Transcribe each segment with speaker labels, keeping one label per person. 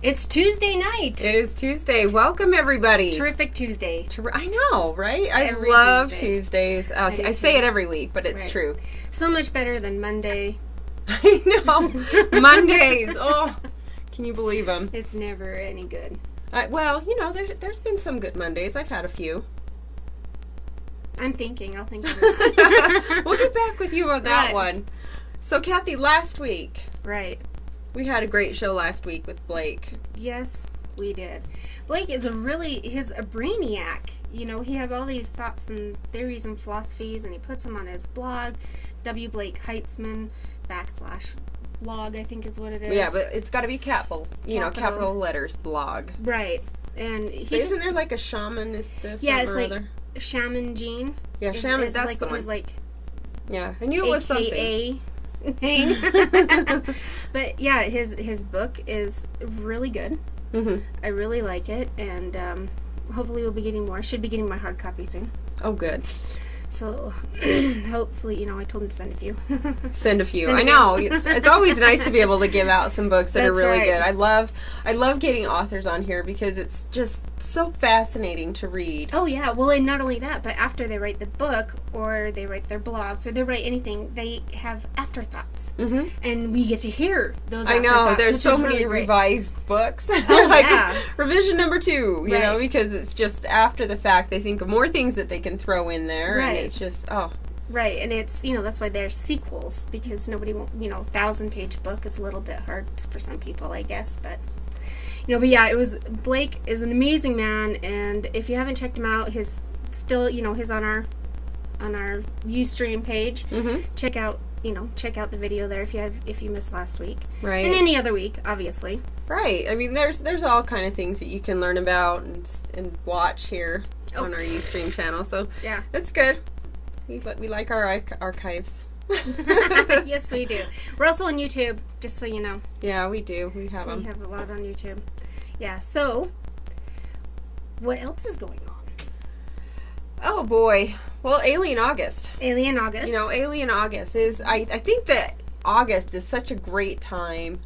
Speaker 1: It's Tuesday night.
Speaker 2: It is Tuesday. Welcome, everybody.
Speaker 1: Terrific Tuesday.
Speaker 2: I know, right? I
Speaker 1: Every
Speaker 2: love
Speaker 1: Tuesday.
Speaker 2: Tuesdays. I say it every week, but it's
Speaker 1: Right.
Speaker 2: true.
Speaker 1: So much better than Monday.
Speaker 2: I know. Mondays. Oh, can you believe them?
Speaker 1: It's never any good.
Speaker 2: Well, you know, there's been some good Mondays. I've had a few.
Speaker 1: I'm thinking. I'll think of it.
Speaker 2: We'll get back with you on that
Speaker 1: Right.
Speaker 2: one. So, Kathy, last week,
Speaker 1: Right.
Speaker 2: we had a great show last week with Blake.
Speaker 1: Yes, we did. Blake is he's a brainiac. You know, he has all these thoughts and theories and philosophies, and he puts them on his blog, W. Blake Heitzman /blog, I think is what it is.
Speaker 2: Yeah, but it's got to be capital letters, blog.
Speaker 1: Right. And
Speaker 2: Isn't there like a shamanist this
Speaker 1: yeah,
Speaker 2: or
Speaker 1: it's like
Speaker 2: other?
Speaker 1: Shaman Gene.
Speaker 2: Yeah, Shaman, that's
Speaker 1: like,
Speaker 2: the one.
Speaker 1: Is like
Speaker 2: Yeah, I knew it was something.
Speaker 1: AKA thing. But yeah, his book is really good.
Speaker 2: Mm-hmm.
Speaker 1: I really like it, and hopefully we'll be getting more. Should be getting my hard copy soon.
Speaker 2: Oh, good.
Speaker 1: So hopefully, I told him to send a few.
Speaker 2: Send a few.
Speaker 1: Send a
Speaker 2: I
Speaker 1: few.
Speaker 2: know. It's always nice to be able to give out some books that are
Speaker 1: That's
Speaker 2: really
Speaker 1: right.
Speaker 2: good. I love getting authors on here because it's just so fascinating to read.
Speaker 1: Oh yeah, well, and not only that, but after they write the book, or they write their blogs, or they write anything, they have afterthoughts,
Speaker 2: Mm-hmm.
Speaker 1: and we get to hear those.
Speaker 2: I know.
Speaker 1: afterthoughts,
Speaker 2: There's
Speaker 1: which
Speaker 2: so
Speaker 1: is
Speaker 2: many
Speaker 1: really great.
Speaker 2: revised books.
Speaker 1: Oh,
Speaker 2: like
Speaker 1: yeah.
Speaker 2: revision number 2, you know,
Speaker 1: Right.
Speaker 2: because it's just after the fact they think of more things that they can throw in there.
Speaker 1: Right.
Speaker 2: And it's just,
Speaker 1: Right, and it's, that's why they're sequels, because nobody won't, 1,000-page book is a little bit hard for some people, I guess, but yeah, Blake is an amazing man, and if you haven't checked him out, he's on our Ustream page.
Speaker 2: Mm-hmm.
Speaker 1: Check out the video there if you missed last week.
Speaker 2: Right.
Speaker 1: And any other week, obviously.
Speaker 2: Right. I mean, there's all kind of things that you can learn about and watch here on our Ustream channel, so
Speaker 1: Yeah.
Speaker 2: it's good. We like our archives.
Speaker 1: Yes, we do. We're also on YouTube, just so you know.
Speaker 2: Yeah, we do. We have them.
Speaker 1: We have a lot on YouTube. Yeah, so what else is going on?
Speaker 2: Oh, boy. Well, Alien August.
Speaker 1: Alien August.
Speaker 2: Alien August is... I think that August is such a great time,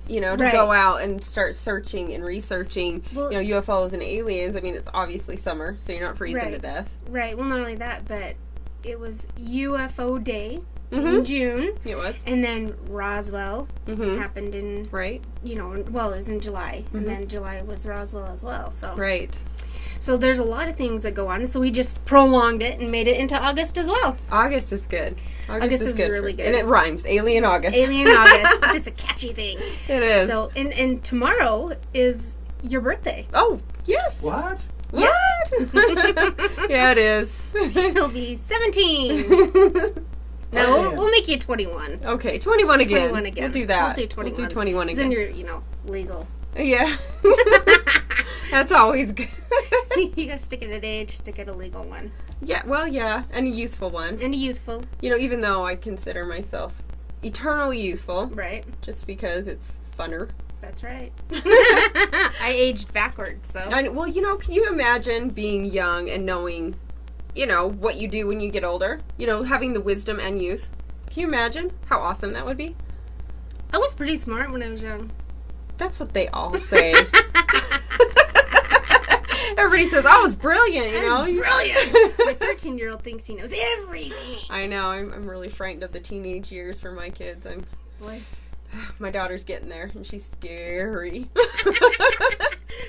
Speaker 2: to
Speaker 1: Right.
Speaker 2: go out and start searching and researching,
Speaker 1: Well,
Speaker 2: UFOs and aliens. I mean, it's obviously summer, so you're not freezing
Speaker 1: Right.
Speaker 2: to death.
Speaker 1: Right, well, not only that, but it was UFO Day
Speaker 2: Mm-hmm.
Speaker 1: in June,
Speaker 2: It was.
Speaker 1: and then Roswell
Speaker 2: Mm-hmm.
Speaker 1: happened in,
Speaker 2: Right?
Speaker 1: it was in July, and then July was Roswell as well, so.
Speaker 2: Right.
Speaker 1: So there's a lot of things that go on, so we just prolonged it and made it into August as well.
Speaker 2: August is good.
Speaker 1: August is really good.
Speaker 2: And it rhymes. Alien August.
Speaker 1: Alien August. It's a catchy thing.
Speaker 2: It is.
Speaker 1: So, and tomorrow is your birthday.
Speaker 2: Oh, yes.
Speaker 3: What?
Speaker 2: What? Yeah, it is.
Speaker 1: You'll be 17. No,
Speaker 3: Oh, yeah.
Speaker 1: we'll make you 21.
Speaker 2: Okay, 21 again.
Speaker 1: 21 again.
Speaker 2: We'll do that.
Speaker 1: We'll do 21.
Speaker 2: We'll do 21
Speaker 1: 'Cause
Speaker 2: again.
Speaker 1: then you're, legal.
Speaker 2: Yeah. That's always good.
Speaker 1: You gotta stick at an age, stick at a legal one.
Speaker 2: Yeah, well, yeah, and a youthful one.
Speaker 1: And a youthful.
Speaker 2: Even though I consider myself eternally youthful,
Speaker 1: Right.
Speaker 2: just because it's funner.
Speaker 1: That's right. I aged backwards, so.
Speaker 2: Well, can you imagine being young and knowing, what you do when you get older? Having the wisdom and youth. Can you imagine how awesome that would be?
Speaker 1: I was pretty smart when I was young.
Speaker 2: That's what they all say. Everybody says, I was brilliant,
Speaker 1: Brilliant! My 13-year-old thinks he knows everything.
Speaker 2: I know. I'm really frightened of the teenage years for my kids.
Speaker 1: Boy.
Speaker 2: My daughter's getting there, and she's scary.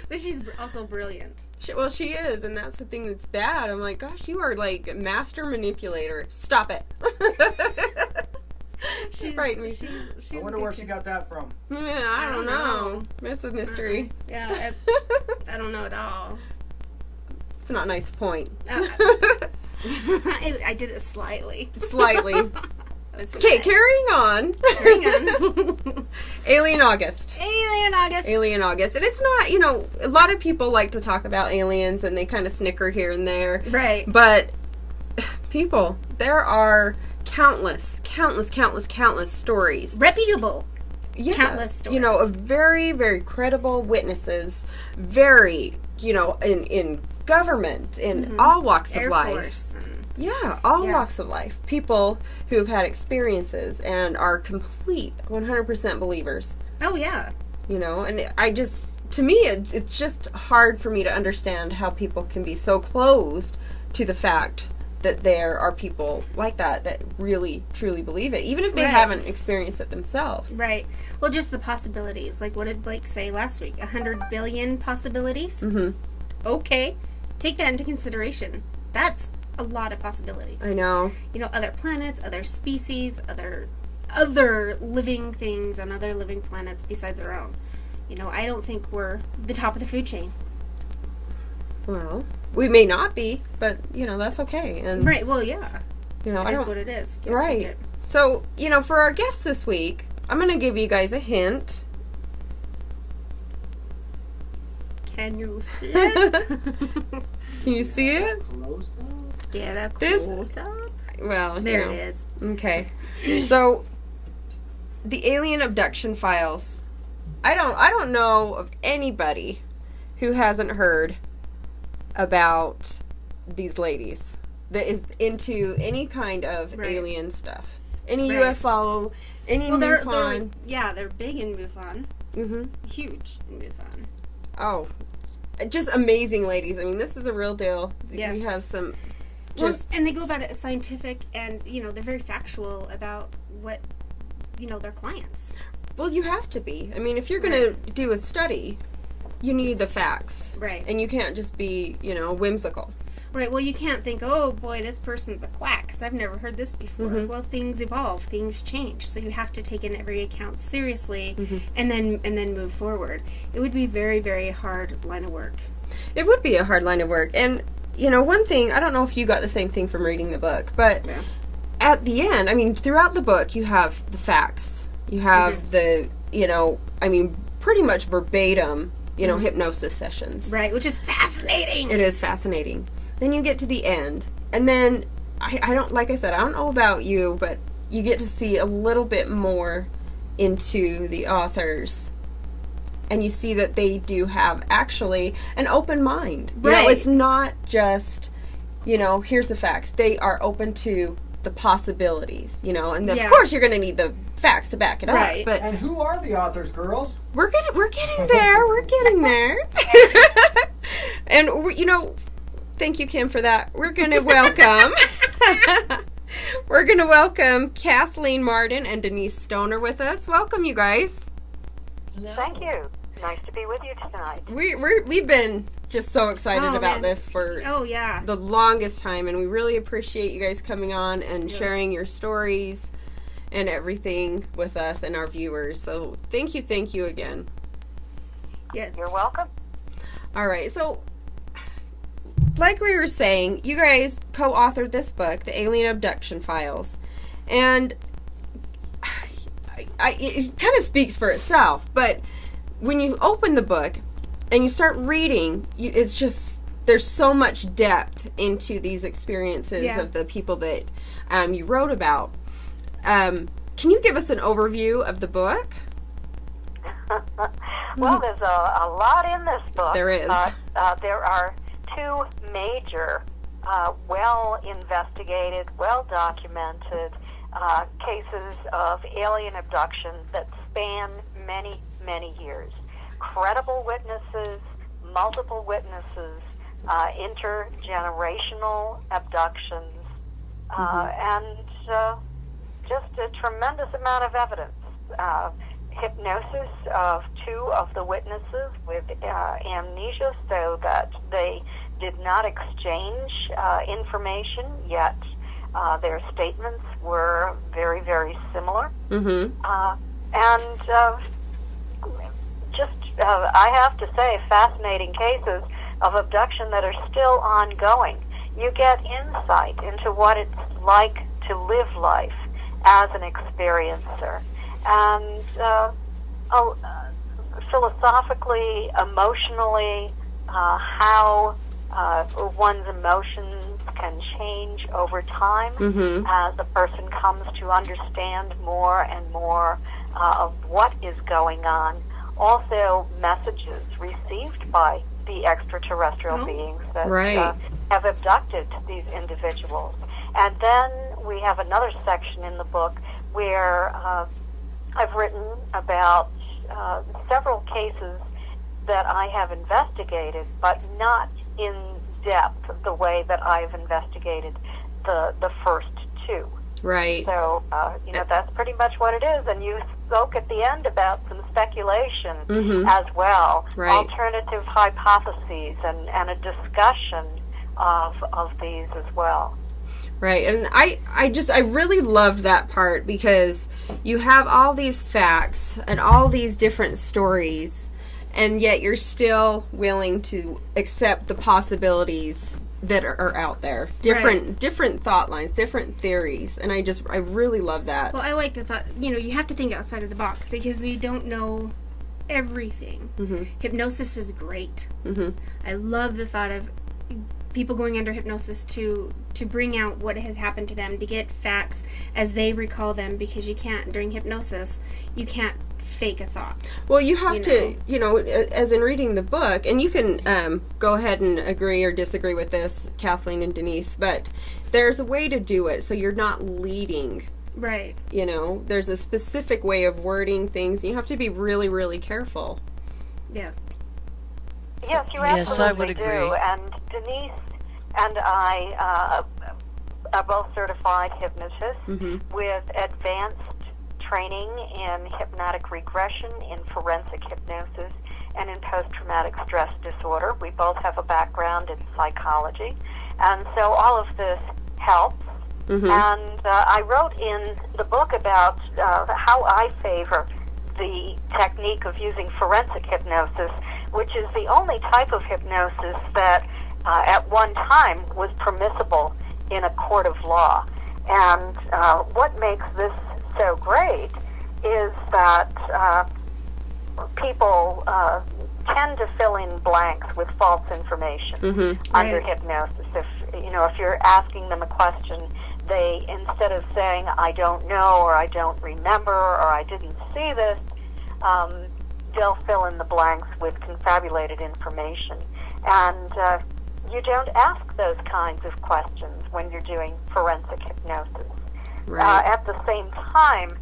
Speaker 1: But she's also brilliant.
Speaker 2: She is, and that's the thing that's bad. I'm like, gosh, you are like a master manipulator. Stop it.
Speaker 1: She's
Speaker 2: Frightened me.
Speaker 1: She's
Speaker 3: I wonder where she got that from.
Speaker 2: Yeah, I don't know. It's a mystery.
Speaker 1: Yeah, I don't know at all.
Speaker 2: It's not nice to point.
Speaker 1: I did it slightly.
Speaker 2: Slightly. Okay,
Speaker 1: Okay,
Speaker 2: carrying on.
Speaker 1: carrying on.
Speaker 2: Alien August.
Speaker 1: Alien August.
Speaker 2: Alien August. And it's not, a lot of people like to talk about aliens and they kind of snicker here and there.
Speaker 1: Right.
Speaker 2: But, people, there are countless stories.
Speaker 1: Reputable.
Speaker 2: Yeah.
Speaker 1: Countless stories.
Speaker 2: Of very, very credible witnesses. Very, in government, in all walks of
Speaker 1: Air
Speaker 2: life.
Speaker 1: Force.
Speaker 2: Yeah, all
Speaker 1: Yeah.
Speaker 2: walks of life. People who have had experiences and are complete 100% believers.
Speaker 1: Oh, yeah.
Speaker 2: And to me, it's just hard for me to understand how people can be so closed to the fact that there are people like that really, truly believe it, even if they haven't experienced it themselves.
Speaker 1: Right. Well, just the possibilities. Like, what did Blake say last week? 100 billion possibilities?
Speaker 2: Mm-hmm.
Speaker 1: Okay. Take that into consideration. That's a lot of possibilities.
Speaker 2: I know.
Speaker 1: Other planets, other species, other living things on other living planets besides our own. I don't think we're the top of the food chain.
Speaker 2: Well, we may not be, but, that's okay. And
Speaker 1: right, well, yeah.
Speaker 2: That's
Speaker 1: what it is.
Speaker 2: Right. So, for our guests this week, I'm going to give you guys a hint.
Speaker 1: Can you see it?
Speaker 2: Can you see it?
Speaker 1: Get a close up.
Speaker 2: Well,
Speaker 1: there it is.
Speaker 2: Okay. So, the alien abduction files. I don't know of anybody who hasn't heard about these ladies that is into any kind of alien stuff. Any UFO, any MUFON.
Speaker 1: They're big in MUFON. Mm-hmm. Huge in MUFON.
Speaker 2: Oh, just amazing ladies. I mean, this is a real deal. Yes. We have some
Speaker 1: and they go about it as scientific, and, they're very factual about what, their clients.
Speaker 2: Well, you have to be. I mean, if you're going to do a study, you need the facts.
Speaker 1: Right.
Speaker 2: And you can't just be, whimsical.
Speaker 1: Right. Well, you can't think, oh, boy, this person's a quack, because I've never heard this before. Mm-hmm. Well, things evolve. Things change. So you have to take in every account seriously and then move forward. It would be very, very hard line of work.
Speaker 2: It would be a hard line of work. And, one thing, I don't know if you got the same thing from reading the book, but at the end, I mean, throughout the book, you have the facts. You have the, pretty much verbatim, hypnosis sessions.
Speaker 1: Right, which is fascinating.
Speaker 2: It is fascinating. Then you get to the end, and then, I don't, like I said, I don't know about you, but you get to see a little bit more into the authors, and you see that they do have, actually, an open mind.
Speaker 1: Right.
Speaker 2: It's not just, here's the facts. They are open to the possibilities, and of course you're going to need the facts to back it up. But
Speaker 3: and who are the authors, girls?
Speaker 2: We're getting there. We're getting there. And thank you, Kim, for that. We're going to welcome Kathleen Marden and Denise Stoner with us. Welcome, you guys.
Speaker 4: Hello. Thank you. Nice to be with you tonight.
Speaker 2: We've been just so excited about this for the longest time, and we really appreciate you guys coming on and sharing your stories and everything with us and our viewers. So thank you again.
Speaker 4: Yes. You're welcome.
Speaker 2: All right, so like we were saying, you guys co-authored this book, The Alien Abduction Files, and it kind of speaks for itself, but when you open the book and you start reading, it's just, there's so much depth into these experiences of the people that you wrote about. Can you give us an overview of the book?
Speaker 4: Well, there's a lot in this book.
Speaker 2: There is.
Speaker 4: There are two major, well-investigated, well-documented cases of alien abduction that span many, many years. Credible witnesses, multiple witnesses, intergenerational abductions, and just a tremendous amount of evidence. Hypnosis of two of the witnesses with amnesia so that they did not exchange information, yet their statements were very, very similar. I have to say, fascinating cases of abduction that are still ongoing. You get insight into what it's like to live life as an experiencer. And philosophically, emotionally, how one's emotions can change over time as a person comes to understand more and more of what is going on. Also, messages received by the extraterrestrial beings that have abducted these individuals. And then we have another section in the book where I've written about several cases that I have investigated, but not in depth the way that I've investigated the first two.
Speaker 2: Right.
Speaker 4: So, that's pretty much what it is. And you spoke at the end about some speculation as well,
Speaker 2: Right.
Speaker 4: alternative hypotheses, and a discussion of these as well.
Speaker 2: Right, and I really loved that part, because you have all these facts and all these different stories, and yet you're still willing to accept the possibilities that are out there. Different thought lines, different theories, and I really love that.
Speaker 1: Well, I like the thought, you have to think outside of the box, because we don't know everything. Hypnosis is great. I love the thought of people going under hypnosis to bring out what has happened to them, to get facts as they recall them, because during hypnosis, you can't fake a thought.
Speaker 2: Well, you have to, as in reading the book, and you can go ahead and agree or disagree with this, Kathleen and Denise, but there's a way to do it so you're not leading.
Speaker 1: Right.
Speaker 2: There's a specific way of wording things. You have to be really, really careful.
Speaker 1: Yeah.
Speaker 4: Yes, you absolutely
Speaker 5: Yes, I would
Speaker 4: do.
Speaker 5: agree.
Speaker 4: And Denise and I are both certified hypnotists with advanced training in hypnotic regression, in forensic hypnosis, and in post-traumatic stress disorder. We both have a background in psychology. And so all of this helps. And I wrote in the book about how I favor the technique of using forensic hypnosis, which is the only type of hypnosis that at one time was permissible in a court of law. And what makes this so great is that people tend to fill in blanks with false information under hypnosis. If you're asking them a question, they, instead of saying, I don't know, or I don't remember, or I didn't see this, they'll fill in the blanks with confabulated information. And you don't ask those kinds of questions when you're doing forensic hypnosis.
Speaker 2: Right.
Speaker 4: At the same time,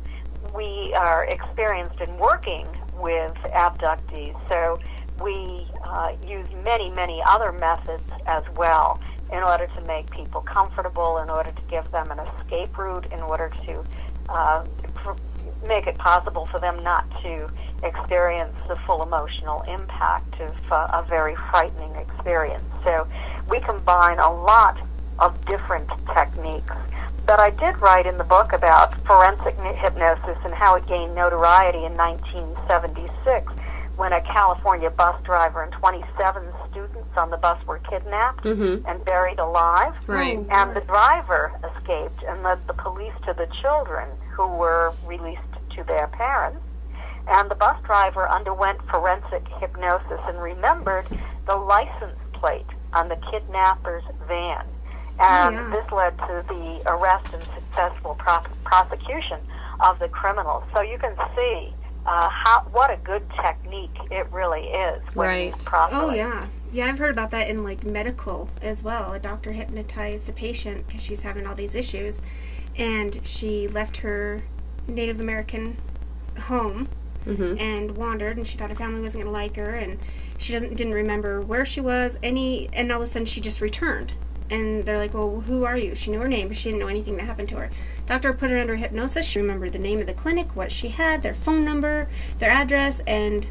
Speaker 4: we are experienced in working with abductees, so we use many, many other methods as well in order to make people comfortable, in order to give them an escape route, in order to make it possible for them not to experience the full emotional impact of a very frightening experience. So we combine a lot of different techniques. But I did write in the book about forensic hypnosis and how it gained notoriety in 1976 when a California bus driver and 27 students on the bus were kidnapped and buried alive.
Speaker 2: Right.
Speaker 4: And the driver escaped and led the police to the children, who were released to their parents. And the bus driver underwent forensic hypnosis and remembered the license plate on the kidnapper's van. And this led to the arrest and successful prosecution of the criminals. So you can see what a good technique it really is when used properly.
Speaker 1: Oh, yeah. Yeah, I've heard about that in, medical as well. A doctor hypnotized a patient because she's having all these issues, and she left her Native American home and wandered, and she thought her family wasn't going to like her, and she didn't remember where she was, and all of a sudden she just returned. And they're like, well, who are you? She knew her name, but she didn't know anything that happened to her. Doctor put her under hypnosis. She remembered the name of the clinic, what she had, their phone number, their address, and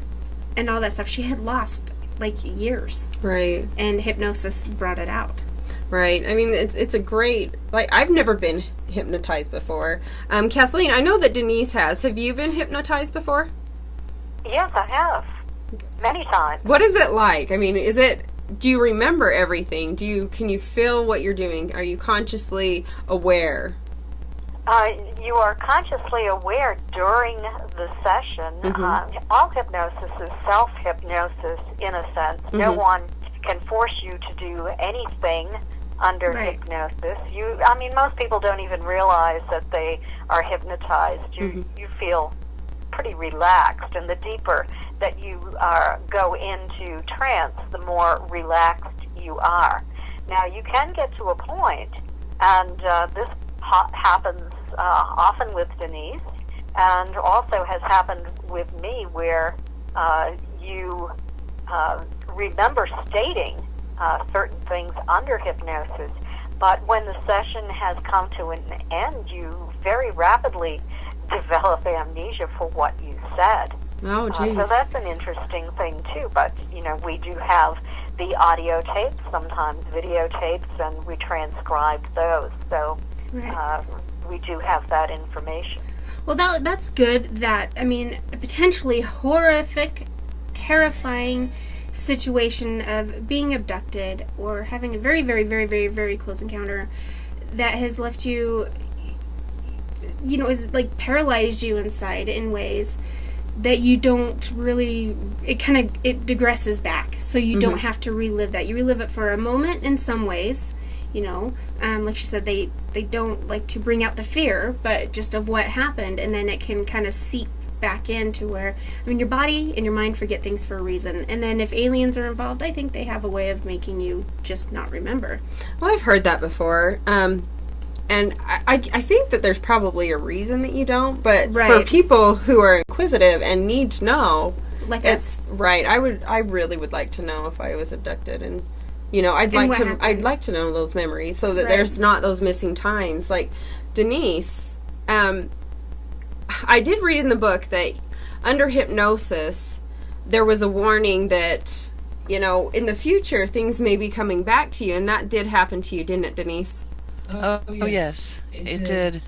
Speaker 1: all that stuff. She had lost, years.
Speaker 2: Right.
Speaker 1: And hypnosis brought it out.
Speaker 2: Right. I mean, it's a great, I've never been hypnotized before. Kathleen, I know that Denise has. Have you been hypnotized before?
Speaker 4: Yes, I have. Many times.
Speaker 2: What is it like? I mean, do you remember everything? Can you feel what you're doing? Are you consciously aware?
Speaker 4: You are consciously aware during the session. All hypnosis is self-hypnosis in a sense. No one can force you to do anything under hypnosis. Most people don't even realize that they are hypnotized. You feel pretty relaxed, and the deeper that you go into trance, the more relaxed you are. Now, you can get to a point, and this happens often with Denise, and also has happened with me where you remember stating certain things under hypnosis, but when the session has come to an end, you very rapidly develop amnesia for what you said.
Speaker 2: Oh, geez.
Speaker 4: So that's an interesting thing too. But we do have the audio tapes, sometimes videotapes, and we transcribe those. So we do have that information.
Speaker 1: Well, that's good. That, I mean, a potentially horrific, terrifying situation of being abducted or having a very, very, very, very, very close encounter that has left you, is like paralyzed you inside in ways that you don't really, it digresses back, so you don't have to relive that. You relive it for a moment in some ways, like she said, they don't like to bring out the fear, but just of what happened, and then it can kind of seep back into where, your body and your mind forget things for a reason, and then if aliens are involved, I think they have a way of making you just not remember.
Speaker 2: Well, I've heard that before, and I think that there's probably a reason that you don't, but for people who are inquisitive and need to know,
Speaker 1: like us,
Speaker 2: right? I really would like to know if I was abducted, and I'd like to know those memories so that there's not those missing times. Like Denise, I did read in the book that under hypnosis there was a warning that in the future things may be coming back to you, and that did happen to you, didn't it, Denise?
Speaker 5: Oh, yes, it did.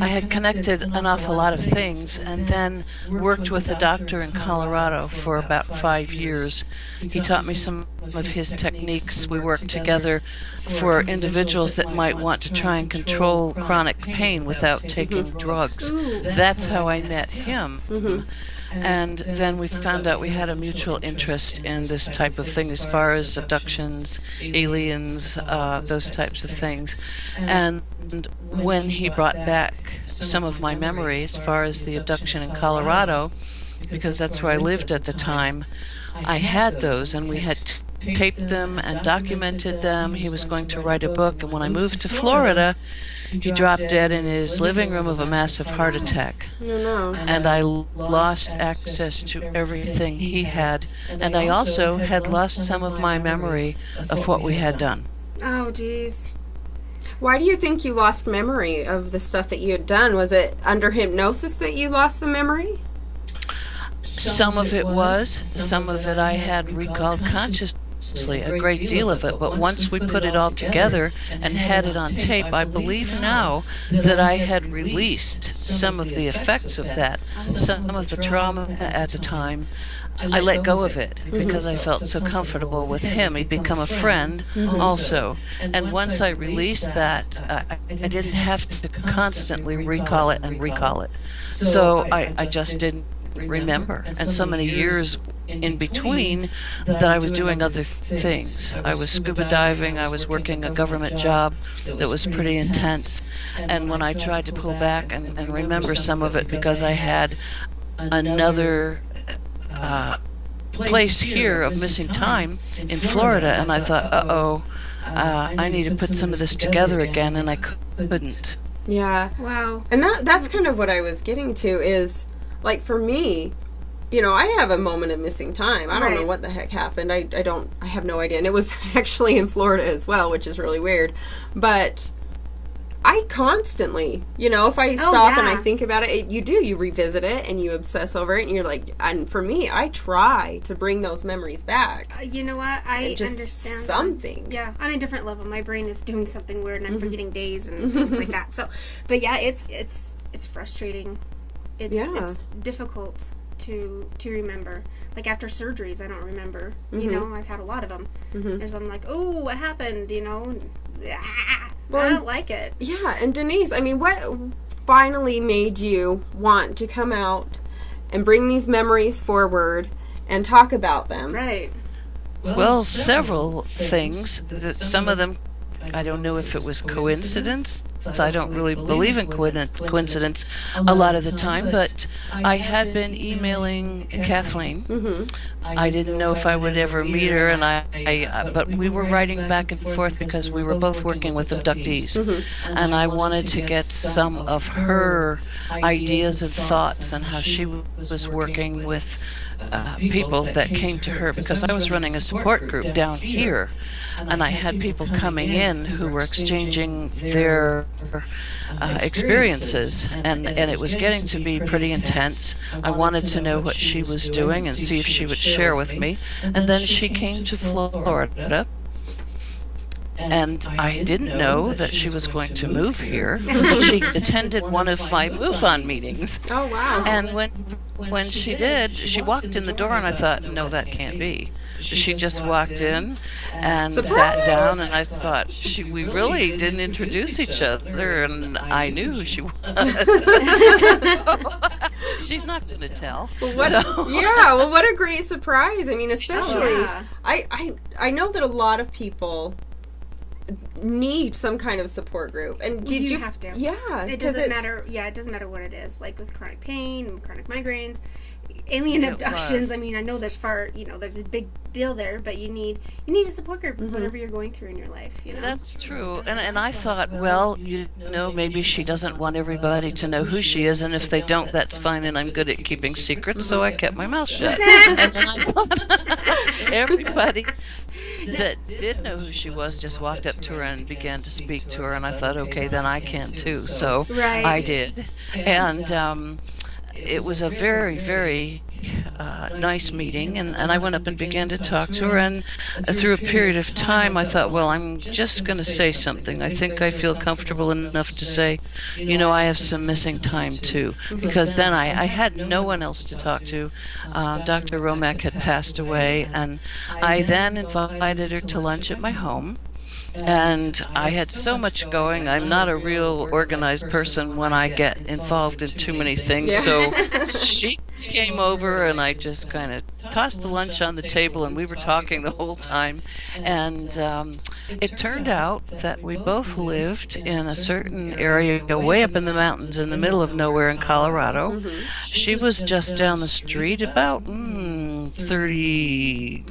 Speaker 5: I had connected an awful lot of things and then worked with a doctor in Colorado for about 5 years. He taught me some of his techniques. We worked together for individuals that might want to try and control chronic pain without taking drugs. That's how I met him. And then we found out we had a mutual interest in this type of thing as far as abductions, aliens, those types of things. And when he brought back some of my memories as far as the abduction in Colorado, because that's where I lived at the time, I had those, and we had taped them and documented them. He was going to write a book, and when I moved to Florida, he dropped dead in his living room of a massive heart attack.
Speaker 2: Oh, no.
Speaker 5: And I lost access to everything he had, and I also had lost some of my memory of what we had done.
Speaker 1: Oh, geez.
Speaker 2: Why do you think you lost memory of the stuff that you had done? Was it under hypnosis that you lost the memory?
Speaker 5: Some of it was. Some of it I had recalled consciously, a great deal of it. But once we put it all together and had it on tape, I believe now that I had released some of the effects of that, some of the trauma at the time. I let go of it because I felt so comfortable with him. He'd become a friend also. And once I released that, I didn't have to constantly recall it. So I just didn't remember. And so many years in between that I was doing other things. I was scuba diving, I was working a government job that was pretty intense. And when I tried to pull back and remember some of it, because I had another place here of missing time in Florida, and I thought, I need to put some of this together again, and I couldn't.
Speaker 2: Yeah.
Speaker 1: Wow.
Speaker 2: And that's kind of what I was getting to is, like, for me, I have a moment of missing time. I don't know what the heck happened. I have no idea. And it was actually in Florida as well, which is really weird. But I constantly, if I stop and I think about it, you revisit it and you obsess over it, and you're like, and for me, I try to bring those memories back.
Speaker 1: You know what? I
Speaker 2: just
Speaker 1: understand.
Speaker 2: Something.
Speaker 1: Yeah, on a different level. My brain is doing something weird and I'm forgetting days and things like that. So, but yeah, it's frustrating. It's difficult to remember. Like after surgeries, I don't remember. I've had a lot of them. There's I'm like, oh, what happened? I don't like it.
Speaker 2: Yeah, and Denise, I mean, what finally made you want to come out and bring these memories forward and talk about them?
Speaker 1: Right.
Speaker 5: Well, several things. Some of them I don't know if it was coincidence. I don't really believe in coincidence a lot of the time, but I had been emailing Kathleen. I didn't know if I would ever meet her, and but we were writing back and forth because we were both working with abductees, and I wanted to get some of her ideas and thoughts on how she was working with people that came to her, because I was running a support group down here, and I had people coming in who were exchanging their experiences, and it was getting to be pretty intense. I wanted to know what she was doing and see if she would share with me. And then she came to Florida, and I didn't know that she was going to move here. She attended one of my move-on meetings.
Speaker 2: Oh, wow.
Speaker 5: And when she did, she walked in the door, and I thought, no, that can't be. She just walked in and sat down, and I thought, we really didn't introduce each other, and I knew who she was. So, she's not going to tell.
Speaker 2: Well, yeah, well, what a great surprise. I mean, especially,
Speaker 1: yeah.
Speaker 2: I know that a lot of people need some kind of support group, and did
Speaker 1: you have to.
Speaker 2: Yeah,
Speaker 1: it doesn't matter. Yeah, it doesn't matter what it is. Like with chronic pain, chronic migraines, alien abductions. I mean, I know there's there's a big deal there, but you need a support group whatever you're going through in your life. You know,
Speaker 5: that's true. And I thought, well, maybe she doesn't want everybody to know who she is, and if they don't, that's fine. And I'm good at keeping secrets, so I kept my mouth shut. And then I thought everybody that did know who she was just walked up to her and began to speak to her, and I thought, okay, then I can too. So I did, and it was a very, very nice meeting, and I went up and began to talk to her, and through a period of time I thought, well, I'm just going to say something. I think I feel comfortable enough to say, I have some missing time too, because then I had no one else to talk to. Dr. Romack had passed away, and I then invited her to lunch at my home. And I had so much going. I'm not a real organized person when I get involved in too many things. Yeah. So she came over, and I just kind of tossed the lunch on the table, and we were talking the whole time. And it turned out that we both lived in a certain area way up in the mountains in the middle of nowhere in Colorado. She was just down the street about 30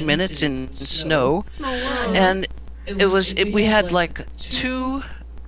Speaker 5: minutes in snow. And we had like two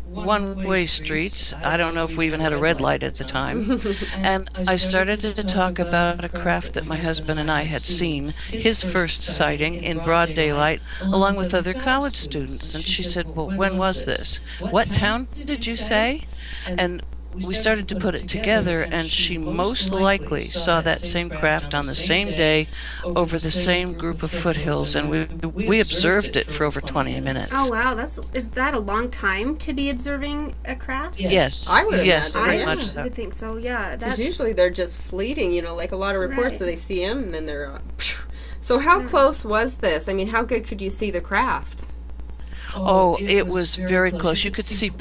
Speaker 5: one-way streets. I don't know if we even had a red light at the time. And I started to talk about a craft that my husband and I had seen, his first sighting in broad daylight, along with other college students. And she said, well, when was this? What town did you say? And we started to put it together, and she most likely saw that same craft on the same day over the same group of foothills, and we observed it for over 20 minutes.
Speaker 1: Oh wow, is that a long time to be observing a craft?
Speaker 5: Yes,
Speaker 2: I would.
Speaker 5: Yes, very much so.
Speaker 1: I would think so. Yeah,
Speaker 2: because usually they're just fleeting. Like a lot of reports that they see them and then they're. So how close was this? I mean, how good could you see the craft?
Speaker 5: Oh, it was very close. You could see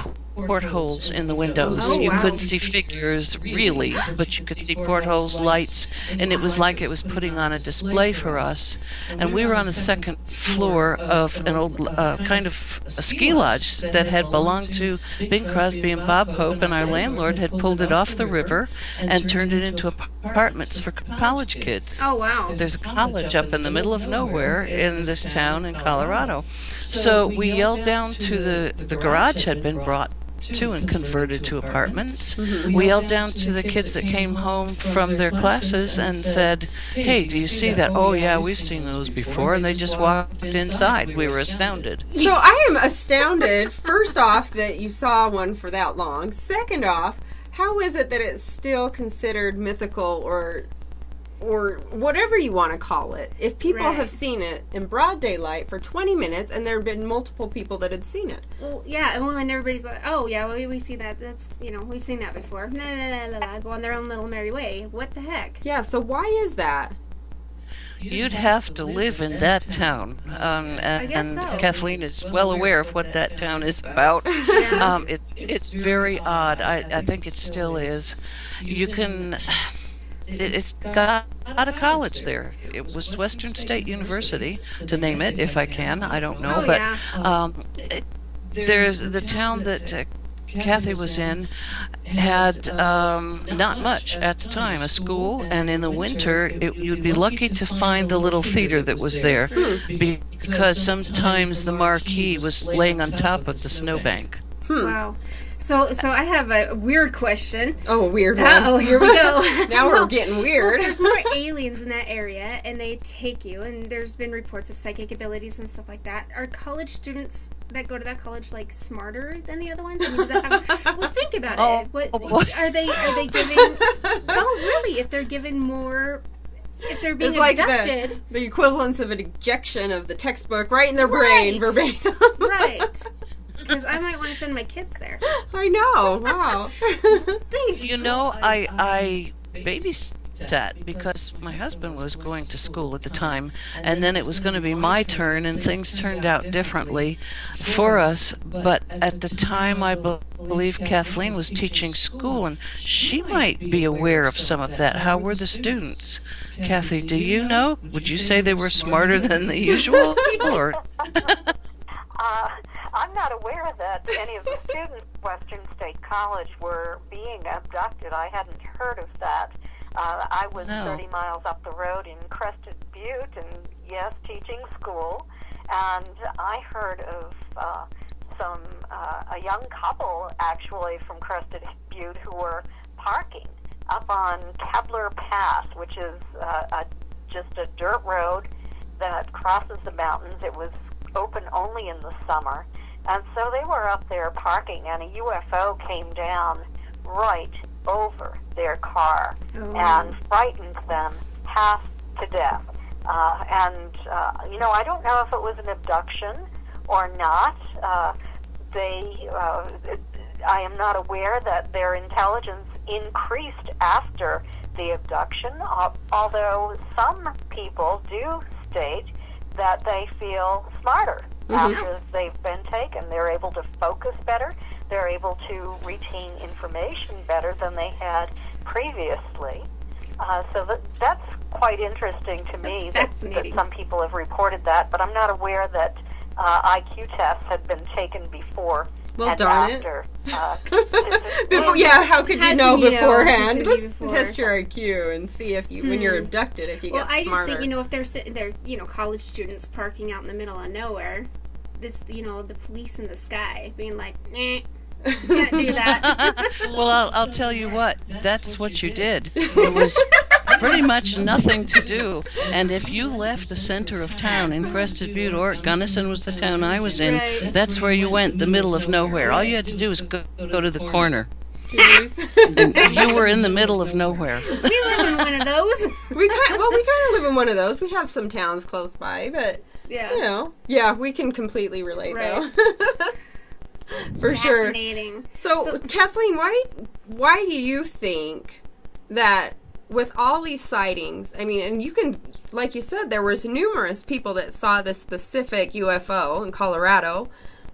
Speaker 5: portholes in the windows.
Speaker 1: Oh,
Speaker 5: you
Speaker 1: wow.
Speaker 5: couldn't see figures, really, but you could see portholes, lights, and it was like it was putting on a display for us. And we were on the second floor of an old kind of a ski lodge that had belonged to Bing Crosby and Bob Hope, and our landlord had pulled it off the river and turned it into apartments for college kids.
Speaker 1: Oh, wow.
Speaker 5: There's a college up in the middle of nowhere in this town in Colorado. So we yelled down to the garage had been brought to and converted to apartments. We yelled down to the kids that came home from their classes and said, hey, do you see that? Oh yeah, we've seen those before. And they just walked inside. We were astounded.
Speaker 2: So I am astounded, first off, that you saw one for that long. Second off, how is it that it's still considered mythical or whatever you want to call it, if people have seen it in broad daylight for 20 minutes and there have been multiple people that had seen it?
Speaker 1: Well, yeah, and everybody's like, oh, yeah, well, we see that. That's, we've seen that before. Go on their own little merry way. What the heck?
Speaker 2: Yeah, so why is that?
Speaker 5: You'd have to live in that town. And
Speaker 1: so.
Speaker 5: Kathleen is well aware of what that town is about. It's very odd. I think it still is. You can... it's got out of college there. It was Western State University, to name it, if I can. I don't know,
Speaker 1: Oh,
Speaker 5: but
Speaker 1: yeah.
Speaker 5: there's the town that Kathy was in had not much at the time, a school, and in the winter you'd be lucky to find the little theater that was there, because sometimes the marquee was laying on top of the snowbank.
Speaker 1: Wow. So I have a weird question.
Speaker 2: Oh, a weird one.
Speaker 1: Oh, here we go.
Speaker 2: Now we're getting weird.
Speaker 1: There's more aliens in that area, and they take you, and there's been reports of psychic abilities and stuff like that. Are college students that go to that college, like, smarter than the other ones? I mean, does that have, well, think about it. What are they giving? No, really, if they're given more, if they're being
Speaker 2: It's like
Speaker 1: abducted.
Speaker 2: the equivalence of an ejection of the textbook right in their brain, verbatim.
Speaker 1: Right. Because I might want to send my kids there.
Speaker 2: I know. Wow.
Speaker 5: You know, I babysat because my husband was going to school at the time, and then it was going to be my turn, and things turned out differently for us. But at the time, I believe Kathleen was teaching school, and she might be aware of some of that. How were the students? Kathy, do you know? Would you say they were smarter than the usual? Or
Speaker 4: I'm not aware that any of the students at Western State College were being abducted. I hadn't heard of that. I was 30 miles up the road in Crested Butte, and yes, teaching school. And I heard of a young couple, actually, from Crested Butte who were parking up on Kebler Pass, which is just a dirt road that crosses the mountains. It was open only in the summer. And so they were up there parking, and a UFO came down right over their car and frightened them half to death. I don't know if it was an abduction or not. I am not aware that their intelligence increased after the abduction, although some people do state that they feel smarter after they've been taken. They're able to focus better. They're able to retain information better than they had previously. So that's quite interesting to me that some people have reported that, but I'm not aware that IQ tests had been taken before
Speaker 2: Well,
Speaker 4: and
Speaker 2: darn
Speaker 4: after.
Speaker 2: How could you know beforehand?
Speaker 1: Before.
Speaker 2: Let's test your IQ and see if you, when you're abducted, if you get smarter.
Speaker 1: Well, I just think, if they're sitting there, college students parking out in the middle of nowhere, this, the police in the sky being like, you can't do that.
Speaker 5: well, I'll tell you what. That's what you did. It was pretty much nothing to do. And if you left the center of town in Crested Butte, or Gunnison was the town I was in, that's where you went, the middle of nowhere. All you had to do was go to the corner. And you were in the middle of nowhere.
Speaker 1: We live in one of those.
Speaker 2: We kind of live in one of those. We have some towns close by, but we can completely relate though. For sure.
Speaker 1: Fascinating.
Speaker 2: So, Kathleen, why do you think that with all these sightings, I mean, and you can, like you said, there was numerous people that saw this specific UFO in Colorado.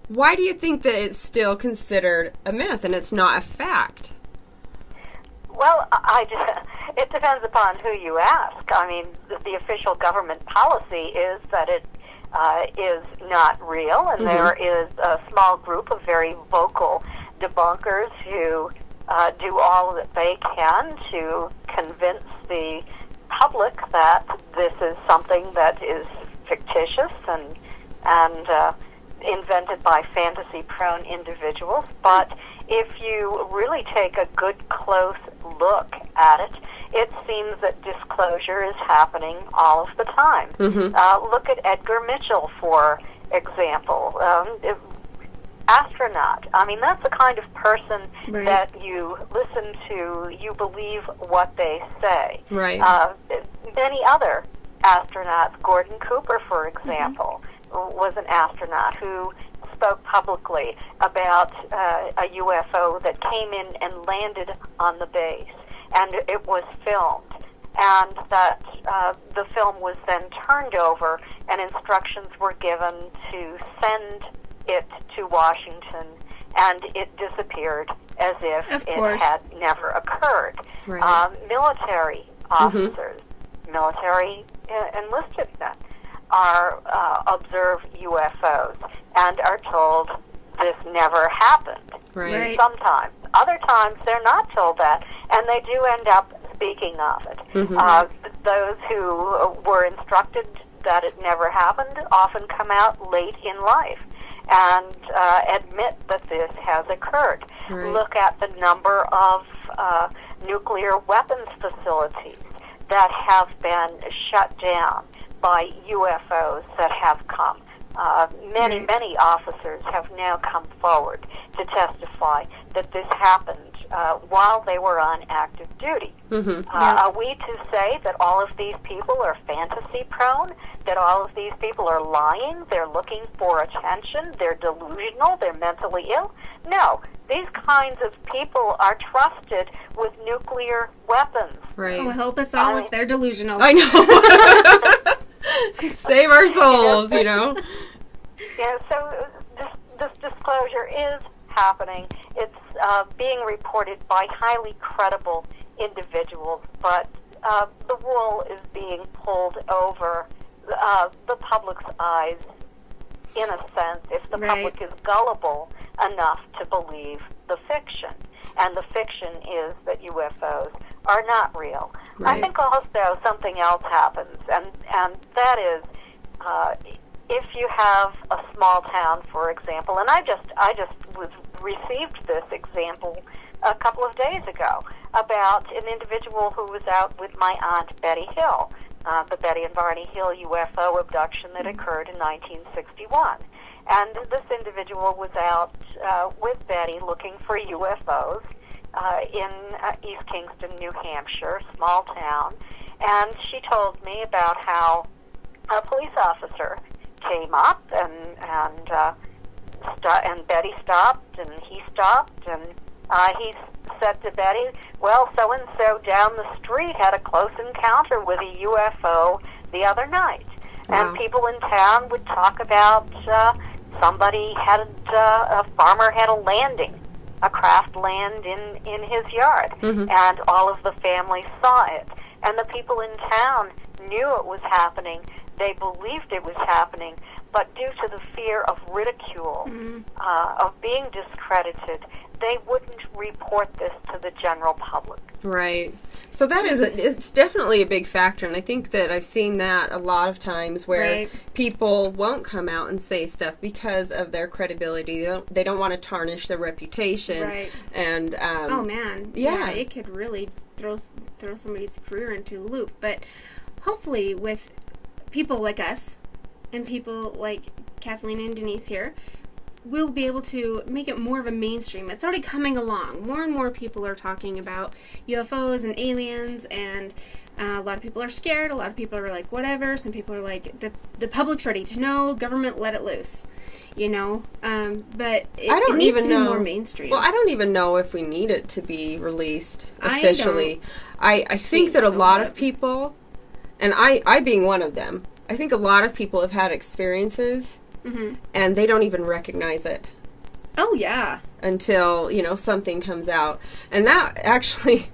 Speaker 2: Why do you think that it's still considered a myth and it's not a fact?
Speaker 4: Well, it depends upon who you ask. I mean, the official government policy is that it is not real, and there is a small group of very vocal debunkers who do all that they can to convince the public that this is something that is fictitious and invented by fantasy-prone individuals. But if you really take a good, close look at it, it seems that disclosure is happening all of the time. Look at Edgar Mitchell, for example. Astronaut. I mean, that's the kind of person that you listen to, you believe what they say.
Speaker 2: Right.
Speaker 4: Many other astronauts, Gordon Cooper, for example, was an astronaut who spoke publicly about a UFO that came in and landed on the base, and it was filmed, and that the film was then turned over, and instructions were given to send it to Washington, and it disappeared as if it had never occurred.
Speaker 1: Right.
Speaker 4: Military officers, military enlisted men, are observe UFOs and are told this never happened.
Speaker 2: Right.
Speaker 4: Sometimes. Other times they're not told that, and they do end up speaking of it. Those who were instructed that it never happened often come out late in life and admit that this has occurred.
Speaker 2: Right.
Speaker 4: Look at the number of nuclear weapons facilities that have been shut down by UFOs that have come. Many officers have now come forward to testify that this happened while they were on active duty. Are we to say that all of these people are fantasy prone, that all of these people are lying, they're looking for attention, they're delusional, they're mentally ill? No. These kinds of people are trusted with nuclear weapons.
Speaker 2: Right.
Speaker 1: Oh, help us all if they're delusional.
Speaker 2: I know. Save our souls, you know.
Speaker 4: Yeah, so this disclosure is happening. It's being reported by highly credible individuals, but the wool is being pulled over the public's eyes, in a sense, if the public is gullible enough to believe the fiction. And the fiction is that UFOs are not real.
Speaker 2: Right.
Speaker 4: I think also something else happens, and that is if you have a small town, for example, and I just received this example a couple of days ago about an individual who was out with my aunt Betty Hill, the Betty and Barney Hill UFO abduction that occurred in 1961. And this individual was out with Betty looking for UFOs in East Kingston, New Hampshire, small town. And she told me about how a police officer came up and Betty stopped and he stopped and he said to Betty, well, so-and-so down the street had a close encounter with a UFO the other night.
Speaker 2: Wow.
Speaker 4: And people in town would talk about somebody had a farmer had a landing, a craft land in his yard, and all of the family saw it. And the people in town knew it was happening. They believed it was happening, but due to the fear of ridicule, of being discredited, they wouldn't report this to the general public.
Speaker 2: Right. So that is it's definitely a big factor, and I think that I've seen that a lot of times where people won't come out and say stuff because of their credibility. They don't want to tarnish their reputation.
Speaker 1: Right.
Speaker 2: And
Speaker 1: oh man,
Speaker 2: yeah,
Speaker 1: it could really throw somebody's career into a loop. But hopefully, with people like us and people like Kathleen and Denise here, we'll be able to make it more of a mainstream. It's already coming along. More and more people are talking about UFOs and aliens, and a lot of people are scared. A lot of people are like, whatever. Some people are like, the public's ready to know. Government, let it loose. You know? But it needs to be more mainstream.
Speaker 2: Well, I don't even know if we need it to be released officially. I think that a lot of people, and I being one of them, I think a lot of people have had experiences and they don't even recognize it.
Speaker 1: Oh, yeah.
Speaker 2: Until, something comes out. And that actually,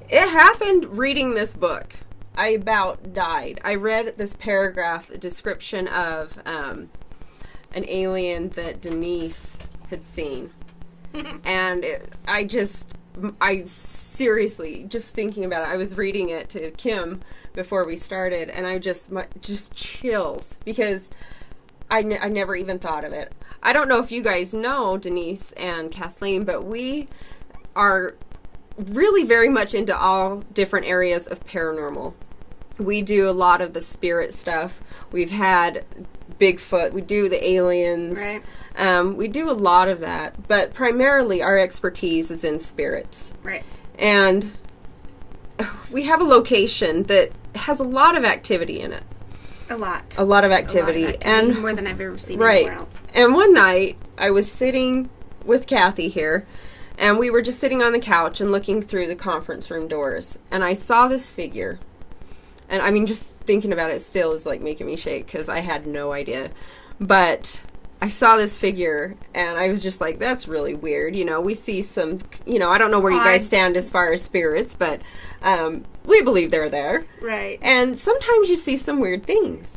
Speaker 2: it happened reading this book. I about died. I read this paragraph, a description of an alien that Denise had seen. And I seriously, just thinking about it, I was reading it to Kim before we started, and I just chills, because I never even thought of it. I don't know if you guys know Denise and Kathleen, but we are really very much into all different areas of paranormal. We do a lot of the spirit stuff. We've had Bigfoot. We do the aliens.
Speaker 1: Right.
Speaker 2: We do a lot of that, but primarily our expertise is in spirits.
Speaker 1: Right.
Speaker 2: And we have a location that has a lot of activity in it.
Speaker 1: A lot
Speaker 2: of activity. And
Speaker 1: more than I've ever seen anywhere else.
Speaker 2: And one night, I was sitting with Kathy here, and we were just sitting on the couch and looking through the conference room doors, and I saw this figure. And I mean, just thinking about it still is like making me shake, because I had no idea. But I saw this figure, and I was just like, that's really weird. We see some, I don't know where you guys stand as far as spirits, but we believe they're there.
Speaker 1: Right.
Speaker 2: And sometimes you see some weird things.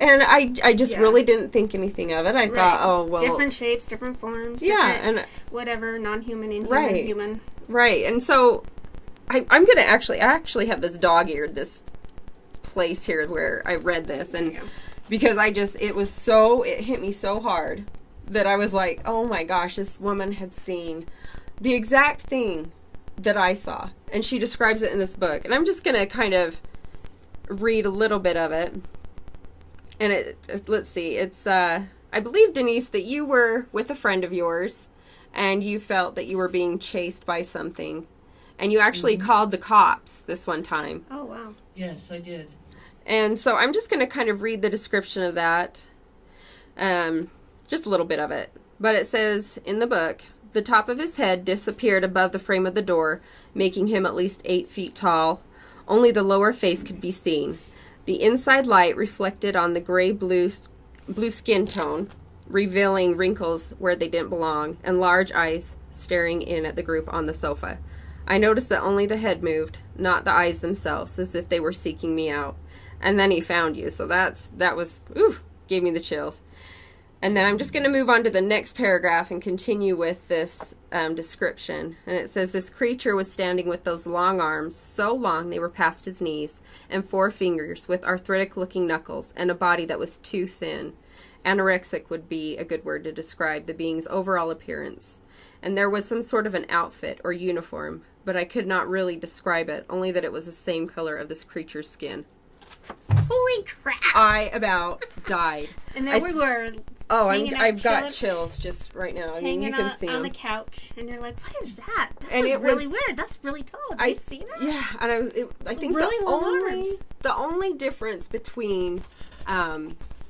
Speaker 2: And I just really didn't think anything of it. I thought, oh, well.
Speaker 1: Different shapes, different forms.
Speaker 2: And
Speaker 1: whatever, non-human, inhuman, human.
Speaker 2: Right. And so I'm going to I actually have this dog-eared, this place here where I read this. And because it hit me so hard that I was like, oh my gosh, this woman had seen the exact thing that I saw. And she describes it in this book. And I'm just going to kind of read a little bit of it. And let's see, it's, I believe, Denise, that you were with a friend of yours and you felt that you were being chased by something. And you actually called the cops this one time.
Speaker 1: Oh, wow.
Speaker 5: Yes, I did.
Speaker 2: And so I'm just going to kind of read the description of that. Just a little bit of it. But it says in the book, the top of his head disappeared above the frame of the door, making him at least 8 feet tall. Only the lower face could be seen. The inside light reflected on the gray-blue skin tone, revealing wrinkles where they didn't belong, and large eyes staring in at the group on the sofa. I noticed that only the head moved, not the eyes themselves, as if they were seeking me out. And then he found you, so that gave me the chills. And then I'm just going to move on to the next paragraph and continue with this description. And it says, this creature was standing with those long arms, so long they were past his knees, and 4 fingers with arthritic-looking knuckles, and a body that was too thin. Anorexic would be a good word to describe the being's overall appearance. And there was some sort of an outfit or uniform, but I could not really describe it, only that it was the same color of this creature's skin.
Speaker 1: Holy crap!
Speaker 2: I about died.
Speaker 1: And then we were.
Speaker 2: Oh, I've got chills just right now. I mean, you can see
Speaker 1: on
Speaker 2: them.
Speaker 1: the couch, and you're like, "What is that?
Speaker 2: And
Speaker 1: was
Speaker 2: it
Speaker 1: really
Speaker 2: was,
Speaker 1: weird. That's really tall. Did you see that?"
Speaker 2: Yeah, and I think
Speaker 1: really
Speaker 2: the only difference between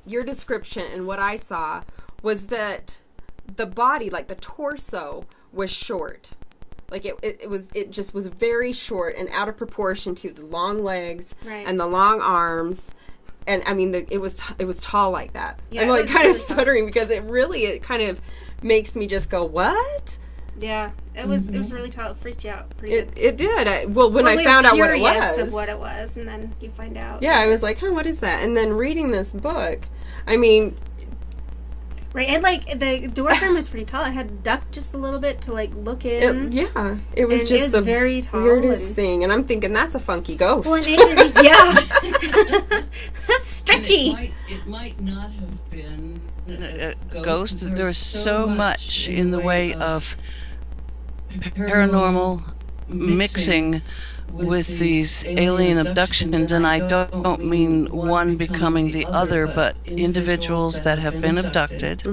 Speaker 2: your description and what I saw was that the body, like the torso, was short. Like it just was very short and out of proportion to the long legs and the long arms. And I mean, it was tall like that. Yeah, I'm like kind of stuttering because it kind of makes me just go, what?
Speaker 1: Yeah, it was really tall. It freaked you out pretty good.
Speaker 2: It did. When I found out what it was.
Speaker 1: Of what it was, and then you find out.
Speaker 2: Yeah, I was like, what is that? And then reading this book, I mean.
Speaker 1: Right, and like the door frame was pretty tall. I had to duck just a little bit to like look in.
Speaker 2: It was
Speaker 1: and
Speaker 2: just the
Speaker 1: very tall
Speaker 2: weirdest thing, and I'm thinking that's a funky ghost.
Speaker 1: Well, that's stretchy.
Speaker 5: It might not have been a ghost. There's so much in the way of paranormal mixing with these alien abductions, and I don't mean one becoming the other, but individuals that have been abducted,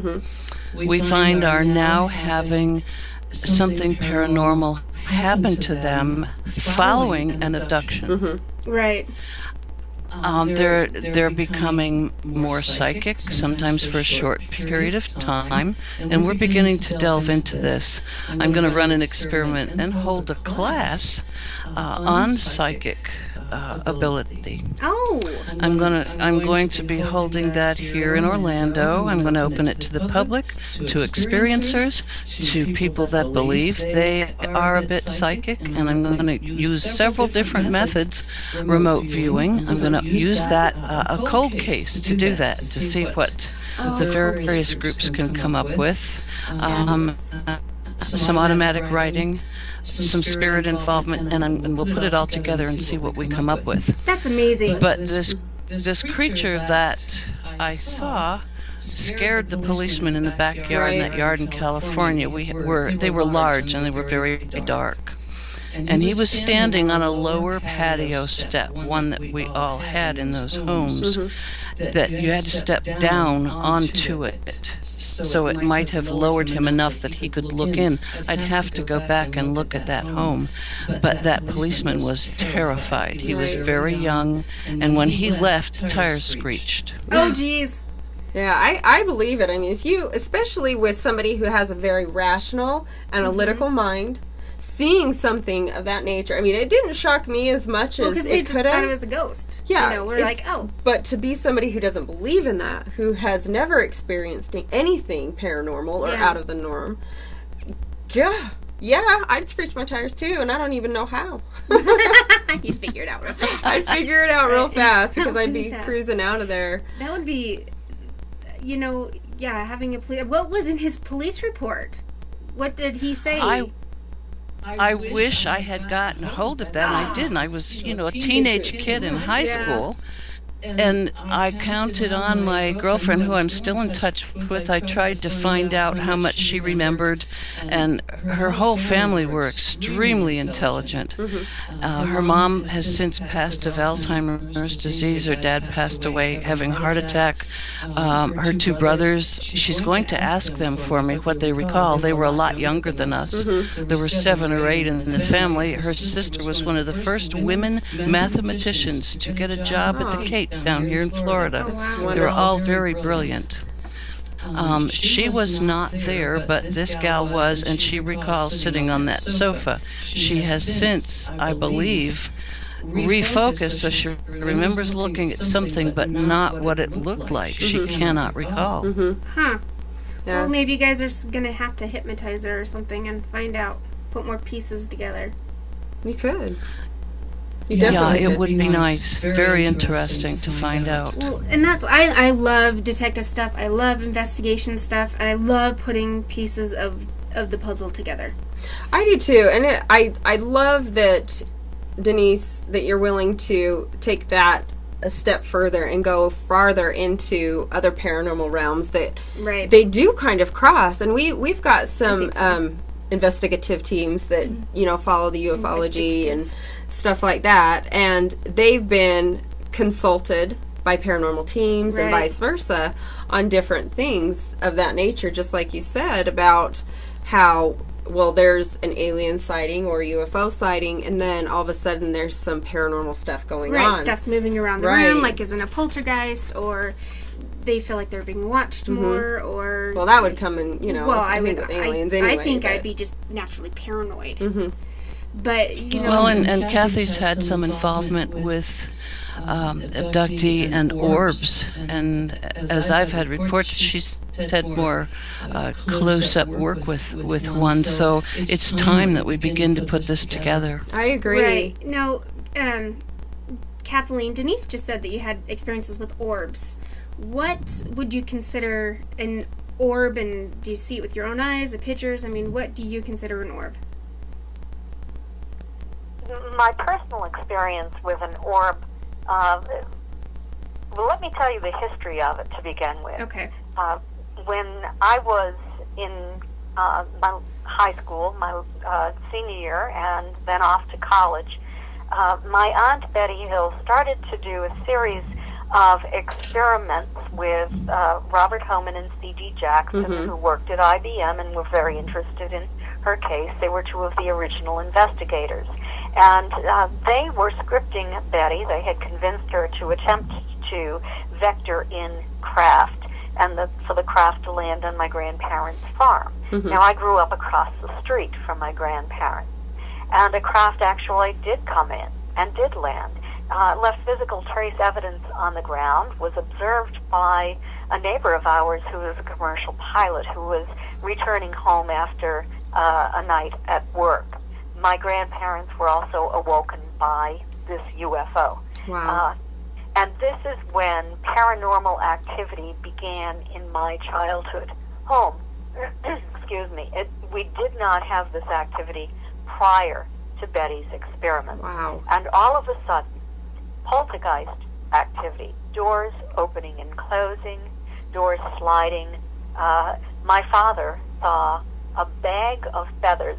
Speaker 5: we find are now having something paranormal happen to them following an abduction.
Speaker 1: Right.
Speaker 5: They're becoming more psychic, sometimes for a short period of time, and we're beginning to delve into this. I'm going to run an experiment and hold a class on psychic ability.
Speaker 1: Oh.
Speaker 5: I'm going to be holding that here in Orlando. I'm going to open it to the public, to experiencers, to people that believe they are a bit psychic, and I'm going to use several different methods. Remote viewing. I'm going to use that a cold case to do that, to see what the various groups can come up with. Some automatic writing, some spirit involvement, and we'll put it all together and see what we come up with.
Speaker 1: That's amazing.
Speaker 5: But this creature that I saw scared the policemen in the backyard in that yard in California. They were large and they were very dark. And he was standing on a lower patio step, one that we all had in those homes, that you had to step down onto it. So it might have lowered him enough that he could look in. I'd have to go back and look at that home. But that policeman was terrified. He was very young, and when he left, the tires screeched.
Speaker 1: Oh, geez.
Speaker 2: Yeah, I believe it. I mean, especially with somebody who has a very rational, analytical mind, seeing something of that nature. I mean, it didn't shock me as much as it could have.
Speaker 1: Because we just thought it was a ghost.
Speaker 2: Yeah.
Speaker 1: We're like, oh.
Speaker 2: But to be somebody who doesn't believe in that, who has never experienced anything paranormal or out of the norm, yeah, Yeah, I'd screech my tires too, and I don't even know how.
Speaker 1: You figure it out real fast.
Speaker 2: I'd figure it out real fast because I'd be
Speaker 1: Fast.
Speaker 2: cruising out of there.
Speaker 1: That would be, having a police. What was in his police report? What did he say?
Speaker 5: I wish I had gotten hold of that, and I didn't. I was, a teenage kid in high school, and I counted on my girlfriend, who I'm still in touch with. I tried to find out how much she remembered, and her whole family were extremely intelligent. Her mom has since passed of Alzheimer's disease. Her dad passed away having a heart attack. Her two brothers, she's going to ask them for me what they recall. They were a lot younger than us. There were 7 or 8 in the family. Her sister was one of the first women mathematicians to get a job at the Cape down here in Florida. They were all very brilliant. She was not there, but this gal was, and she recalls sitting on that sofa. She has since, I believe, refocused, so she remembers looking at something, but not what it looked like. She cannot recall.
Speaker 1: Huh.
Speaker 2: Yeah.
Speaker 1: Well, maybe you guys are going to have to hypnotize her or something and find out, put more pieces together.
Speaker 2: You could. You
Speaker 5: Yeah,
Speaker 2: definitely
Speaker 5: it
Speaker 2: could.
Speaker 5: would be nice. Very interesting to find out.
Speaker 1: Well, and I love detective stuff. I love investigation stuff, and I love putting pieces of the puzzle together.
Speaker 2: I do too, and I love that, Denise, that you're willing to take that a step further and go farther into other paranormal realms that
Speaker 1: Right.
Speaker 2: they do kind of cross. And we've got some
Speaker 1: think so.
Speaker 2: investigative teams that follow the ufology and stuff like that, and they've been consulted by paranormal teams and
Speaker 1: Right.
Speaker 2: vice versa on different things of that nature, just like you said about how, well, there's an alien sighting or UFO sighting, and then all of a sudden there's some paranormal stuff going
Speaker 1: Right,
Speaker 2: on.
Speaker 1: stuff's moving around the
Speaker 2: Right.
Speaker 1: room, like isn't a poltergeist, or they feel like they're being watched more, or...
Speaker 2: Well, that would come in,
Speaker 1: well, I
Speaker 2: think
Speaker 1: would,
Speaker 2: with aliens anyway.
Speaker 1: I think
Speaker 2: but-
Speaker 1: I'd be just naturally paranoid. But,
Speaker 5: Well, and Kathy's had some involvement with abductee and orbs, and as I've had reports, she's had more close-up work with one, so it's time that we begin to put this together.
Speaker 2: I agree.
Speaker 1: Right. Now, Kathleen, Denise just said that you had experiences with orbs. What would you consider an orb, and do you see it with your own eyes, the pictures? I mean, what do you consider an orb?
Speaker 4: My personal experience with an orb, well, let me tell you the history of it to begin with.
Speaker 1: Okay.
Speaker 4: When I was in my high school, my senior year, and then off to college, my Aunt Betty Hill started to do a series of experiments with Robert Homan and C.G. Jackson, who worked at IBM and were very interested in her case. They were 2 of the original investigators. And they were scripting Betty. They had convinced her to attempt to vector in craft, and for the craft to land on my grandparents' farm. Now, I grew up across the street from my grandparents, and a craft actually did come in and did land. Left physical trace evidence on the ground, was observed by a neighbor of ours who was a commercial pilot who was returning home after a night at work. My grandparents were also awoken by this UFO.
Speaker 2: Wow.
Speaker 4: And this is when paranormal activity began in my childhood home. Excuse me. We did not have this activity prior to Betty's experiment.
Speaker 2: Wow.
Speaker 4: And all of a sudden, poltergeist activity, doors opening and closing, doors sliding. My father saw a bag of feathers.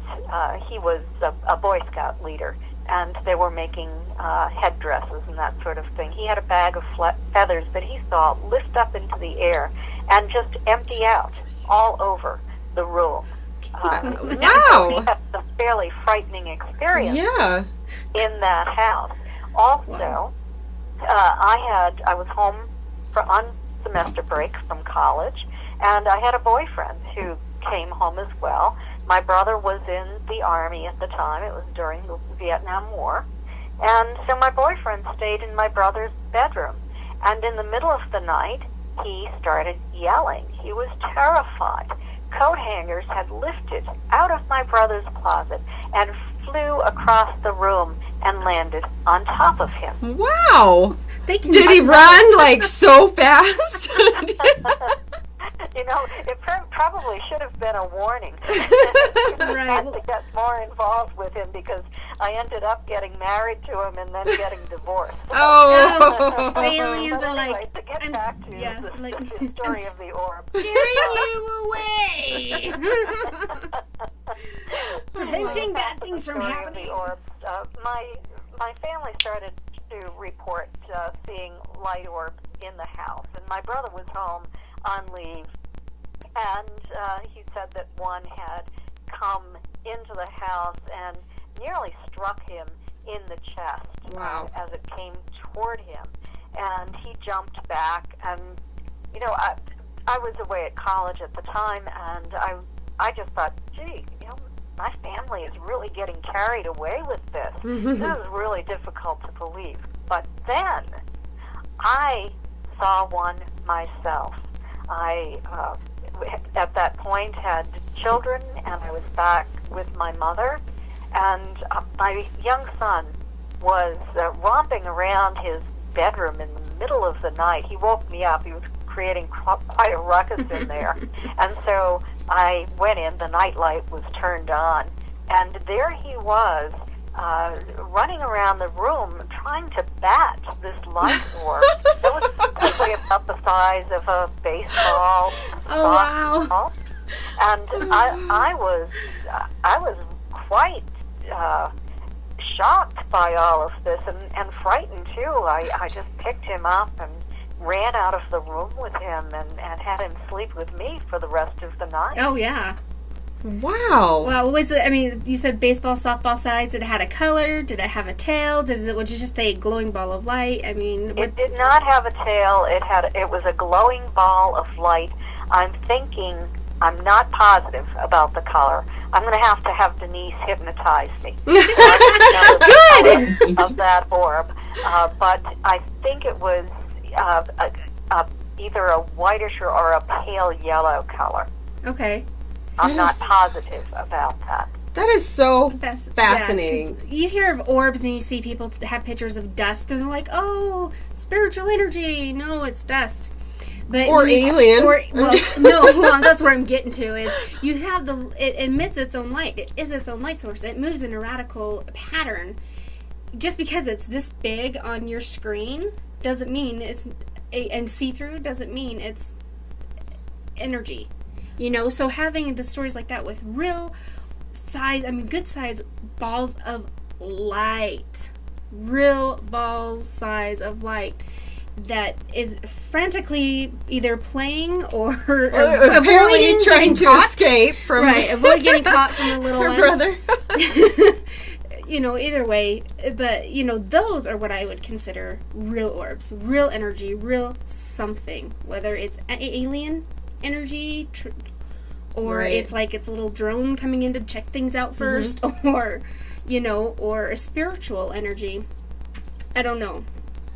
Speaker 4: He was a Boy Scout leader, and they were making headdresses and that sort of thing. He had a bag of feathers that he saw lift up into the air and just empty out all over the room.
Speaker 2: Wow.
Speaker 4: He had some fairly frightening experience
Speaker 2: Yeah.
Speaker 4: in that house. Also, I was home on semester break from college, and I had a boyfriend who came home as well. My brother was in the Army at the time. It was during the Vietnam War. And so my boyfriend stayed in my brother's bedroom. And in the middle of the night, he started yelling. He was terrified coat hangers had lifted out of my brother's closet and flew across the room and landed on top of him.
Speaker 2: Wow.
Speaker 1: They can
Speaker 2: Did he run like so fast?
Speaker 4: You know, it probably should have been a warning.
Speaker 1: Right.
Speaker 4: I had to get more involved with him because I ended up getting married to him and then getting divorced.
Speaker 2: Oh.
Speaker 1: The aliens
Speaker 4: But
Speaker 1: are
Speaker 4: anyway,
Speaker 1: like,
Speaker 4: to get
Speaker 1: I'm,
Speaker 4: back to
Speaker 1: yeah,
Speaker 4: the,
Speaker 1: like,
Speaker 4: the story of the orb.
Speaker 1: scaring you away. Preventing bad things from
Speaker 4: Story of
Speaker 1: happening.
Speaker 4: the orbs. My family started to report seeing light orbs in the house, and my brother was home on leave, and he said that one had come into the house and nearly struck him in the chest.
Speaker 2: Wow.
Speaker 4: As it came toward him, and he jumped back. And you know, I was away at college at the time, and I just thought, gee, you know, my family is really getting carried away with this. This is really difficult to believe. But then I saw one myself. I, at that point, had children, and I was back with my mother, and my young son was romping around his bedroom in the middle of the night. He woke me up. He was creating quite a ruckus in there. And so I went in. The nightlight was turned on, and there he was, running around the room trying to bat this light orb. It was probably about the size of a baseball.
Speaker 1: Oh, wow.
Speaker 4: Ball. And I was quite shocked by all of this and frightened too. I just picked him up and ran out of the room with him and had him sleep with me for the rest of the night.
Speaker 1: Oh, yeah.
Speaker 2: Wow.
Speaker 1: Well, was it, I mean, you said baseball, softball size. Did it have a color? Did it have a tail? Was it just a glowing ball of light? I mean, what?
Speaker 4: It did not have a tail. It was a glowing ball of light. I'm not positive about the color. I'm going to have Denise hypnotize me. Good! Of that orb. But I think it was either a whitish or a pale yellow color.
Speaker 1: Okay.
Speaker 4: I'm not positive about that.
Speaker 2: That is so
Speaker 1: That's
Speaker 2: fascinating.
Speaker 1: Yeah, you hear of orbs and you see people have pictures of dust and they're like, oh, spiritual energy. No, it's dust. But
Speaker 2: Or alien.
Speaker 1: No, that's where I'm getting to is you have it emits its own light. It is its own light source. It moves in a radical pattern. Just because it's this big on your screen doesn't mean and see-through doesn't mean it's energy. You know, so having the stories like that with real size, good size balls of light, real ball size of light that is frantically either playing or
Speaker 2: apparently trying to escape from
Speaker 1: avoid getting caught from the little
Speaker 2: her
Speaker 1: one.
Speaker 2: brother.
Speaker 1: You know, either way, but you know, those are what I would consider real orbs, real energy, real something. Whether it's alien energy, or it's like it's a little drone coming in to check things out first, or you know, or a spiritual energy. I don't know,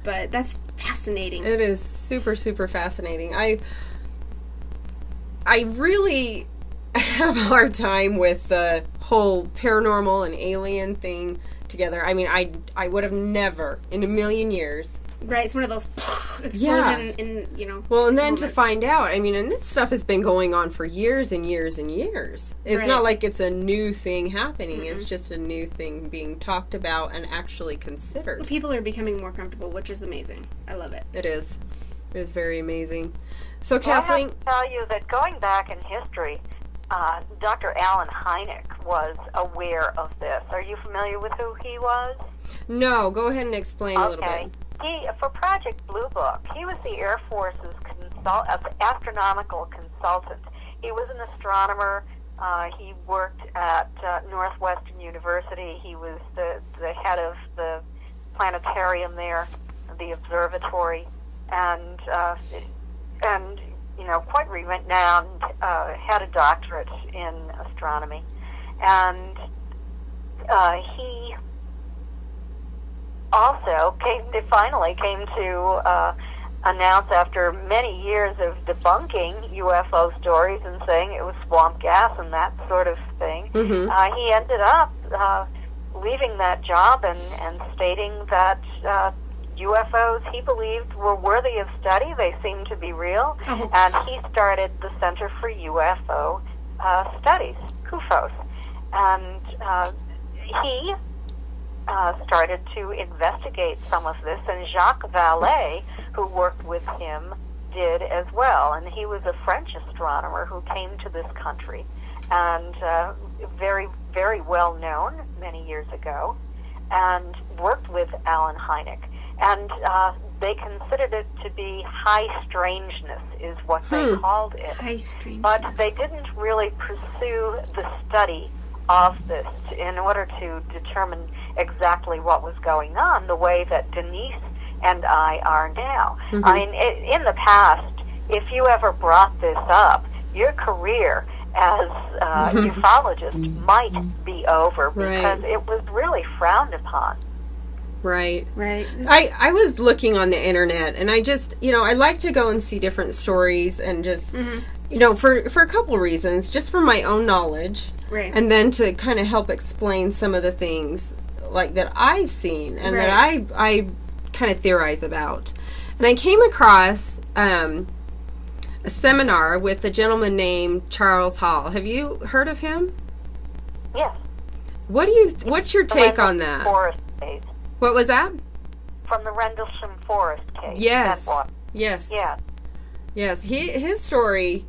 Speaker 1: but that's fascinating.
Speaker 2: It is super, super fascinating. I really have a hard time with the whole paranormal and alien thing together. I mean, I would have never in a million years.
Speaker 1: Right, it's one of those explosion in, you know.
Speaker 2: Well, and then
Speaker 1: moments.
Speaker 2: to find out, I mean, and this stuff has been going on for years and years and years. It's not like it's a new thing happening. It's just a new thing being talked about and actually considered.
Speaker 1: People are becoming more comfortable, which is amazing. I love it.
Speaker 2: It is. It is very amazing. So,
Speaker 4: Well,
Speaker 2: Kathleen...
Speaker 4: I have to tell you that going back in history, Dr. Alan Hynek was aware of this. Are you familiar with who he was?
Speaker 2: No, go ahead and explain a little bit.
Speaker 4: For Project Blue Book, he was the Air Force's astronomical consultant. He was an astronomer. He worked at Northwestern University. He was the head of the planetarium there, the observatory, and you know, quite renowned. Had a doctorate in astronomy, and he also finally came to announce, after many years of debunking UFO stories and saying it was swamp gas and that sort of thing, he ended up leaving that job and stating that UFOs he believed were worthy of study. They seemed to be real. And he started the Center for UFO Studies, CUFOS. And he started to investigate some of this, and Jacques Vallée, who worked with him, did as well. And he was a French astronomer who came to this country and very, very well known many years ago, and worked with Alan Hynek. And they considered it to be high strangeness, is what they called it.
Speaker 1: High strangeness.
Speaker 4: But they didn't really pursue the study of this in order to determine exactly what was going on, the way that Denise and I are now. I mean, in the past, if you ever brought this up, your career as a ufologist might be over, because it was really frowned upon.
Speaker 2: Right.
Speaker 1: Right.
Speaker 2: I was looking on the internet, and I just, I like to go and see different stories, and just, for a couple reasons, just for my own knowledge.
Speaker 1: Right.
Speaker 2: And then to kind of help explain some of the things like that I've seen and that I kind of theorize about. And I came across a seminar with a gentleman named Charles Hall. Have you heard of him?
Speaker 4: Yes.
Speaker 2: What's your take on that?
Speaker 4: Forest case.
Speaker 2: What was that?
Speaker 4: From the Rendlesham Forest case.
Speaker 2: Yes.
Speaker 4: That one.
Speaker 2: Yes.
Speaker 4: Yeah.
Speaker 2: Yes. His story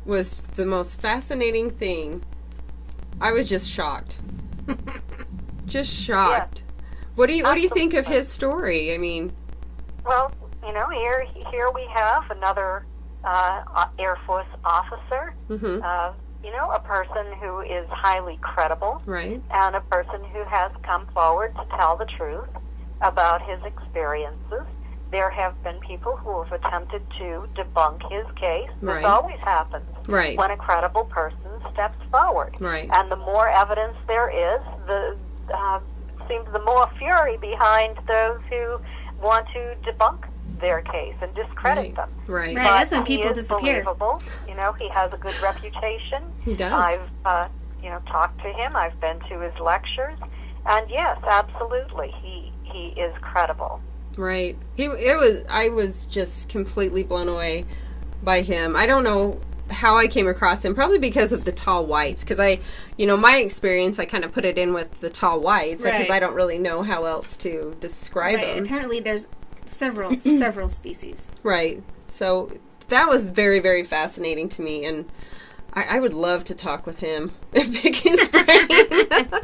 Speaker 2: was the most fascinating thing. I was just shocked. Just shocked. Yeah. What do you think of his story? I mean,
Speaker 4: well, here we have another Air Force officer. A person who is highly credible,
Speaker 2: right,
Speaker 4: and a person who has come forward to tell the truth about his experiences. There have been people who have attempted to debunk his case.
Speaker 2: Right.
Speaker 4: This always happens
Speaker 2: right,
Speaker 4: when a credible person steps forward.
Speaker 2: Right.
Speaker 4: And the more evidence there is, seems the more fury behind those who want to debunk their case and discredit them.
Speaker 2: Right.
Speaker 1: Right. That's when
Speaker 4: He
Speaker 1: people
Speaker 4: is
Speaker 1: disappear.
Speaker 4: Believable. He has a good reputation.
Speaker 2: He does.
Speaker 4: I've talked to him. I've been to his lectures, and yes, absolutely, he is credible.
Speaker 2: Right. I was just completely blown away by him. I don't know how I came across him, probably because of the tall whites, because my experience, I kind of put it in with the tall whites, because I don't really know how else to describe them.
Speaker 1: Apparently there's several species.
Speaker 2: Right. So that was very, very fascinating to me, and I would love to talk with him and pick his brain.
Speaker 1: That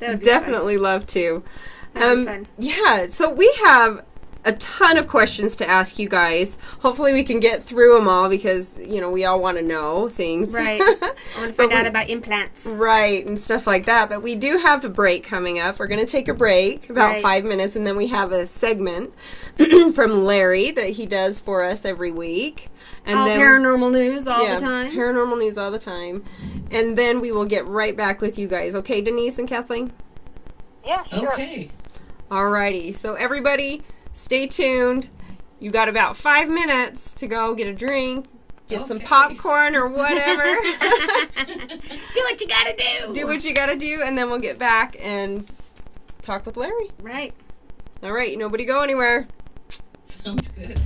Speaker 1: would be
Speaker 2: Definitely love to.
Speaker 1: That'd be fun.
Speaker 2: Yeah, so we have a ton of questions to ask you guys. Hopefully we can get through them all, because, we all want to know things.
Speaker 1: Right. I want to find out about implants.
Speaker 2: Right, and stuff like that. But we do have a break coming up. We're going to take a break, about 5 minutes, and then we have a segment from Larry that he does for us every week. And then
Speaker 1: paranormal news all the time.
Speaker 2: Paranormal news all the time. And then we will get right back with you guys. Okay, Denise and Kathleen?
Speaker 4: Yeah, sure.
Speaker 5: Okay.
Speaker 2: Alrighty, so everybody, stay tuned. You got about 5 minutes to go get a drink, get some popcorn or whatever.
Speaker 1: Do what you gotta do.
Speaker 2: Do what you gotta do, and then we'll get back and talk with Larry.
Speaker 1: Right.
Speaker 2: Alright, nobody go anywhere.
Speaker 5: Sounds good.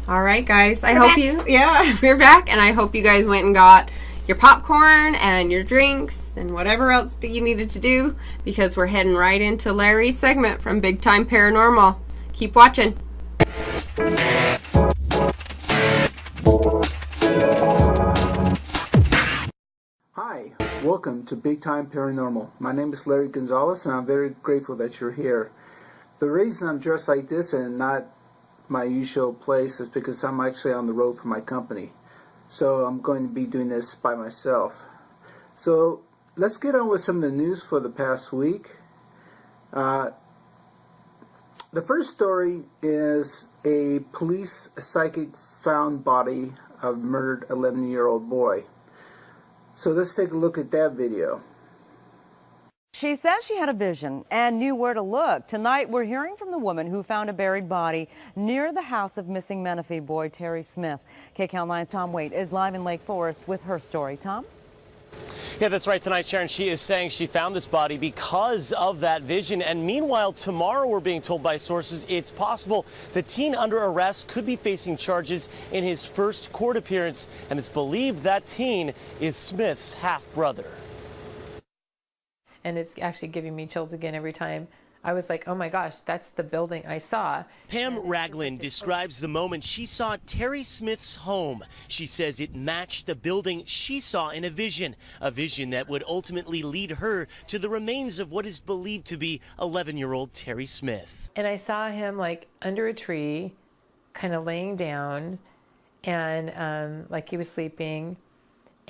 Speaker 2: All right, guys. We're back, and I hope you guys went and got your popcorn and your drinks and whatever else that you needed to do, because we're heading right into Larry's segment from Big Time Paranormal. Keep watching.
Speaker 6: Hi, welcome to Big Time Paranormal. My name is Larry Gonzalez, and I'm very grateful that you're here. The reason I'm dressed like this and not my usual place is because I'm actually on the road for my company. So I'm going to be doing this by myself. So let's get on with some of the news for the past week. The first story is a police psychic found body of murdered 11-year-old boy. So let's take a look at that video.
Speaker 7: She says she had a vision and knew where to look. Tonight, we're hearing from the woman who found a buried body near the house of missing Menifee boy Terry Smith. KCAL 9's Tom Waite is live in Lake Forest with her story. Tom?
Speaker 8: Yeah, that's right tonight, Sharon. She is saying she found this body because of that vision. And meanwhile, tomorrow, we're being told by sources it's possible the teen under arrest could be facing charges in his first court appearance. And it's believed that teen is Smith's half-brother.
Speaker 9: And it's actually giving me chills again every time. I was like, oh my gosh, that's the building I saw.
Speaker 8: Pam Ragland describes the moment she saw Terry Smith's home. She says it matched the building she saw in a vision that would ultimately lead her to the remains of what is believed to be 11-year-old Terry Smith.
Speaker 9: And I saw him like under a tree, kind of laying down, and like he was sleeping.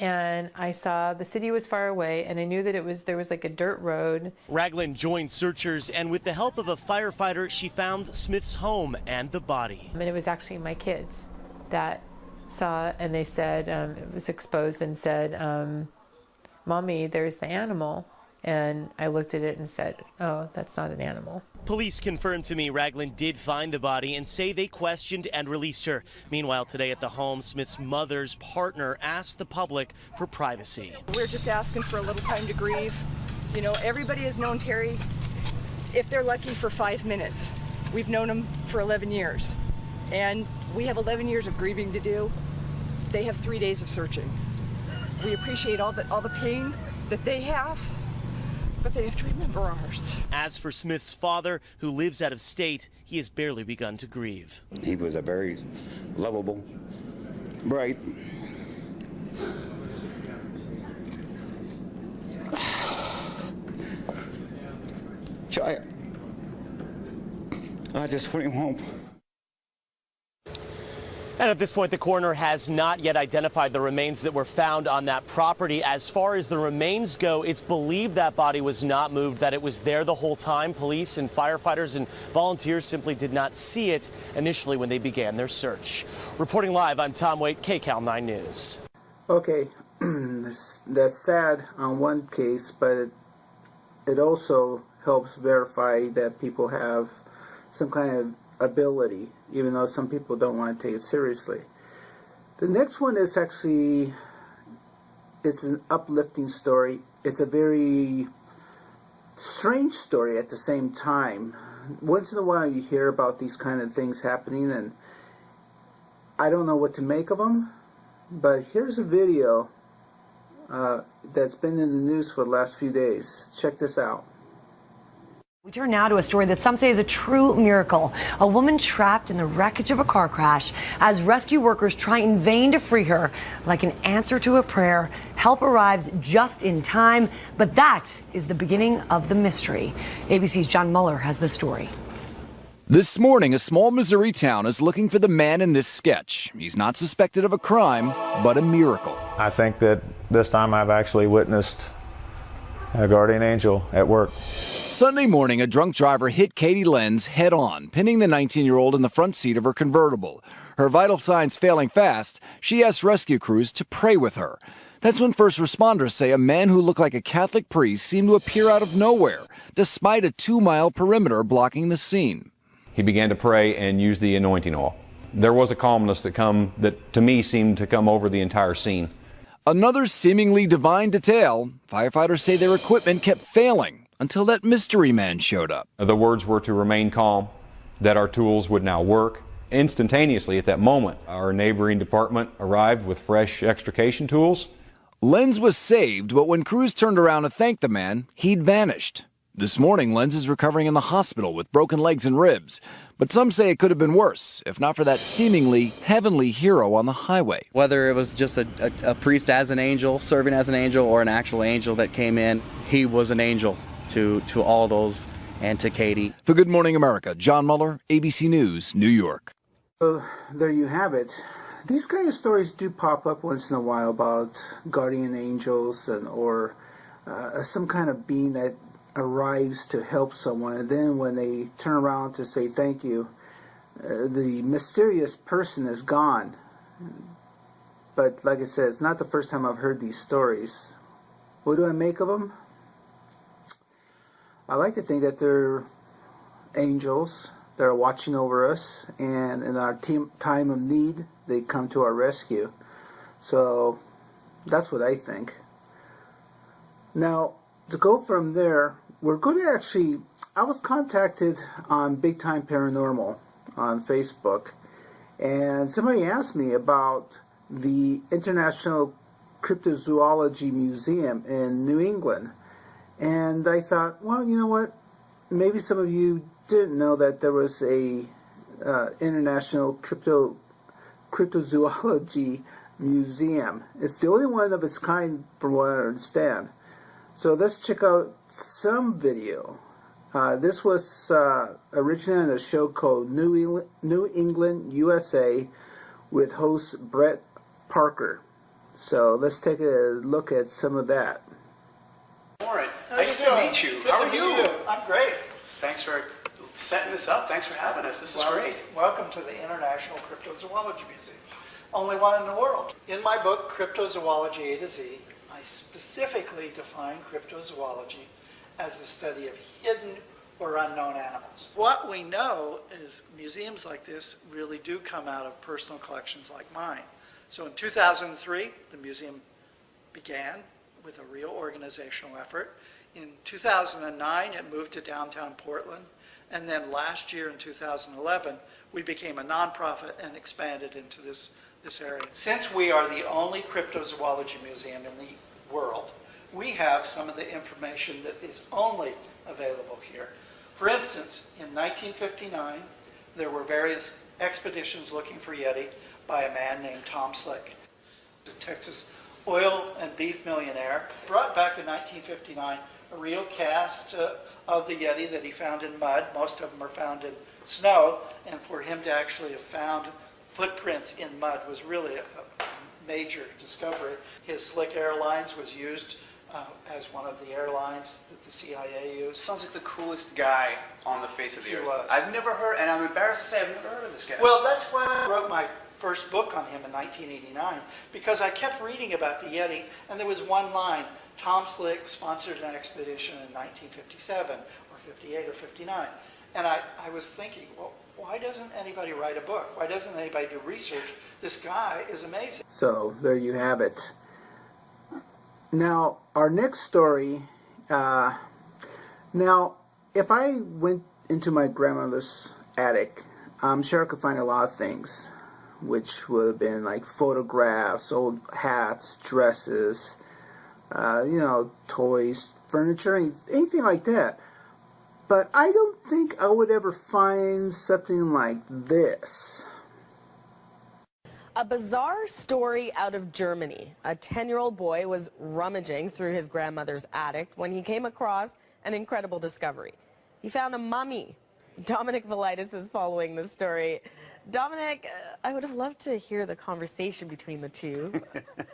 Speaker 9: And I saw the city was far away, and I knew that there was like a dirt road.
Speaker 8: Ragland joined searchers, and with the help of a firefighter, she found Smith's home and the body.
Speaker 9: And it was actually my kids that saw, and they said, it was exposed and said, Mommy, there's the animal. And I looked at it and said, oh, that's not an animal.
Speaker 8: Police confirmed to me Ragland did find the body and say they questioned and released her. Meanwhile, today at the home, Smith's mother's partner asked the public for privacy.
Speaker 10: We're just asking for a little time to grieve. You know, everybody has known Terry, if they're lucky, for 5 minutes. We've known him for 11 years. And we have 11 years of grieving to do. They have 3 days of searching. We appreciate all the pain that they have, but they have to remember ours.
Speaker 8: As for Smith's father, who lives out of state, he has barely begun to grieve.
Speaker 11: He was a very lovable, bright, child. I just went home.
Speaker 8: And at this point, the coroner has not yet identified the remains that were found on that property. As far as the remains go, it's believed that body was not moved, that it was there the whole time. Police and firefighters and volunteers simply did not see it initially when they began their search. Reporting live, I'm Tom Waite, KCAL 9 News.
Speaker 6: Okay, that's sad on one case, but it also helps verify that people have some kind of ability, even though some people don't want to take it seriously. The next one is actually, it's an uplifting story. It's a very strange story at the same time. Once in a while you hear about these kind of things happening, and I don't know what to make of them, but here's a video that's been in the news for the last few days. Check this out.
Speaker 7: We turn now to a story that some say is a true miracle. A woman trapped in the wreckage of a car crash as rescue workers try in vain to free her. Like an answer to a prayer, help arrives just in time, but that is the beginning of the mystery. ABC's John Mueller has the story.
Speaker 12: This morning, a small Missouri town is looking for the man in this sketch. He's not suspected of a crime, but a miracle.
Speaker 13: I think that this time I've actually witnessed a guardian angel at work.
Speaker 12: Sunday morning, a drunk driver hit Katie Lenz head on, pinning the 19-year-old in the front seat of her convertible. Her vital signs failing fast, she asked rescue crews to pray with her. That's when first responders say a man who looked like a Catholic priest seemed to appear out of nowhere, despite a 2-mile perimeter blocking the scene.
Speaker 13: He began to pray and use the anointing oil. There was a calmness that to me seemed to come over the entire scene.
Speaker 12: Another seemingly divine detail, firefighters say their equipment kept failing until that mystery man showed up.
Speaker 13: The words were to remain calm, that our tools would now work. Instantaneously at that moment, our neighboring department arrived with fresh extrication tools.
Speaker 12: Lenz was saved, but when crews turned around to thank the man, he'd vanished. This morning, Lenz is recovering in the hospital with broken legs and ribs. But some say it could have been worse, if not for that seemingly heavenly hero on the highway.
Speaker 14: Whether it was just a priest as an angel, serving as an angel, or an actual angel that came in, he was an angel to all those and to Katie.
Speaker 12: For Good Morning America, John Muller, ABC News, New York.
Speaker 6: So there you have it. These kind of stories do pop up once in a while about guardian angels or some kind of being that arrives to help someone, and then when they turn around to say thank you, the mysterious person is gone. But like I said, it's not the first time I've heard these stories. What do I make of them? I like to think that they're angels that are watching over us, and in our time of need, they come to our rescue. So that's what I think. Now, to go from there, we're going to I was contacted on Big Time Paranormal on Facebook, and somebody asked me about the International Cryptozoology Museum in New England. And I thought, well, you know what? Maybe some of you didn't know that there was a International Cryptozoology Museum. It's the only one of its kind from what I understand. So let's check out some video. This was originally on a show called New England, USA, with host Brett Parker. So let's take a look at some of that.
Speaker 15: Warren, nice to meet you. How are you?
Speaker 16: I'm great.
Speaker 15: Thanks for setting this up. Thanks for having us. This is great.
Speaker 16: Welcome to the International Cryptozoology Museum. Only one in the world. In my book, Cryptozoology A to Z, I specifically define cryptozoology as the study of hidden or unknown animals. What we know is museums like this really do come out of personal collections like mine. So in 2003, the museum began with a real organizational effort. In 2009, it moved to downtown Portland. And then last year in 2011, we became a nonprofit and expanded into this area. Since we are the only cryptozoology museum in the world, we have some of the information that is only available here. For instance, in 1959, there were various expeditions looking for Yeti by a man named Tom Slick, a Texas oil and beef millionaire. Brought back in 1959 a real cast of the Yeti that he found in mud. Most of them are found in snow, and for him to actually have found footprints in mud was really a major discovery. His Slick Airlines was used as one of the airlines that the CIA used.
Speaker 15: Sounds like the coolest guy on the face of the
Speaker 16: He
Speaker 15: earth.
Speaker 16: was.
Speaker 15: I've never heard, and I'm embarrassed to say I've never heard of this guy.
Speaker 16: Well, that's why I wrote my first book on him in 1989, because I kept reading about the Yeti, and there was one line: Tom Slick sponsored an expedition in 1957 or 58 or 59. And I was thinking, well, why doesn't anybody write a book? Why doesn't anybody do research? This guy is amazing.
Speaker 6: So there you have it. Now, our next story. Now, if I went into my grandmother's attic, I'm sure I could find a lot of things, which would have been like photographs, old hats, dresses, toys, furniture, anything like that. But I don't think I would ever find something like this.
Speaker 17: A bizarre story out of Germany. A 10-year-old boy was rummaging through his grandmother's attic when he came across an incredible discovery. He found a mummy. Dominic Velitis is following this story. Dominic, I would have loved to hear the conversation between the two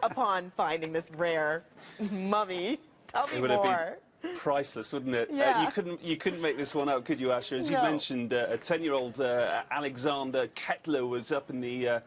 Speaker 17: upon finding this rare mummy. Tell me more.
Speaker 18: Priceless, wouldn't it?
Speaker 17: Yeah.
Speaker 18: You couldn't make this one up, could you, Asher? As you mentioned, a 10-year-old Alexander Kettler was up in the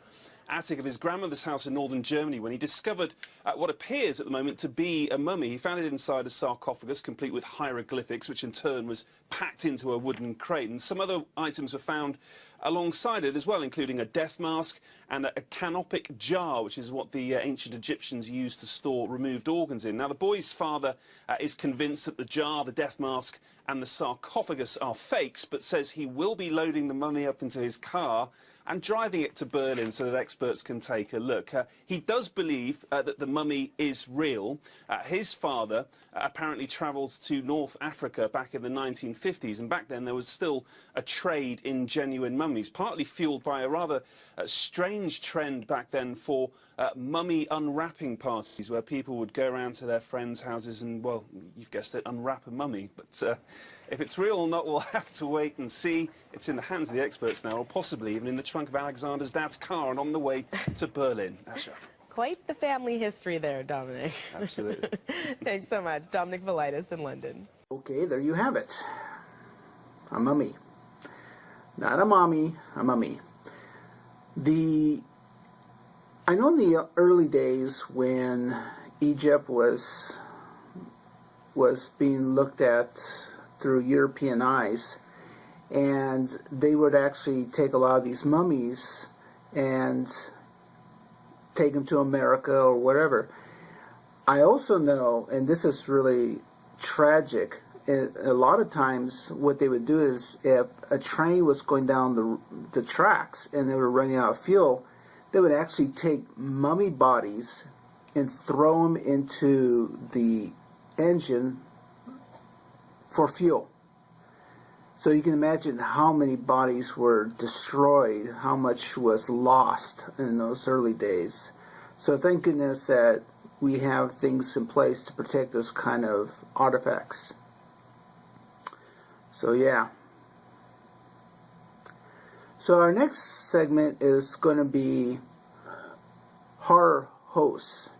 Speaker 18: attic of his grandmother's house in northern Germany when he discovered what appears at the moment to be a mummy. He found it inside a sarcophagus complete with hieroglyphics, which in turn was packed into a wooden crate. And some other items were found alongside it as well, including a death mask and a canopic jar, which is what the ancient Egyptians used to store removed organs in. Now, the boy's father is convinced that the jar, the death mask and the sarcophagus are fakes, but says he will be loading the mummy up into his car and driving it to Berlin so that experts can take a look. He does believe that the mummy is real. His father apparently travelled to North Africa back in the 1950s, and back then there was still a trade in genuine mummies, partly fuelled by a rather strange trend back then for mummy unwrapping parties, where people would go around to their friends' houses and, well, you've guessed it, unwrap a mummy. But if it's real or not, we'll have to wait and see. It's in the hands of the experts now, or possibly even in the trunk of Alexander's dad's car and on the way to Berlin. Asha.
Speaker 17: Quite the family history there, Dominic.
Speaker 18: Absolutely.
Speaker 17: Thanks so much. Dominic Velitis in London.
Speaker 6: Okay, there you have it. A mummy. Not a mommy, a mummy. I know in the early days when Egypt was being looked at through European eyes, and they would actually take a lot of these mummies and take them to America or whatever. I also know, and this is really tragic, a lot of times what they would do is if a train was going down the tracks and they were running out of fuel, they would actually take mummy bodies and throw them into the engine for fuel. So you can imagine how many bodies were destroyed, how much was lost in those early days. So thank goodness that we have things in place to protect those kind of artifacts. So yeah. So our next segment is going to be horror hosts.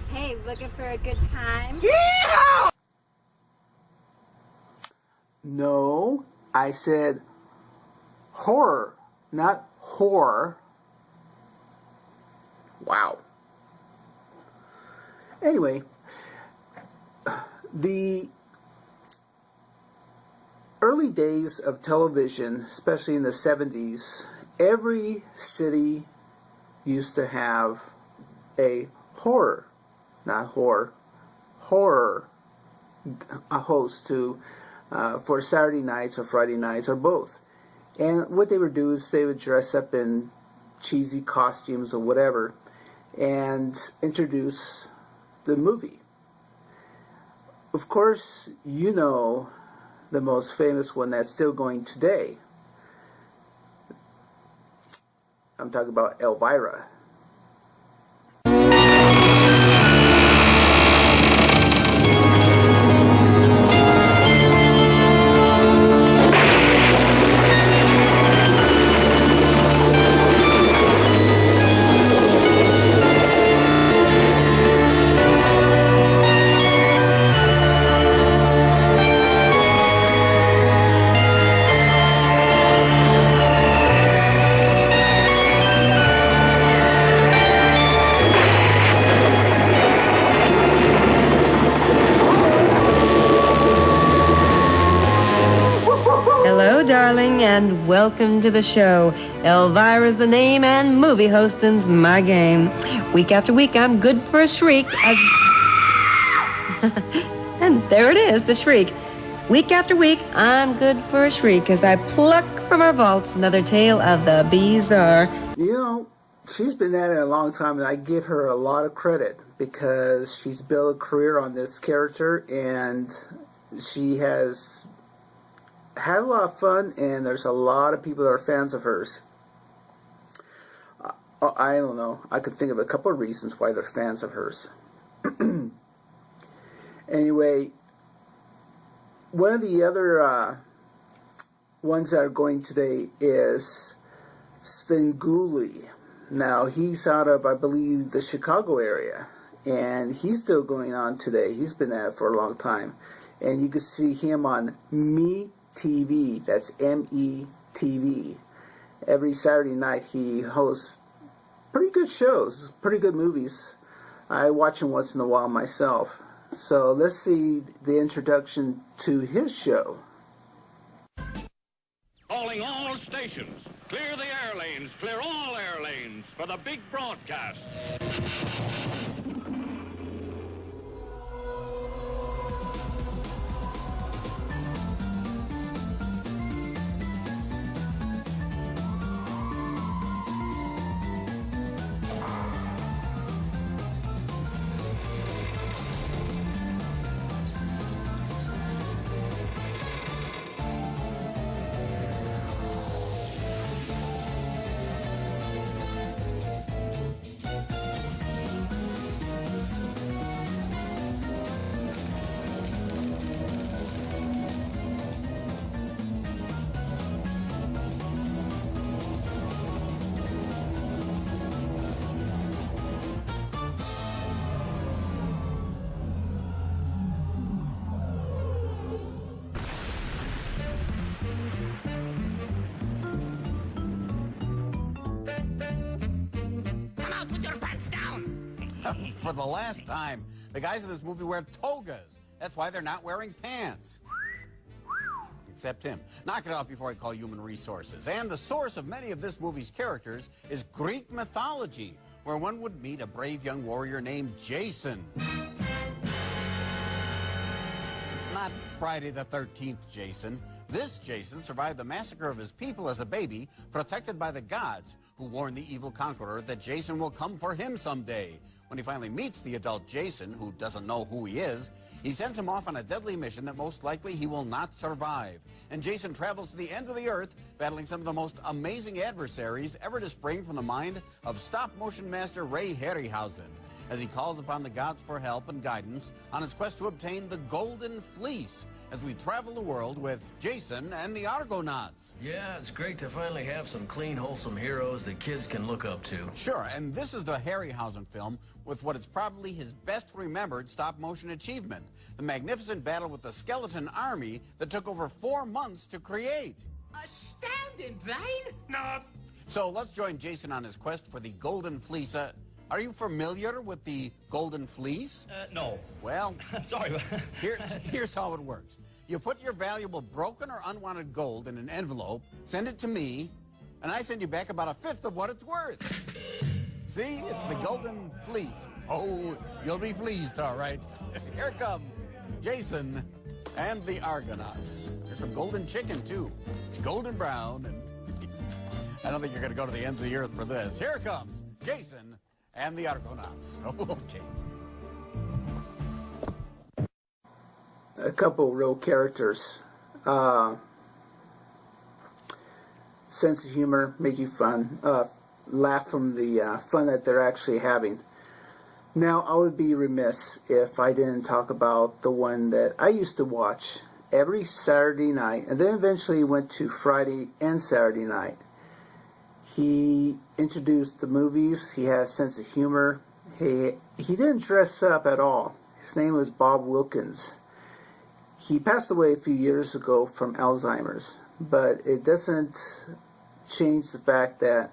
Speaker 19: Hey, looking for a good time?
Speaker 6: Yeah! No, I said horror, not whore. Wow. Anyway, the early days of television, especially in the 70s, every city used to have a horror, not whore, horror, a host to for Saturday nights or Friday nights or both. And what they would do is they would dress up in cheesy costumes or whatever and introduce the movie. Of course, you know the most famous one that's still going today. I'm talking about Elvira.
Speaker 20: Hello, darling, and welcome to the show. Elvira's the name, and movie hosting's my game. Week after week, I'm good for a shriek as... And there it is, the shriek. Week after week, I'm good for a shriek as I pluck from our vaults another tale of the bizarre.
Speaker 6: You know, she's been at it a long time, and I give her a lot of credit because she's built a career on this character, and she has had a lot of fun, and there's a lot of people that are fans of hers. I don't know. I could think of a couple of reasons why they're fans of hers. Anyway, one of the other ones that are going today is Svengoolie. Now, he's out of, I believe, the Chicago area, and he's still going on today. He's been at it for a long time. And you can see him on MeTV. That's METV. Every Saturday night he hosts pretty good shows, pretty good movies. I watch him once in a while myself. So let's see the introduction to his show.
Speaker 21: Calling all stations. Clear the air lanes. Clear all air lanes for the big broadcast.
Speaker 3: out with your pants down.
Speaker 22: For the last time, the guys in this movie wear togas. That's why they're not wearing pants. Except him. Knock it out before I call human resources. And the source of many of this movie's characters is Greek mythology, where one would meet a brave young warrior named Jason. Not Friday the 13th Jason. This Jason survived the massacre of his people as a baby, protected by the gods, who warn the evil conqueror that Jason will come for him someday. When he finally meets the adult Jason, who doesn't know who he is, he sends him off on a deadly mission that most likely he will not survive. And Jason travels to the ends of the earth, battling some of the most amazing adversaries ever to spring from the mind of stop-motion master Ray Harryhausen, as he calls upon the gods for help and guidance on his quest to obtain the Golden Fleece, as we travel the world with Jason and the Argonauts.
Speaker 23: Yeah, it's great to finally have some clean, wholesome heroes that kids can look up to.
Speaker 22: Sure, and this is the Harryhausen film with what is probably his best remembered stop-motion achievement, the magnificent battle with the skeleton army that took over 4 months to create.
Speaker 3: Astounding, Blaine.
Speaker 22: No. So let's join Jason on his quest for the Golden Fleece. Are you familiar with the Golden Fleece?
Speaker 23: No.
Speaker 22: Well,
Speaker 23: Sorry.
Speaker 22: here's how it works. You put your valuable broken or unwanted gold in an envelope, send it to me, and I send you back about a fifth of what it's worth. See? It's the Golden Fleece. Oh, you'll be fleeced, all right. Here comes Jason and the Argonauts. There's some golden chicken, too. It's golden brown, and I don't think you're going to go to the ends of the earth for this. Here comes Jason and the Argonauts. Okay.
Speaker 6: A couple real characters. Sense of humor, make you fun. Laugh from the fun that they're actually having. Now, I would be remiss if I didn't talk about the one that I used to watch every Saturday night, and then eventually went to Friday and Saturday night. He introduced the movies. He has a sense of humor. He didn't dress up at all. His name was Bob Wilkins. He passed away a few years ago from Alzheimer's, but it doesn't change the fact that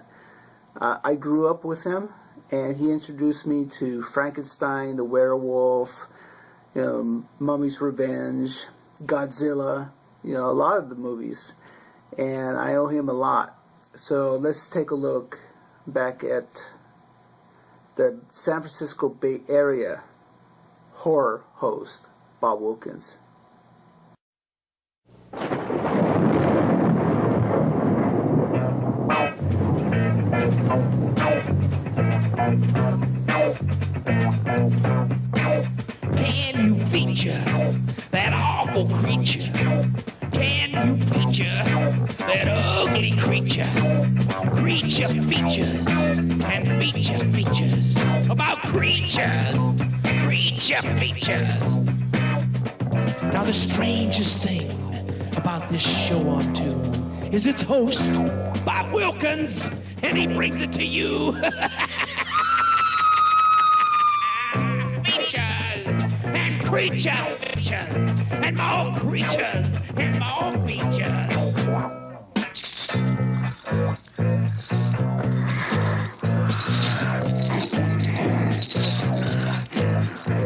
Speaker 6: I grew up with him, and he introduced me to Frankenstein, the Werewolf, Mummy's Revenge, Godzilla, a lot of the movies, and I owe him a lot. So let's take a look back at the San Francisco Bay Area horror host, Bob Wilkins.
Speaker 3: Can you feature that awful creature? Can you feature that ugly creature? Creature features and feature features about creatures. Creature features. Now the strangest thing about this show on tune is its host, Bob Wilkins, and he brings it to you. Creature features, and more creatures, and more features.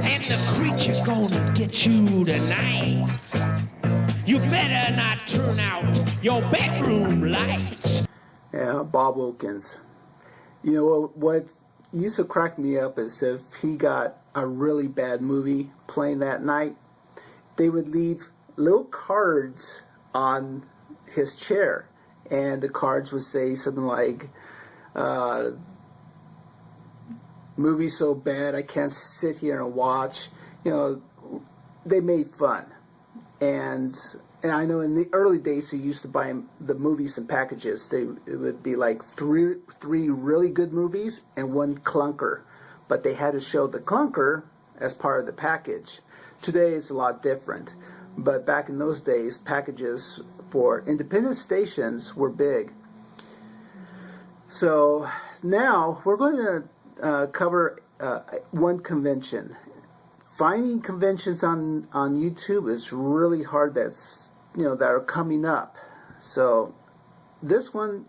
Speaker 3: And the creature gonna get you tonight. You better not turn out your bedroom lights.
Speaker 6: Yeah, Bob Wilkins. What used to crack me up is if he got a really bad movie playing that night, they would leave little cards on his chair, and the cards would say something like, movie so bad I can't sit here and watch. They made fun. And I know in the early days he used to buy the movies in packages. It would be like three really good movies and one clunker. But they had to show the clunker as part of the package. Today it's a lot different. But back in those days, packages for independent stations were big. So now we're going to cover one convention. Finding conventions on YouTube is really hard. That are coming up. So this one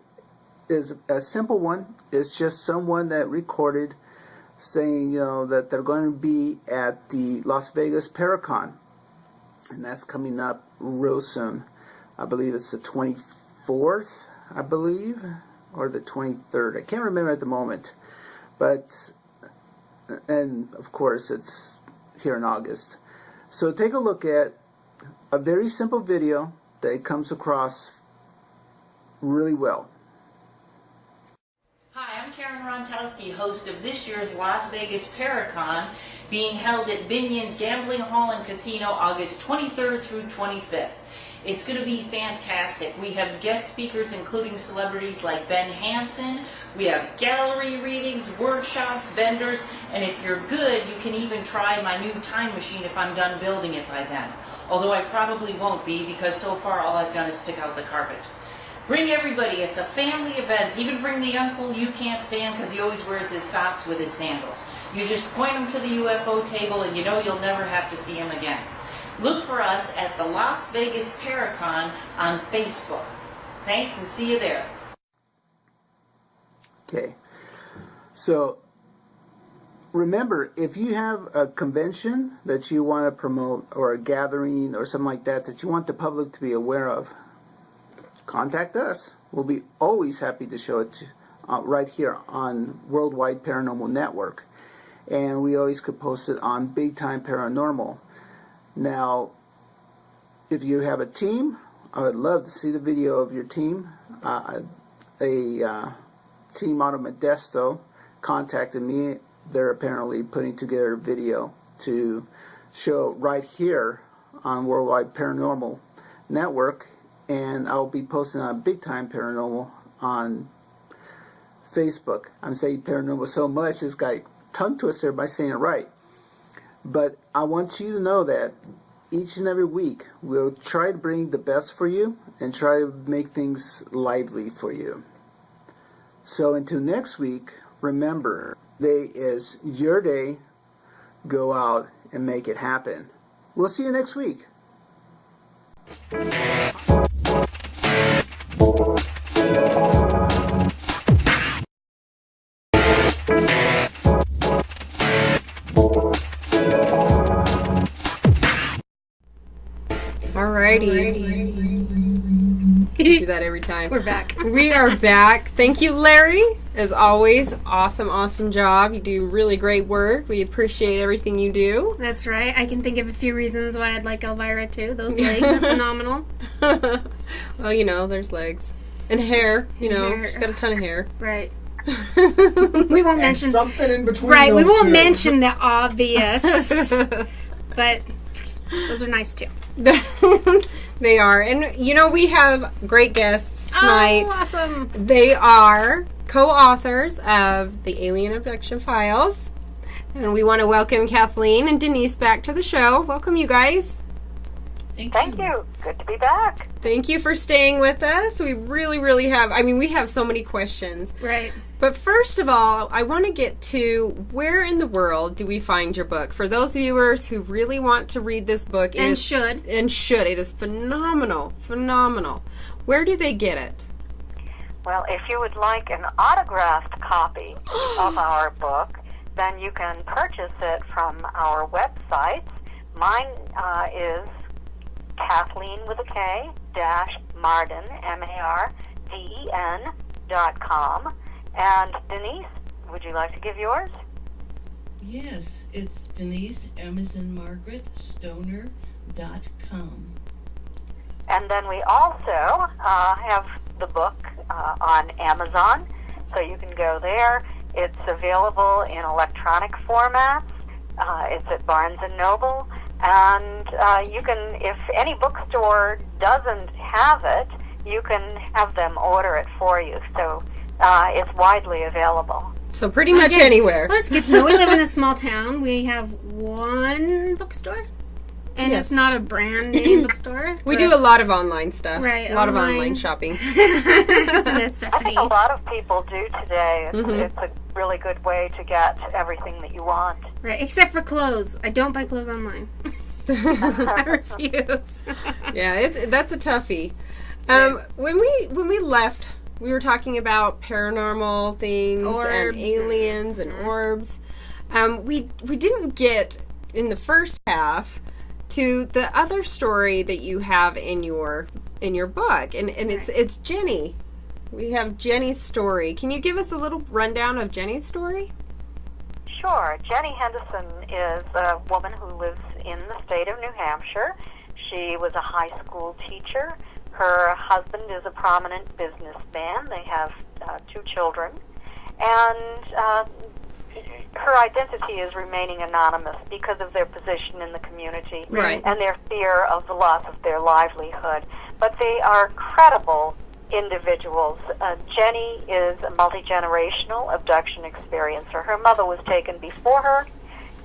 Speaker 6: is a simple one. It's just someone that recorded saying, that they're going to be at the Las Vegas Paracon. And that's coming up real soon. I believe it's the 24th, I believe, or the 23rd. I can't remember at the moment. And of course, it's here in August. So take a look at a very simple video that comes across really well.
Speaker 1: Hi, I'm Karen Rontowski, host of this year's Las Vegas Paracon, being held at Binion's Gambling Hall and Casino August 23rd through 25th. It's going to be fantastic. We have guest speakers including celebrities like Ben Hansen. We have gallery readings, workshops, vendors, and if you're good, you can even try my new time machine if I'm done building it by then. Although I probably won't be, because so far all I've done is pick out the carpet. Bring everybody. It's a family event. Even bring the uncle you can't stand because he always wears his socks with his sandals. You just point him to the UFO table and you know you'll never have to see him again. Look for us at the Las Vegas Paracon on Facebook. Thanks, and see you there.
Speaker 6: Okay. So remember, if you have a convention that you want to promote, or a gathering or something like that that you want the public to be aware of, contact us. We'll be always happy to show it to, right here on Worldwide Paranormal Network. And we always could post it on Big Time Paranormal. Now, if you have a team, I would love to see the video of your team. Team out of Modesto contacted me. They're apparently putting together a video to show right here on Worldwide Paranormal Network, and I'll be posting on Big Time Paranormal on Facebook. I'm saying paranormal so much, this guy tongue twister by saying it right. But I want you to know that each and every week we'll try to bring the best for you and try to make things lively for you. So until next week, remember, today is your day. Go out and make it happen. We'll see you next week.
Speaker 2: Alrighty. Do that every time.
Speaker 4: We're back.
Speaker 2: We are back. Thank you, Larry. As always, awesome job. You do really great work. We appreciate everything you do.
Speaker 4: That's right. I can think of a few reasons why I'd like Elvira too. Those legs are phenomenal.
Speaker 2: Well, there's legs. And hair. She's got a ton of hair.
Speaker 4: Right. We won't mention
Speaker 5: something in between.
Speaker 4: Right. We won't
Speaker 5: two.
Speaker 4: mention the obvious. But those are nice too.
Speaker 2: They are. And, we have great guests tonight.
Speaker 4: Oh, awesome.
Speaker 2: They are co-authors of the Alien Abduction Files. And we want to welcome Kathleen and Denise back to the show. Welcome, you guys.
Speaker 24: Thank you. Good to be back.
Speaker 2: Thank you for staying with us. We really have, we have so many questions.
Speaker 4: Right.
Speaker 2: But first of all, I want to get to where in the world do we find your book? For those viewers who really want to read this book.
Speaker 4: And should.
Speaker 2: It is phenomenal. Where do they get it?
Speaker 24: Well, if you would like an autographed copy of our book, then you can purchase it from our website. Mine is Kathleen with a K Marden MARDEN.com. And Denise, would you like to give yours?
Speaker 25: Yes, it's Denise Stoner.com.
Speaker 24: And then we also have the book on Amazon, so you can go there. It's available in electronic formats. It's at Barnes & Noble. And you can, if any bookstore doesn't have it, you can have them order it for you. So it's widely available.
Speaker 2: So pretty much anywhere.
Speaker 4: Let's get to know. We live in a small town. We have one bookstore. And
Speaker 2: yes.
Speaker 4: It's not a brand name bookstore.
Speaker 2: We do a lot of online stuff.
Speaker 4: Right.
Speaker 2: A lot of online shopping.
Speaker 4: It's a necessity.
Speaker 24: I think a lot of people do today. It's a really good way to get everything that you want.
Speaker 4: Right, except for clothes. I don't buy clothes online. I refuse.
Speaker 2: Yeah, that's a toughie. When we left We were talking about paranormal things
Speaker 4: Orbs
Speaker 2: and aliens and orbs. We didn't get in the first half to the other story that you have in your book, and it's Jenny. We have Jenny's story. Can you give us a little rundown of Jenny's story?
Speaker 24: Sure. Jenny Henderson is a woman who lives in the state of New Hampshire. She was a high school teacher. Her husband is a prominent businessman. They have 2 children. And her identity is remaining anonymous because of their position in the community and their fear of the loss of their livelihood. But they are credible individuals. Jenny is a multi-generational abduction experiencer. Her mother was taken before her,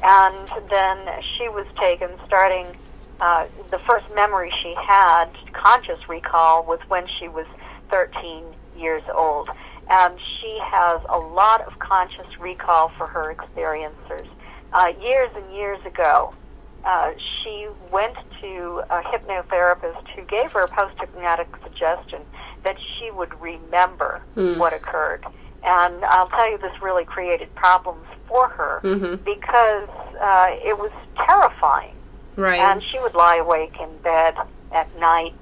Speaker 24: and then she was taken starting the first memory she had, conscious recall, was when she was 13 years old. And she has a lot of conscious recall for her experiencers. Years and years ago, she went to a hypnotherapist who gave her a post-hypnotic suggestion that she would remember what occurred. And I'll tell you, this really created problems for her because it was terrifying.
Speaker 2: Right.
Speaker 24: And she would lie awake in bed at night,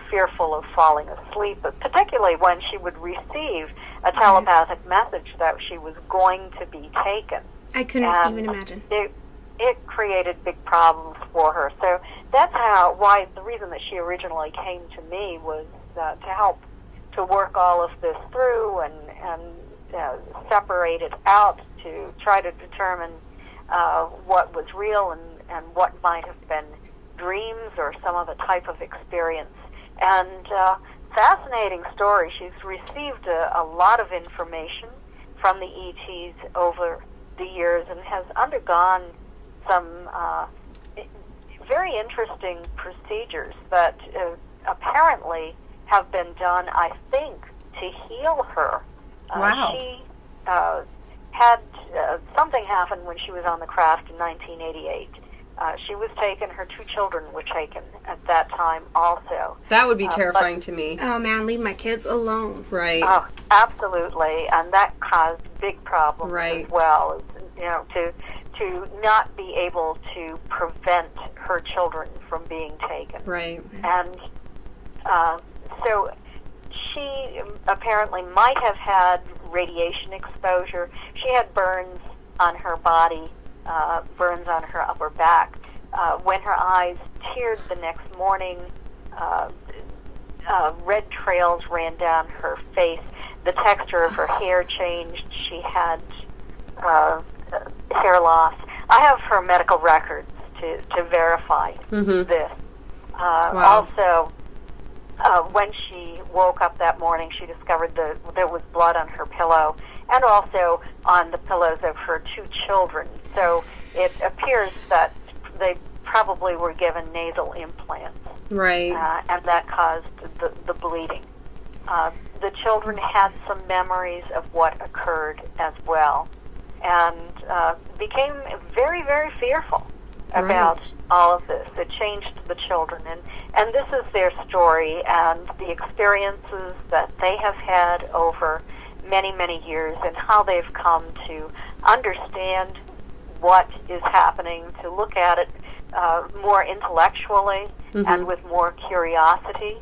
Speaker 24: fearful of falling asleep, but particularly when she would receive a telepathic message that she was going to be taken.
Speaker 4: I couldn't even imagine.
Speaker 24: It created big problems for her. So that's the reason that she originally came to me was to help to work all of this through and separate it out to try to determine what was real and what might have been dreams or some other type of experience. And fascinating story. She's received a lot of information from the ETs over the years and has undergone some very interesting procedures that apparently have been done, I think, to heal her.
Speaker 2: Wow.
Speaker 24: She had something happen when she was on the craft in 1988. She was taken, her 2 children were taken at that time also.
Speaker 2: That would be terrifying to me.
Speaker 4: Oh man, leave my kids alone.
Speaker 2: Right.
Speaker 24: Oh, absolutely. And that caused big problems as well. You know, to not be able to prevent her children from being taken.
Speaker 2: Right.
Speaker 24: And so she apparently might have had radiation exposure. She had burns on her body, burns on her upper back. When her eyes teared the next morning, red trails ran down her face. The texture of her hair changed. She had hair loss. I have her medical records to verify this. Also, when she woke up that morning, she discovered there was blood on her pillow and also on the pillows of her 2 children. So it appears that they probably were given nasal implants.
Speaker 2: Right.
Speaker 24: And that caused the bleeding. The children had some memories of what occurred as well and became very, very fearful about all of this. It changed the children. And this is their story and the experiences that they have had over many, many years and how they've come to understand what is happening, to look at it more intellectually and with more curiosity.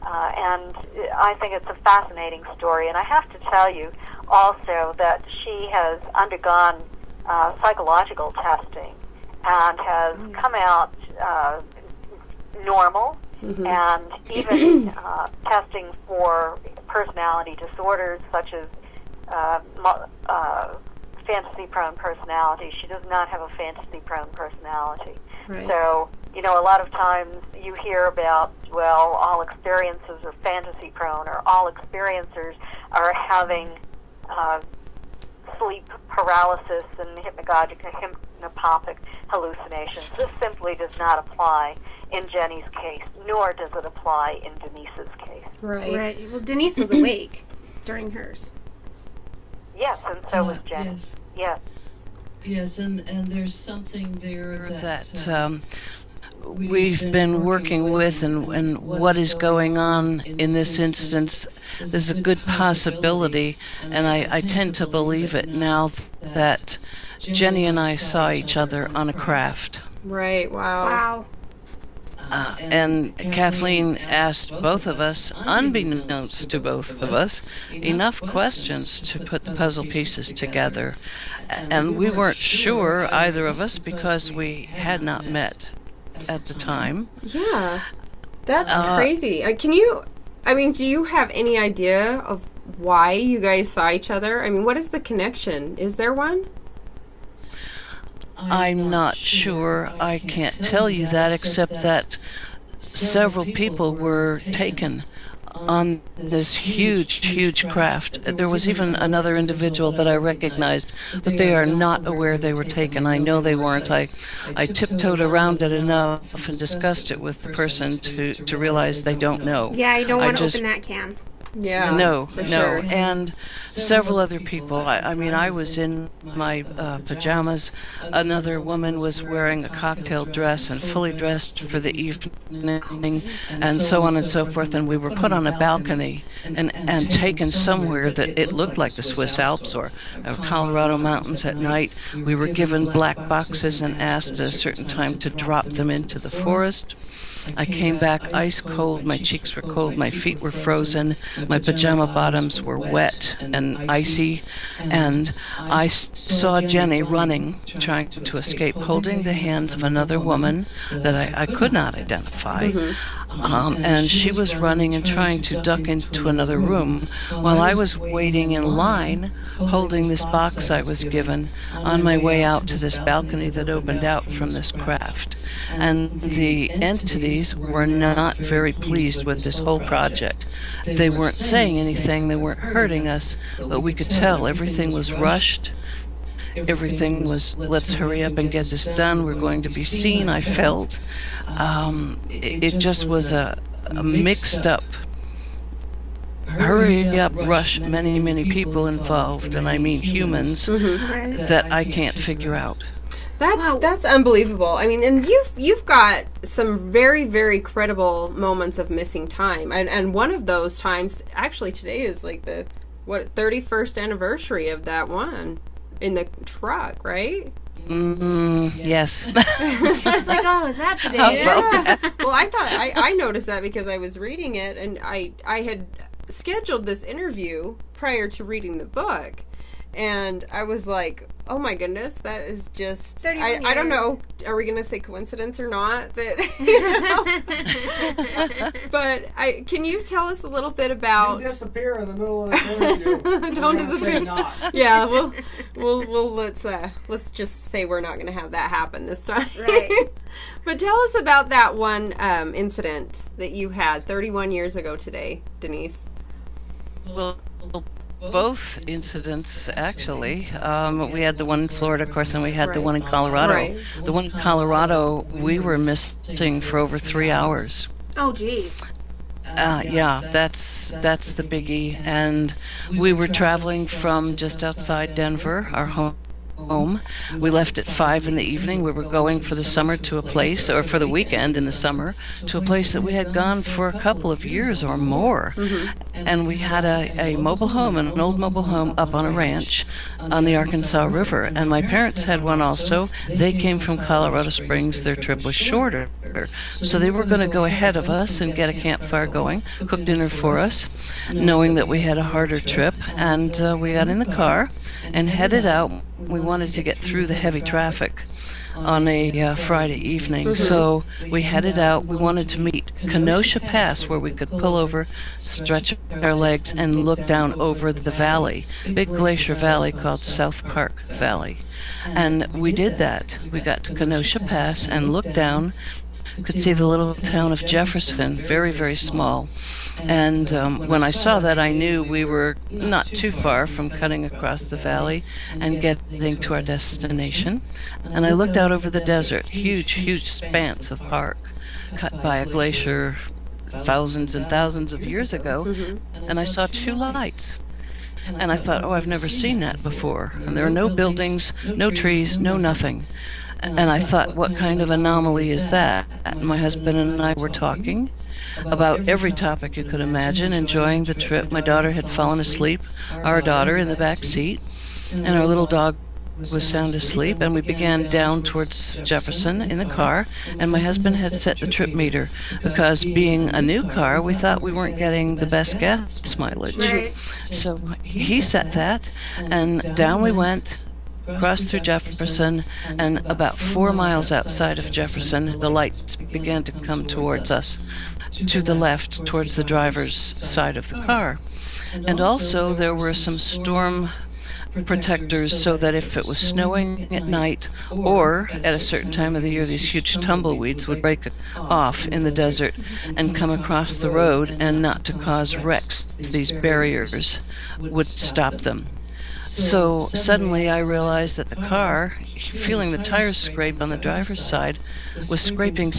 Speaker 24: And I think it's a fascinating story. And I have to tell you also that she has undergone psychological testing and has come out normal and even testing for personality disorders such as fantasy-prone personality. She does not have a fantasy-prone personality.
Speaker 2: Right.
Speaker 24: So, you know, a lot of times you hear about, well, all experiences are fantasy-prone or all experiencers are having sleep paralysis and hypnagogic hallucinations. This simply does not apply in Jenny's case, nor does it apply in Denise's case.
Speaker 4: Right. Well, Denise was awake during hers.
Speaker 24: Yes, and so was Jenny. Yes.
Speaker 25: Yes, and there's something there that
Speaker 5: we've been working with and what is going on in this instance, there's a good possibility, and I tend to believe it now, that Jenny and I saw each other on a craft.
Speaker 2: Right, wow.
Speaker 5: And Kathleen asked both of us, unbeknownst to both of us, enough questions to put the puzzle pieces together. And we weren't sure, either of us, because we had not met at the time.
Speaker 2: Yeah, that's crazy. Do you have any idea of why you guys saw each other? I mean, what is the connection? Is there one?
Speaker 5: I'm not sure. I can't tell you that, except that several people were taken on this huge craft. There was even another individual that I recognized, but they are not aware they were taken. I know they weren't. I tiptoed around it enough and discussed it with the person to realize they don't know.
Speaker 4: Yeah, you don't want to open that can.
Speaker 2: Yeah.
Speaker 5: No.
Speaker 2: Sure.
Speaker 5: And several other people. I mean, I was in my pajamas. Another woman was wearing a cocktail dress and fully dressed for the evening, and so on and so forth. And we were put on a balcony and taken somewhere that it looked like the Swiss Alps or Colorado mountains at night. We were given black boxes and asked at a certain time to drop them into the forest. I came back ice cold, my cheeks were cold, my feet were frozen, my pajama bottoms were wet and icy, and I saw Jenny running, trying to escape, holding the hands of another woman that I could not identify. And she was running and trying to duck into another room while I was waiting in line, holding this box I was given on my way out to this balcony that opened out from this craft. And the entities were not very pleased with this whole project. They weren't saying anything, they weren't hurting us, but we could tell everything was rushed. Everything was, let's hurry up and get this done. We're going to be seen, I felt. It just was a mixed up, hurry up, rush, many people involved, and I mean humans, that I can't figure out.
Speaker 2: That's unbelievable. I mean, and you've got some very, very credible moments of missing time. And one of those times, actually today is like the, 31st anniversary of that one. In the truck, right?
Speaker 5: Yes.
Speaker 4: She's like, oh, is that the day?
Speaker 2: Yeah. Well, I thought I noticed that because I was reading it, and I had scheduled this interview prior to reading the book, and I was like, oh my goodness, that is just, I don't know, are we going to say coincidence or not? That, but can you tell us a little bit about...
Speaker 8: You disappear in the middle of the interview.
Speaker 2: Don't disappear. Yeah, we'll let's just say we're not going to have that happen this time.
Speaker 4: Right.
Speaker 2: But tell us about that one incident that you had 31 years ago today, Denise.
Speaker 5: Well, both incidents, actually. We had the one in Florida, of course, and we had the one in Colorado.
Speaker 2: Right.
Speaker 5: The one in Colorado, we were missing for over 3 hours.
Speaker 4: Oh, geez.
Speaker 5: Yeah, that's the biggie. And we were traveling from just outside Denver, our home. We left at 5 in the evening. We were going for the summer to a place, or for the weekend in the summer, to a place that we had gone for a couple of years or more. And we had a mobile home, an old mobile home up on a ranch on the Arkansas River. And my parents had one also. They came from Colorado Springs. Their trip was shorter. So they were going to go ahead of us and get a campfire going, cook dinner for us, knowing that we had a harder trip. And we got in the car and headed out. We wanted to get through the heavy traffic on a Friday evening. So we headed out. We wanted to meet Kenosha Pass, where we could pull over, stretch our legs, and look down over the valley, big glacier valley called South Park Valley. And we did that. We got to Kenosha Pass and looked down. Could see the little town of Jefferson, very, very small. And when I saw that, I knew we were not too far from cutting across the valley and getting to our destination. And I looked out over the desert, huge expanse of park cut by a glacier thousands and thousands of years ago, and I saw 2 lights. And I thought, oh, I've never seen that before. And there are no buildings, no trees, no nothing. And I thought, what kind of anomaly is that? My husband and I were talking about every topic you could imagine, enjoying the trip. My daughter had fallen asleep, our daughter in the back seat, and our little dog was sound asleep, and we began down towards Jefferson in the car, and my husband had set the trip meter because, being a new car, we thought we weren't getting the best gas mileage.
Speaker 4: Right.
Speaker 5: So he set that, and down we went, crossed through Jefferson, and about 4 miles outside of Jefferson, the lights began to come towards us, to the left, towards the driver's side of the car. And also there were some storm protectors so that if it was snowing at night or at a certain time of the year, these huge tumbleweeds would break off in the desert and come across the road, and not to cause wrecks, these barriers would stop them. So suddenly I realized that the car, feeling the tires scrape on the driver's side, was scraping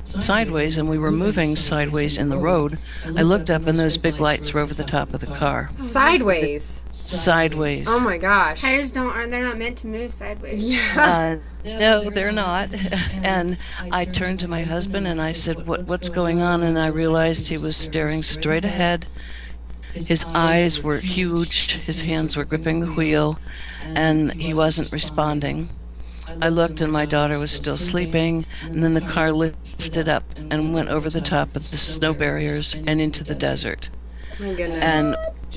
Speaker 5: sideways, and we were moving sideways in the road. I looked up, and those big lights were over the top of the car.
Speaker 2: Sideways?
Speaker 5: Sideways.
Speaker 2: Oh my gosh.
Speaker 4: Tires they're not meant to move sideways.
Speaker 5: No, they're not. And I turned to my husband and I said, what's going on? And I realized he was staring straight ahead. His eyes were huge, his hands were gripping the wheel, and he wasn't responding. I looked, and my daughter was still sleeping, and then the car lifted up and went over the top of the snow barriers and into the desert.
Speaker 2: My goodness.
Speaker 5: And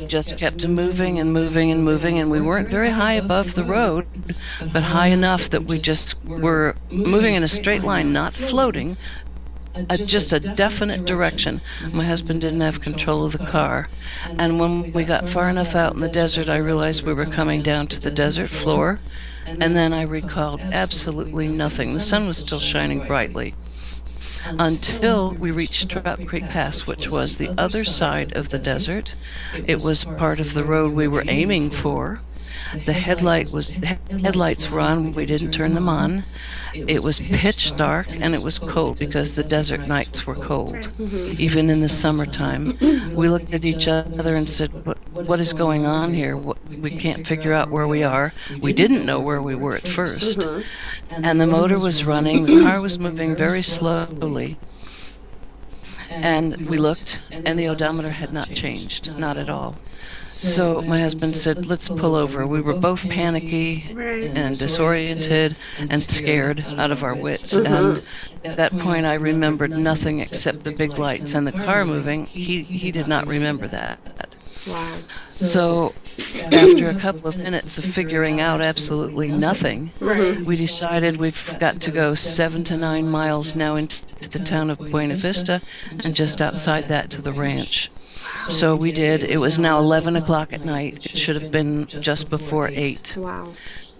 Speaker 5: just kept moving and moving and moving, and we weren't very high above the road, but high enough that we just were moving in a straight line, not floating, just a definite direction. My husband didn't have control of the car, and when we got far enough out in the desert, I realized we were coming down to the desert floor, and then I recalled absolutely nothing. The sun was still shining brightly until we reached Trout Creek Pass, which was the other side of the desert. It was part of the road we were aiming for. The headlights were on. We didn't turn them on. It was pitch dark, and it was cold because the desert nights were cold, even in the summertime. We looked at each other and said, what is going on here? We can't figure out where we are. We didn't know where we were at first. And the motor was running. The car was moving very slowly. And we looked, and the odometer had not changed, not at all. So my husband said, let's pull over. We were both panicky and disoriented and scared out of our wits. And at that point, I remembered nothing except the big lights and the car moving. He did not remember that.
Speaker 2: Wow.
Speaker 5: So after a couple of minutes of figuring out absolutely nothing, we decided we've got to go 7 to 9 miles now into the town of Buena Vista, and just outside that to the ranch. So we did. It was now 11 o'clock at night. It should have been just before 8.
Speaker 2: Wow.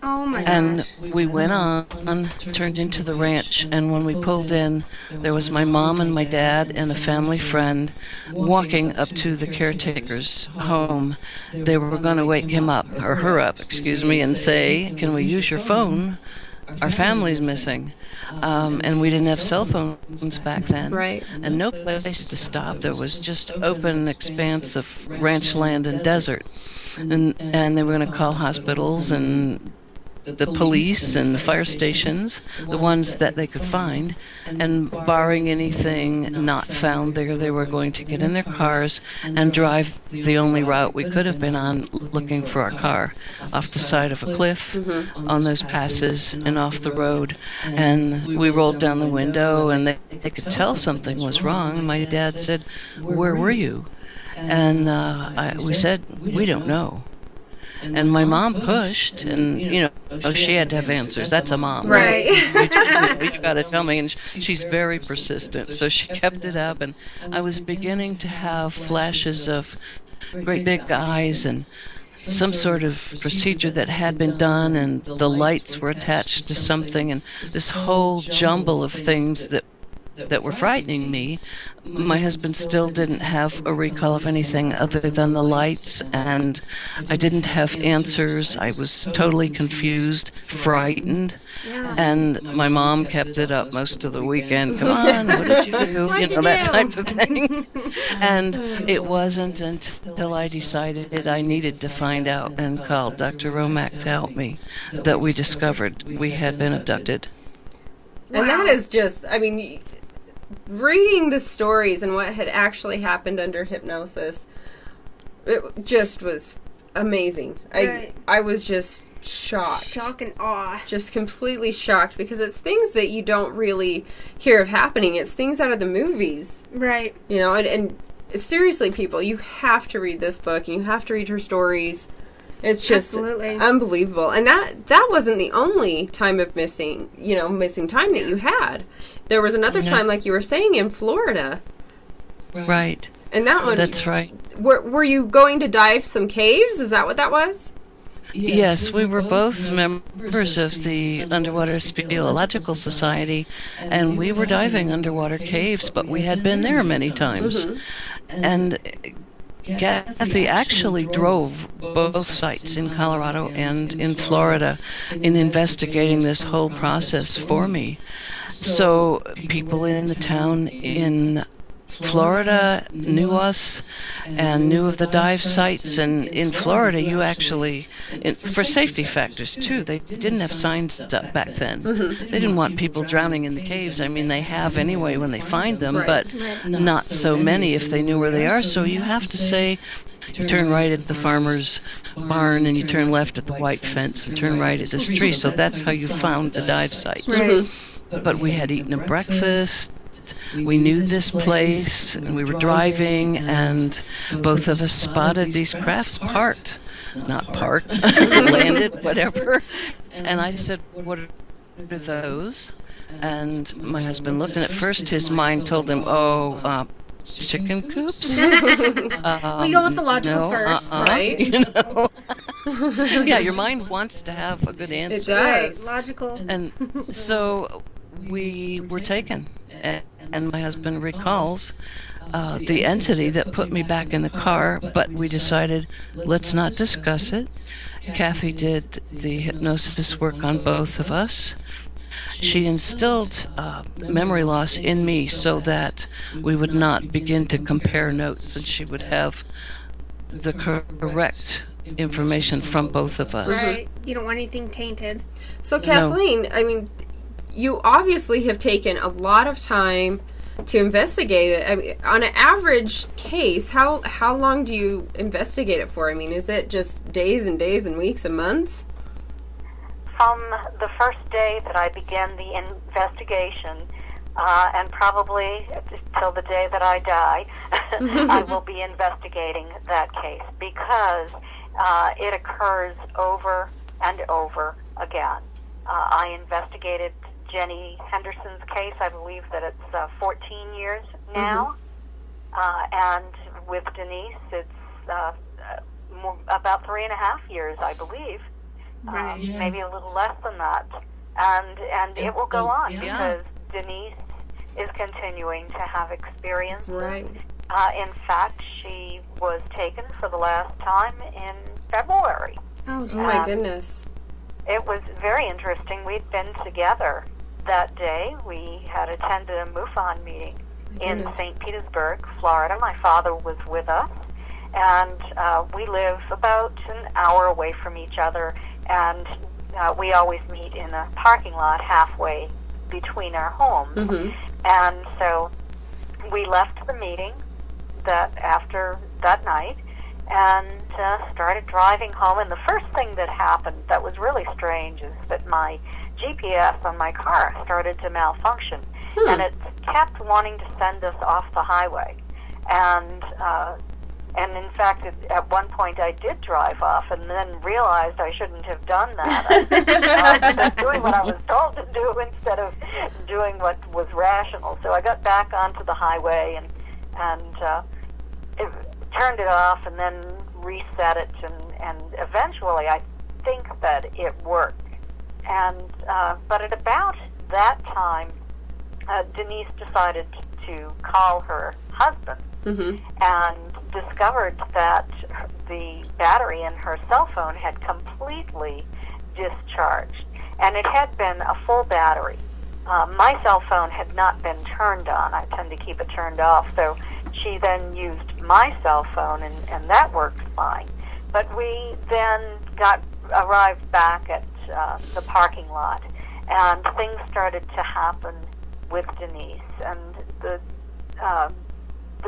Speaker 4: Oh my gosh.
Speaker 5: And we went on, turned into the ranch, and when we pulled in, there was my mom and my dad and a family friend walking up to the caretaker's home. They were going to wake him up, or her up, and say, can we use your phone? Our family's missing. And we didn't have cell phones back then.
Speaker 2: Right.
Speaker 5: And no place to stop. There was just open expanse of ranch land and desert. And they were going to call hospitals and the police and the fire stations, the ones that they could find, and barring anything not found there, they were going to get in their cars and drive the only route we could have been on, looking for our car, off the side of a cliff, on those passes, and off the road. And we rolled down the window, and they could tell something was wrong. My dad said, where were you? And we said, we don't know. And my mom pushed, and, she had to have answers. That's a mom.
Speaker 2: Right.
Speaker 5: You got to tell me. And she's very persistent, so she kept it up. And I was beginning to have flashes of great big eyes and some sort of procedure that had been done, and the lights were attached to something, and this whole jumble of things that were frightening me. My husband still didn't have a recall of anything other than the lights, and I didn't have answers. I was totally confused, frightened, and my mom kept it up most of the weekend. Come on, what did you do? That type of thing. And it wasn't until I decided I needed to find out and called Dr. Romack to help me that we discovered we had been abducted.
Speaker 2: And that is just, I mean, reading the stories and what had actually happened under hypnosis, it just was amazing.
Speaker 4: Right.
Speaker 2: I was just shocked.
Speaker 4: Shock and awe.
Speaker 2: Just completely shocked, because it's things that you don't really hear of happening. It's things out of the movies.
Speaker 4: Right.
Speaker 2: You know, and seriously, people, you have to read this book, and you have to read her stories. It's just unbelievable. And that wasn't the only time of missing time that you had. There was another time, like you were saying, in Florida.
Speaker 5: Right.
Speaker 2: And that one...
Speaker 5: That's right.
Speaker 2: Were you going to dive some caves? Is that what that was?
Speaker 5: Yes, we were both members of the Underwater Speleological Society, and we were diving underwater caves, but we had been there many times.
Speaker 2: Mm-hmm.
Speaker 5: And Kathy actually drove both sites in Colorado and in Florida in investigating this whole process for me. So people in the town in Florida knew us and knew of the dive sites, and in Florida you actually, for safety factors too, they didn't have signs up back then.
Speaker 2: Mm-hmm.
Speaker 5: They didn't want people drowning in the caves. I mean, they have anyway when they find them,
Speaker 2: Right.
Speaker 5: but not so many if they knew where they are. So you have to say, you turn right at the farmer's barn and you turn left at the white fence and turn right at this tree. So that's how you found the dive sites.
Speaker 2: Right.
Speaker 5: But we had eaten a breakfast. We knew this place, and we were driving, and both of us spotted these crafts landed, whatever. And I said, "What are those?" And my husband looked, and at first his mind told him, chicken coops?
Speaker 4: We go with the logical first,
Speaker 2: right?
Speaker 5: You know? Yeah, your mind wants to have a good answer.
Speaker 2: It does.
Speaker 4: Right, logical.
Speaker 5: And so we were taken. And my husband recalls the entity that put me back in the car, but we decided, let's not discuss it. Kathy did the hypnosis work on both of us. She instilled memory loss in me so that we would not begin to compare notes, and she would have the correct information from both of us.
Speaker 4: Right. You don't want anything tainted.
Speaker 2: So, Kathleen, I mean, you obviously have taken a lot of time to investigate it. I mean, on an average case, how long do you investigate it for? I mean, is it just days and days and weeks and months?
Speaker 24: From the first day that I began the investigation, and probably till the day that I die, I will be investigating that case, because it occurs over and over again. I investigated Jenny Henderson's case. I believe that it's 14 years now. And with Denise, it's about 3.5 years, I believe. Maybe a little less than that. And it will go on, because Denise is continuing to have experience.
Speaker 2: Right.
Speaker 24: In fact, she was taken for the last time in February.
Speaker 2: Oh my goodness.
Speaker 24: It was very interesting. We'd been together that day. We had attended a MUFON meeting in St. Petersburg, Florida. My father was with us, and we live about an hour away from each other, and we always meet in a parking lot halfway between our homes. And so we left the meeting after that night and started driving home. And the first thing that happened that was really strange is that my GPS on my car started to malfunction, and it kept wanting to send us off the highway. And in fact, at one point I did drive off, and then realized I shouldn't have done that. I was doing what I was told to do instead of doing what was rational. So I got back onto the highway and turned it off, and then reset it, and eventually I think that it worked. And but at about that time, Denise decided to call her husband, and discovered that the battery in her cell phone had completely discharged, and it had been a full battery. My cell phone had not been turned on. I tend to keep it turned off, so she then used my cell phone, and that worked fine. But we then arrived back at the parking lot, And things started to happen with Denise. And the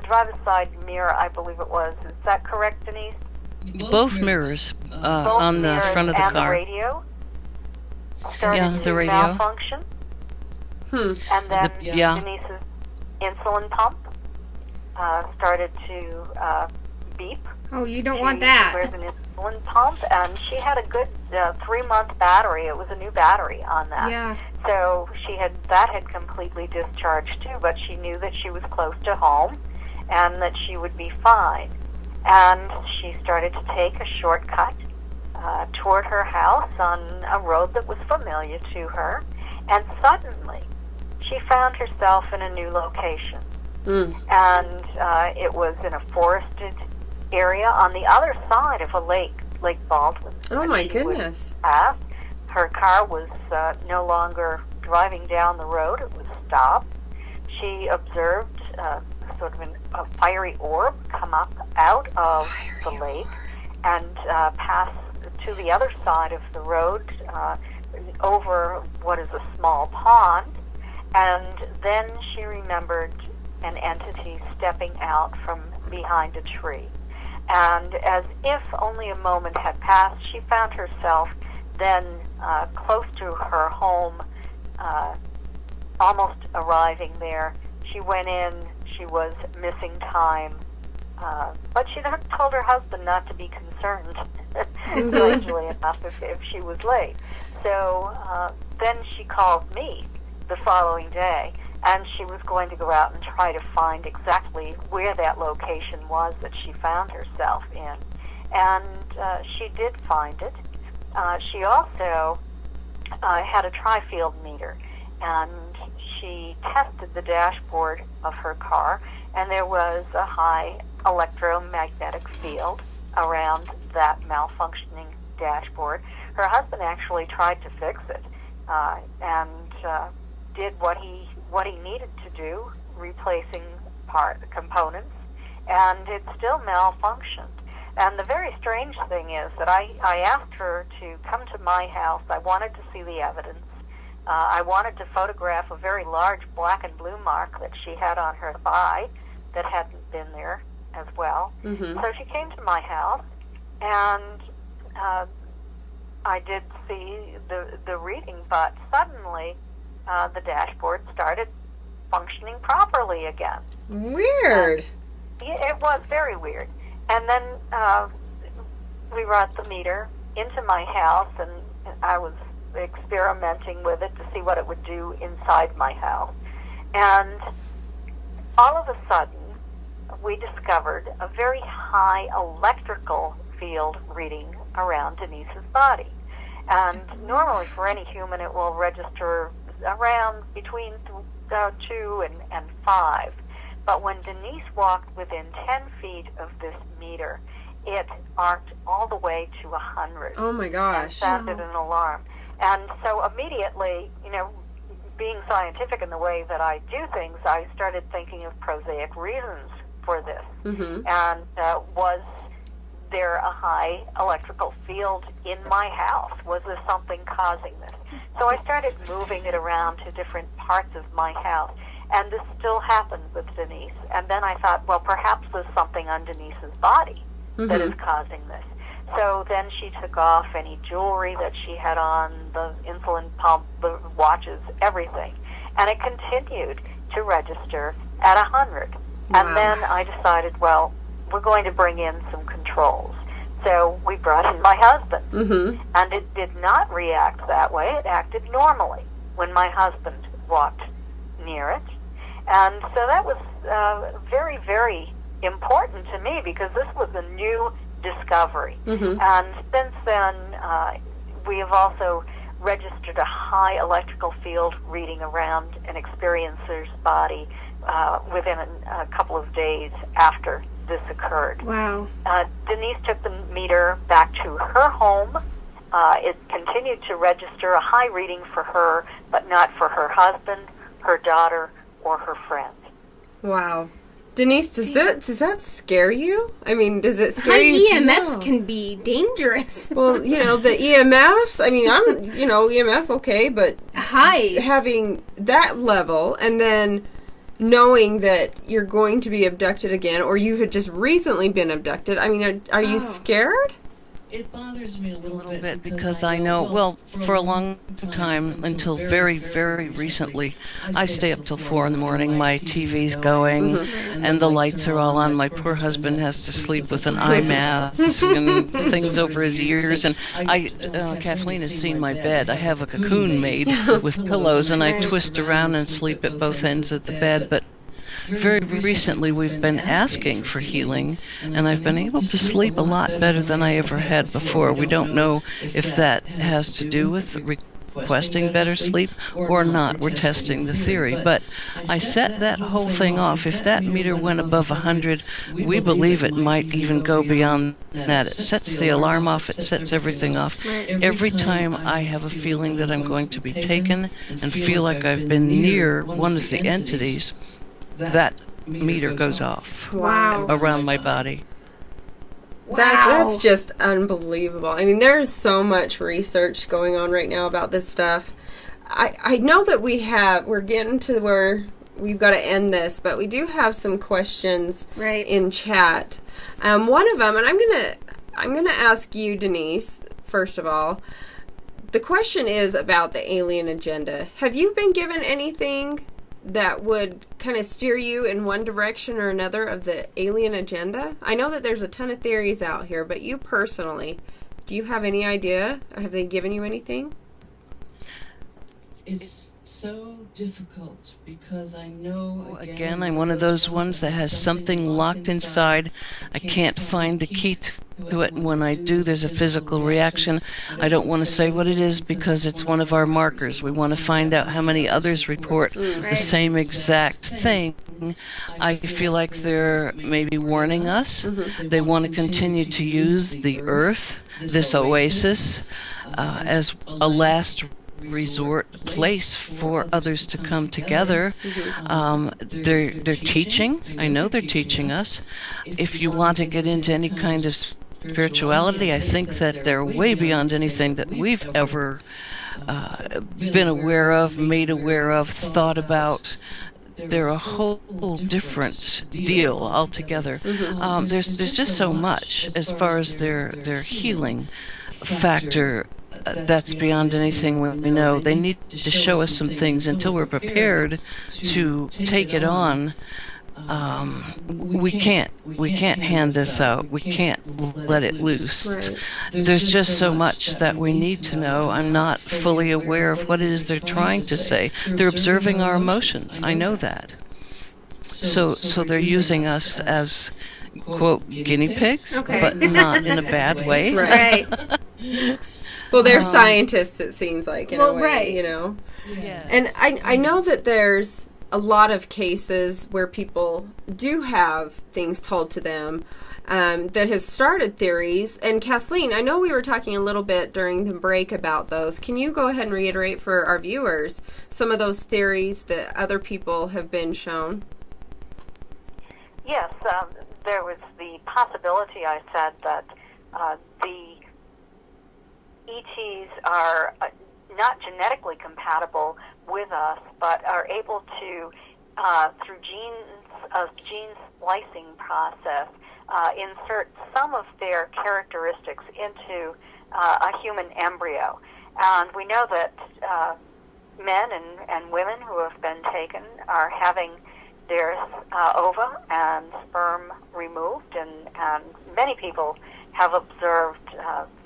Speaker 24: driver's side mirror, I believe it was. Is that correct, Denise?
Speaker 5: Both mirrors on the front of the
Speaker 24: and
Speaker 5: car.
Speaker 24: The radio started to malfunction. And then Denise's insulin pump started to beep.
Speaker 4: Oh, you don't want that.
Speaker 24: There's an insulin pump, and she had a good 3-month battery. It was a new battery on that.
Speaker 4: Yeah.
Speaker 24: So that had completely discharged too, but she knew that she was close to home and that she would be fine. And she started to take a shortcut toward her house on a road that was familiar to her, and suddenly she found herself in a new location. And it was in a forested area on the other side of a lake, Lake Baldwin.
Speaker 2: Oh my goodness.
Speaker 24: Her car was no longer driving down the road, it was stopped. She observed sort of a fiery orb come up out of the lake and pass to the other side of the road over what is a small pond. And then she remembered an entity stepping out from behind a tree. And as if only a moment had passed, she found herself then close to her home, almost arriving there. She went in, she was missing time, but she told her husband not to be concerned, strangely enough, if she was late. So then she called me the following day, and she was going to go out and try to find exactly where that location was that she found herself in. And she did find it. She also had a tri-field meter, and she tested the dashboard of her car, and there was a high electromagnetic field around that malfunctioning dashboard. Her husband actually tried to fix it and did what he needed to do, replacing components, and it still malfunctioned. And the very strange thing is that I asked her to come to my house. I wanted to see the evidence. I wanted to photograph a very large black and blue mark that she had on her thigh that hadn't been there as well. So she came to my house, and I did see the reading, but suddenly the dashboard started functioning properly again.
Speaker 2: Weird.
Speaker 24: It was very weird. And then we brought the meter into my house, and I was experimenting with it to see what it would do inside my house. And all of a sudden, we discovered a very high electrical field reading around Denise's body. And normally for any human, it will register around between 2 and 5. But when Denise walked within 10 feet of this meter, it arced all the way to 100.
Speaker 2: Oh my gosh.
Speaker 24: And sounded an alarm. And so immediately, being scientific in the way that I do things, I started thinking of prosaic reasons for this. And was there a high electrical field in my house? Was there something causing this? So I started moving it around to different parts of my house. And this still happened with Denise. And then I thought, well, perhaps there's something on Denise's body that is causing this. So then she took off any jewelry that she had on, the insulin pump, the watches, everything. And it continued to register at 100. And then I decided, well, we're going to bring in some controls. So we brought in my husband. And it did not react that way. It acted normally when my husband walked near it. And so that was very, very important to me because this was a new discovery. And since then, we have also registered a high electrical field reading around an experiencer's body within a couple of days after this occurred.
Speaker 4: Wow.
Speaker 24: Denise took the meter back to her home. It continued to register a high reading for her, but not for her husband, her daughter, or her friend.
Speaker 2: Wow. Denise, does that scare you? I mean, does it scare
Speaker 4: High
Speaker 2: you?
Speaker 4: EMFs can be dangerous.
Speaker 2: Well, you know, the EMFs, I mean, I'm, you know, EMF, okay, but having that level and then knowing that you're going to be abducted again, or you had just recently been abducted, I mean, are you scared?
Speaker 25: It bothers me a little bit
Speaker 5: because I know, well, for a long time, until very, very recently, I stay up till 4 in the morning, my TV's going, and the lights are all on. My poor husband has to sleep with an eye mask and things over his ears, and Kathleen has seen my bed. I have a cocoon made with pillows, and I twist around and sleep at both ends of the bed, but very recently we've been asking for healing, and I've been able to sleep a lot better than I ever had before. We don't know if that has to do with requesting better sleep or not. We're testing the theory, but I set that whole thing off. If that meter went above 100, we believe it might even go beyond that. It sets the alarm off, it sets everything off. Every time I have a feeling that I'm going to be taken and feel like I've been near one of the entities, that meter goes off.
Speaker 2: Wow.
Speaker 5: Around my body.
Speaker 2: That's just unbelievable. I mean, there's so much research going on right now about this stuff. I know that we're getting to where we've got to end this, but we do have some questions in chat. One of them, and I'm gonna ask you, Denise, first of all. The question is about the alien agenda. Have you been given anything that would kind of steer you in one direction or another of the alien agenda? I know that there's a ton of theories out here, but you personally, do you have any idea? Have they given you anything?
Speaker 25: It's so difficult because I know
Speaker 5: Again, I'm one of those ones that has something locked inside. I can't find the key to it, and when I do, there's a physical reaction. I don't want to say what it is because it's one of our markers. We want to find out how many others report the same exact thing. I feel like they're maybe warning us. They want to continue to use the Earth, this oasis, as a last resort place for others to come together. They're teaching. I know they're teaching us. If you want to get into any kind of spirituality, I think that they're way beyond anything that we've ever been aware of, made aware of, thought about. They're a whole different deal altogether. There's just so much as far as their healing factor. That's beyond anything we know. They need to show us some things until we're prepared to take it on. We can't hand this out. We can't let it loose. There's just so much that we need to know. I'm not fully aware of what it is they're trying to say. They're observing our emotions. I know that. So they're using us as, quote, guinea pigs, but not in a bad way.
Speaker 2: Right. Well, they're scientists, it seems like, in a way, you know.
Speaker 5: Yeah.
Speaker 2: And I know that there's a lot of cases where people do have things told to them that have started theories. And Kathleen, I know we were talking a little bit during the break about those. Can you go ahead and reiterate for our viewers some of those theories that other people have been shown?
Speaker 24: Yes, there was the possibility, I said, that the ETs are not genetically compatible with us, but are able to, through gene splicing process, insert some of their characteristics into a human embryo. And we know that men and women who have been taken are having their ova and sperm removed, and many people have observed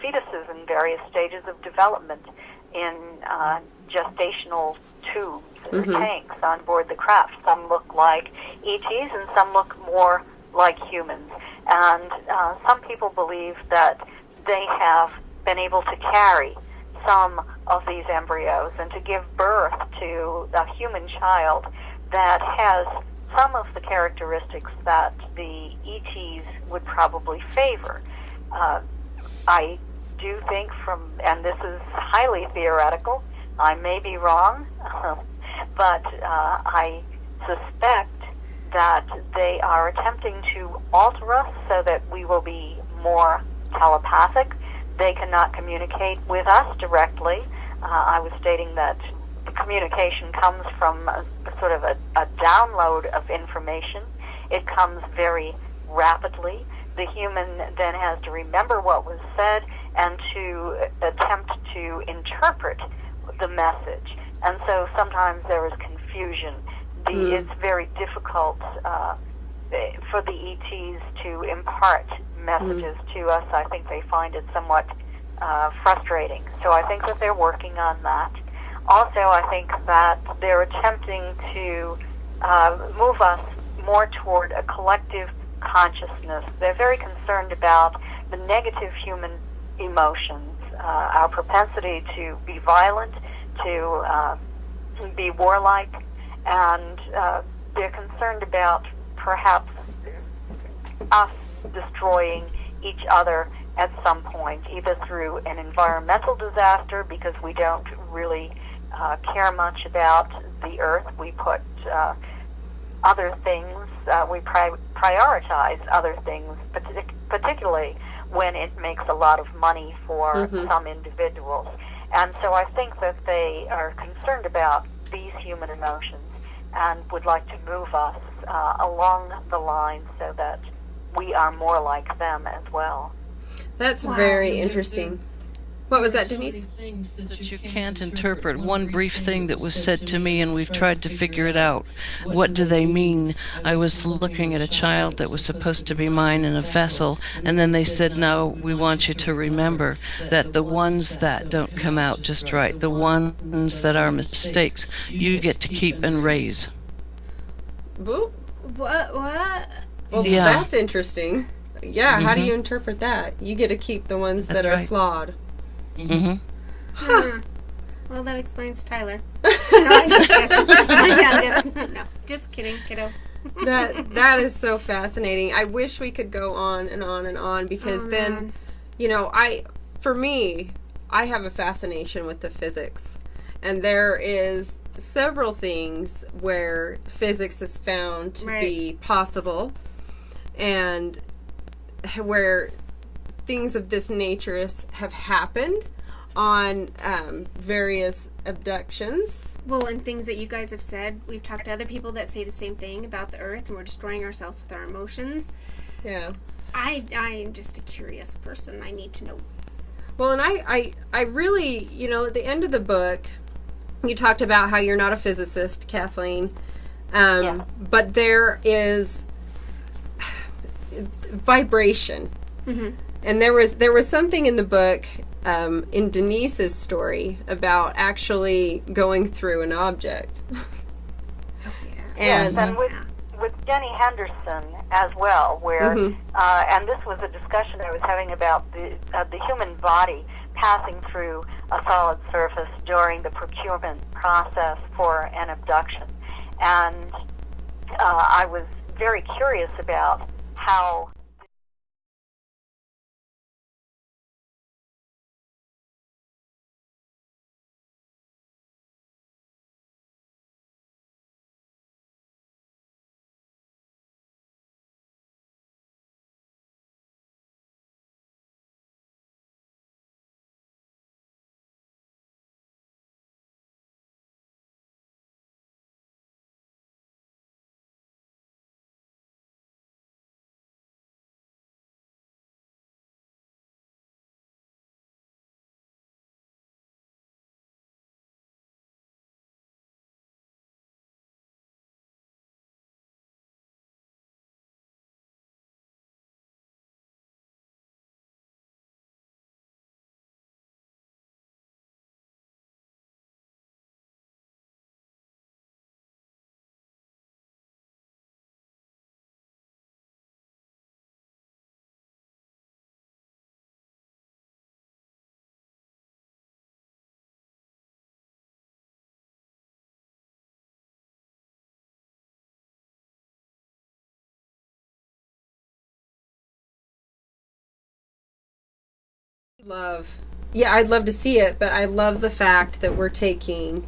Speaker 24: fetuses in various stages of development in gestational tubes or tanks on board the craft. Some look like ETs and some look more like humans. And some people believe that they have been able to carry some of these embryos and to give birth to a human child that has some of the characteristics that the ETs would probably favor. I do think and this is highly theoretical, I may be wrong, but I suspect that they are attempting to alter us so that we will be more telepathic. They cannot communicate with us directly. I was stating that the communication comes from a sort of a download of information. It comes very rapidly. The human then has to remember what was said and to attempt to interpret the message. And so sometimes there is confusion. It's very difficult for the ETs to impart messages to us. I think they find it somewhat frustrating. So I think that they're working on that. Also, I think that they're attempting to move us more toward a collective consciousness. They're very concerned about the negative human emotions, our propensity to be violent, to be warlike, and they're concerned about perhaps us destroying each other at some point, either through an environmental disaster, because we don't really care much about the earth. We put other things, we prioritize other things, particularly when it makes a lot of money for some individuals. And so I think that they are concerned about these human emotions and would like to move us along the line so that we are more like them as well.
Speaker 2: That's very interesting. What was that, Denise?
Speaker 5: Things that you can't interpret. One brief thing that was said to me, and we've tried to figure it out. What do they mean? I was looking at a child that was supposed to be mine in a vessel, and then they said, no, we want you to remember that the ones that don't come out just right, the ones that are mistakes, you get to keep and raise.
Speaker 2: What? Well,
Speaker 5: Yeah.
Speaker 2: that's interesting. Yeah, how do you interpret that? You get to keep the ones that are flawed.
Speaker 4: Huh. Well, that explains Tyler. No, just kidding, kiddo.
Speaker 2: That is so fascinating. I wish we could go on and on and on, because then, you know, I have a fascination with the physics, and there is several things where physics is found to be possible, and where things of this nature have happened on various abductions.
Speaker 4: Well, and things that you guys have said, we've talked to other people that say the same thing about the earth, and we're destroying ourselves with our emotions.
Speaker 2: Yeah.
Speaker 4: I am just a curious person. I need to know.
Speaker 2: Well, and I really, you know, at the end of the book, you talked about how you're not a physicist, Kathleen, but there is vibration. And there was something in the book, in Denise's story, about actually going through an object.
Speaker 24: And with Jenny Henderson as well, where and this was a discussion I was having about the human body passing through a solid surface during the procurement process for an abduction, and I was very curious about how
Speaker 2: I'd love to see it, but I love the fact that we're taking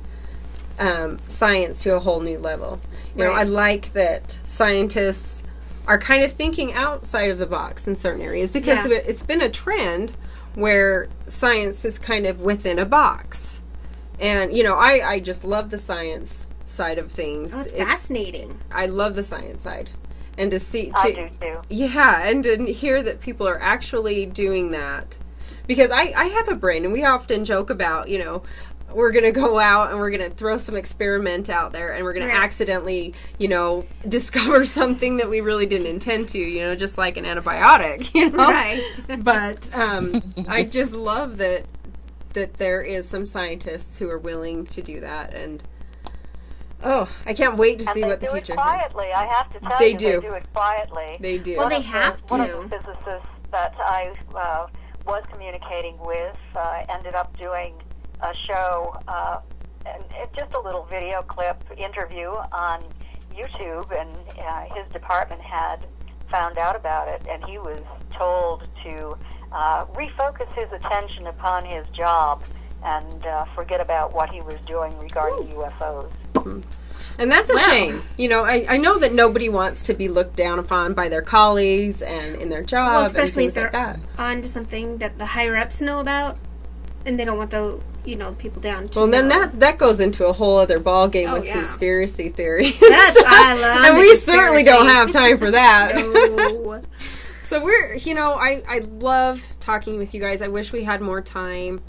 Speaker 2: science to a whole new level. You know, I like that scientists are kind of thinking outside of the box in certain areas, because it's been a trend where science is kind of within a box. And, you know, I just love the science side of things.
Speaker 4: Oh, it's fascinating.
Speaker 2: I love the science side. And to see...
Speaker 24: I do too.
Speaker 2: Yeah, and to hear that people are actually doing that. Because I have a brain, and we often joke about, you know, we're going to go out and we're going to throw some experiment out there, and we're going to accidentally, you know, discover something that we really didn't intend to, you know, just like an antibiotic, you know?
Speaker 4: Right.
Speaker 2: But I just love that there is some scientists who are willing to do that, and I can't wait to see what the future holds.
Speaker 24: They do it quietly, I have to tell
Speaker 2: They
Speaker 24: you.
Speaker 2: do.
Speaker 24: They do it quietly.
Speaker 2: They do.
Speaker 4: Well, they have to.
Speaker 24: One of the physicists that I was communicating with ended up doing a show, and just a little video clip interview on YouTube, and his department had found out about it, and he was told to refocus his attention upon his job and forget about what he was doing regarding UFOs.
Speaker 2: And that's a shame. You know, I know that nobody wants to be looked down upon by their colleagues and in their job,
Speaker 4: Well, especially
Speaker 2: and
Speaker 4: if
Speaker 2: things
Speaker 4: they're
Speaker 2: like that.
Speaker 4: on to something that the higher ups know about, and they don't want the people down to
Speaker 2: Well, then
Speaker 4: know.
Speaker 2: that goes into a whole other ball game with
Speaker 4: yeah.
Speaker 2: conspiracy theories.
Speaker 4: I love
Speaker 2: and
Speaker 4: the
Speaker 2: we
Speaker 4: conspiracy.
Speaker 2: certainly don't have time for that.
Speaker 4: No.
Speaker 2: So I love talking with you guys. I wish we had more time,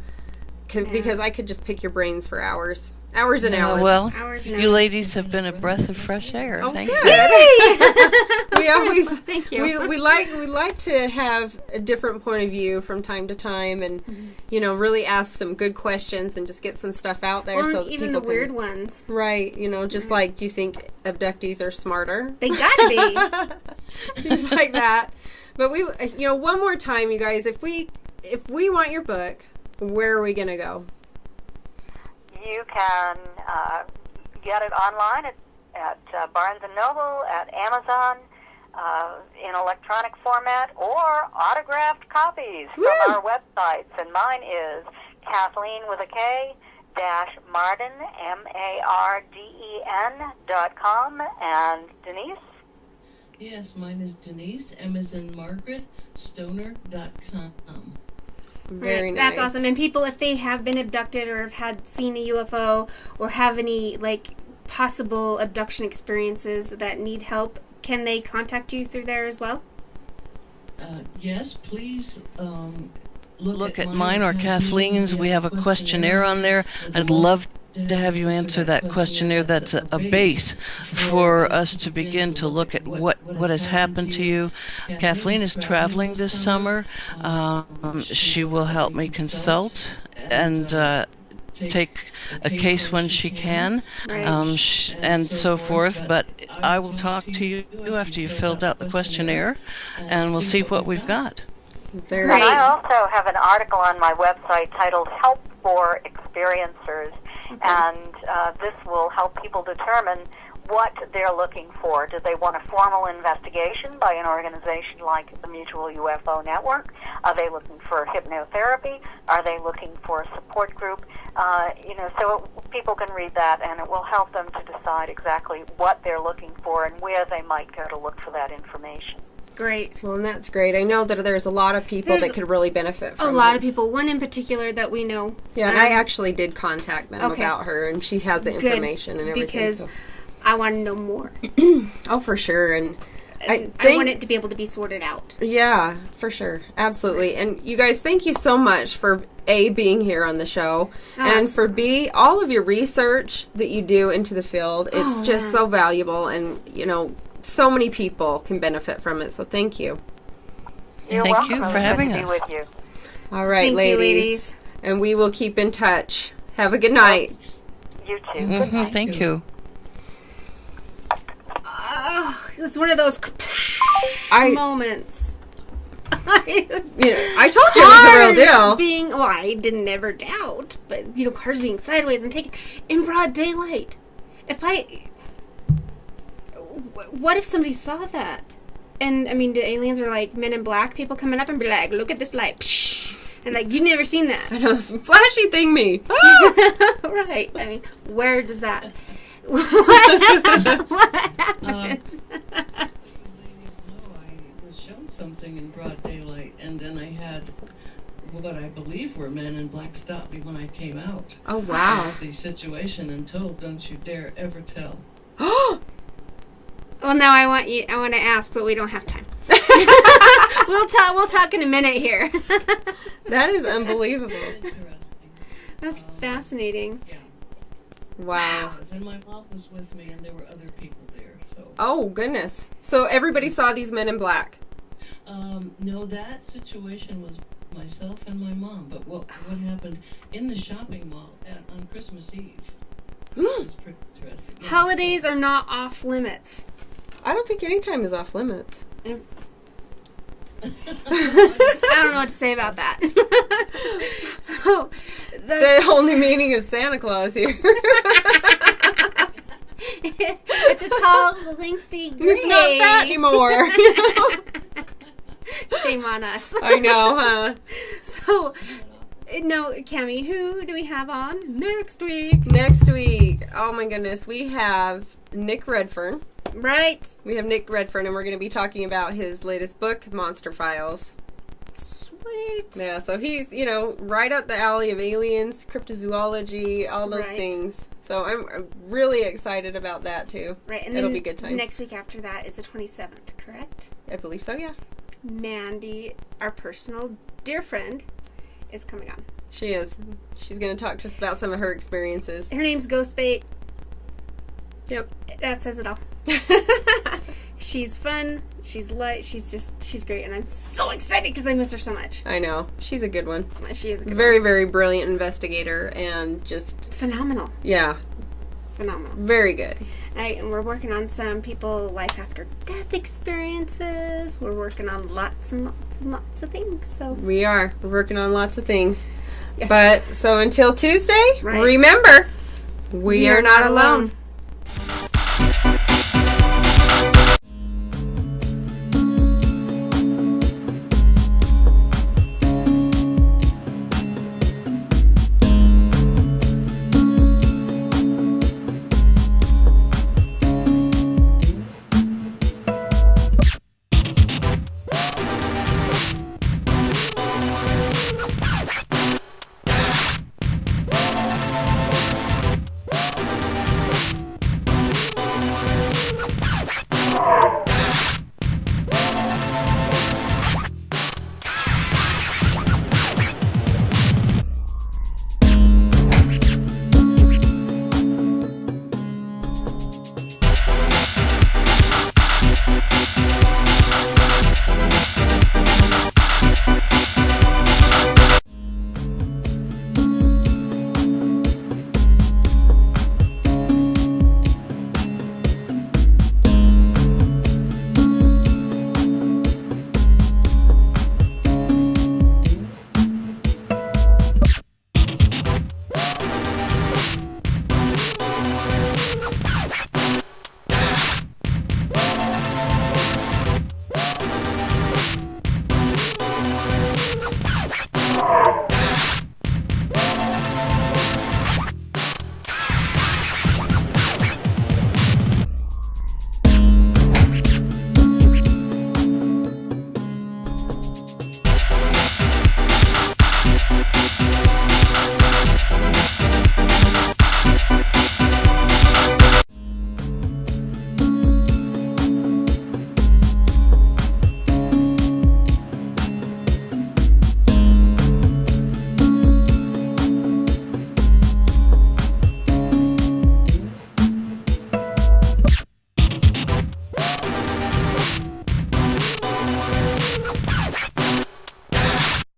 Speaker 2: because I could just pick your brains for hours. Hours and hours.
Speaker 5: Well,
Speaker 4: Hours and
Speaker 5: you
Speaker 4: hours.
Speaker 5: ladies have been a breath of fresh air.
Speaker 2: Oh,
Speaker 5: Thank
Speaker 2: good. We always
Speaker 4: Thank you.
Speaker 2: we like to have a different point of view from time to time, and you know, really ask some good questions and just get some stuff out there.
Speaker 4: Well,
Speaker 2: so that
Speaker 4: even
Speaker 2: people
Speaker 4: the weird ones,
Speaker 2: right? You know, just like, do you think abductees are smarter?
Speaker 4: They gotta be.
Speaker 2: Things like that. But one more time, you guys, if we want your book, where are we gonna go?
Speaker 24: You can get it online at Barnes & Noble, at Amazon, in electronic format, or autographed copies from our websites. And mine is Kathleen with a K, Marden, MARDEN.com. And Denise?
Speaker 25: Yes, mine is Denise, M as in Margaret, Stoner.com.
Speaker 2: Very nice.
Speaker 4: That's awesome. And people, if they have been abducted or have seen a UFO or have any possible abduction experiences that need help, can they contact you through there as well?
Speaker 25: Yes, please.
Speaker 5: Look at mine or Kathleen's. We have a questionnaire on there. I'd love to have you answer that questionnaire. That's a base for us to begin to look at what has happened to you. Kathleen is traveling this summer. She will help me consult and take a case when she can, and so forth. But I will talk to you after you've filled out the questionnaire, and we'll see what we've got.
Speaker 24: And I also have an article on my website titled Help for Experiencers, and this will help people determine what they're looking for. Do they want a formal investigation by an organization like the Mutual UFO Network? Are they looking for hypnotherapy? Are they looking for a support group? So people can read that, and it will help them to decide exactly what they're looking for and where they might go to look for that information.
Speaker 4: Great.
Speaker 2: Well, and that's great. I know that there's a lot of people that could really benefit from it.
Speaker 4: A lot of people. One in particular that we know.
Speaker 2: Yeah, and I actually did contact them about her, and she has the information and everything.
Speaker 4: Because I want to know more.
Speaker 2: Oh, for sure. And
Speaker 4: I want it to be able to be sorted out.
Speaker 2: Yeah, for sure. Absolutely. And you guys, thank you so much for A, being here on the show, and for B, all of your research that you do into the field. It's just so valuable, and, so many people can benefit from it. So thank you.
Speaker 24: You're
Speaker 5: Thank
Speaker 24: welcome.
Speaker 5: you for having
Speaker 24: Good to
Speaker 5: us.
Speaker 24: be with you.
Speaker 2: All right,
Speaker 4: Thank you, ladies.
Speaker 2: And we will keep in touch. Have a good night.
Speaker 24: You too. Good night.
Speaker 5: Thank you.
Speaker 4: It's one of those moments.
Speaker 2: I told you it was a real deal.
Speaker 4: I didn't never doubt, but cars being sideways and taken in broad daylight. What if somebody saw that? And the aliens are like Men in Black people coming up and be like, look at this light. Psh, And like, you've never seen that.
Speaker 2: I know, flashy thing me.
Speaker 4: Right. I mean, where does that... what happens?
Speaker 25: I was shown something in broad daylight, and then I had what I believe were men in black stop me when I came out.
Speaker 2: Oh, wow.
Speaker 25: The situation and told, don't you dare ever tell.
Speaker 4: Well, now I want to ask, but we don't have time. We'll talk in a minute here.
Speaker 2: That is unbelievable.
Speaker 4: That's fascinating.
Speaker 25: Yeah.
Speaker 2: Wow.
Speaker 25: And my mom was with me, and there were other people there. So.
Speaker 2: Oh, goodness. So everybody saw these men in black?
Speaker 25: No, that situation was myself and my mom. But what happened in the shopping mall on Christmas Eve was pretty interesting. Yeah.
Speaker 4: Holidays are not off limits.
Speaker 2: I don't think any time is off limits.
Speaker 4: I don't know what to say about that. So,
Speaker 2: the whole new meaning of Santa Claus here.
Speaker 4: It's a tall, lengthy gray.
Speaker 2: It's not fat anymore.
Speaker 4: Shame on us.
Speaker 2: I know, huh?
Speaker 4: So, no, Cammie, who do we have on next week?
Speaker 2: Next week, oh my goodness, we have Nick Redfern.
Speaker 4: Right.
Speaker 2: We have Nick Redfern, and we're going to be talking about his latest book, Monster Files.
Speaker 4: Sweet.
Speaker 2: Yeah, so he's, right up the alley of aliens, cryptozoology, all those things. So I'm really excited about that, too.
Speaker 4: Right, and
Speaker 2: it'll
Speaker 4: then
Speaker 2: be good times.
Speaker 4: Next week after that is the 27th, correct?
Speaker 2: I believe so, yeah.
Speaker 4: Mandy, our personal dear friend, is coming on.
Speaker 2: She is. She's going to talk to us about some of her experiences.
Speaker 4: Her name's Ghostbait.
Speaker 2: Yep.
Speaker 4: That says it all. She's fun. She's light. She's great. And I'm so excited because I miss her so much.
Speaker 2: I know. She's a good one.
Speaker 4: She is a good one.
Speaker 2: Very, very brilliant investigator and just...
Speaker 4: phenomenal.
Speaker 2: Yeah.
Speaker 4: Phenomenal.
Speaker 2: Very good.
Speaker 4: And we're working on some people life after death experiences. We're working on lots and lots and lots of things. So
Speaker 2: we are. We're working on lots of things.
Speaker 4: Yes.
Speaker 2: But so until Tuesday, remember, we are not alone.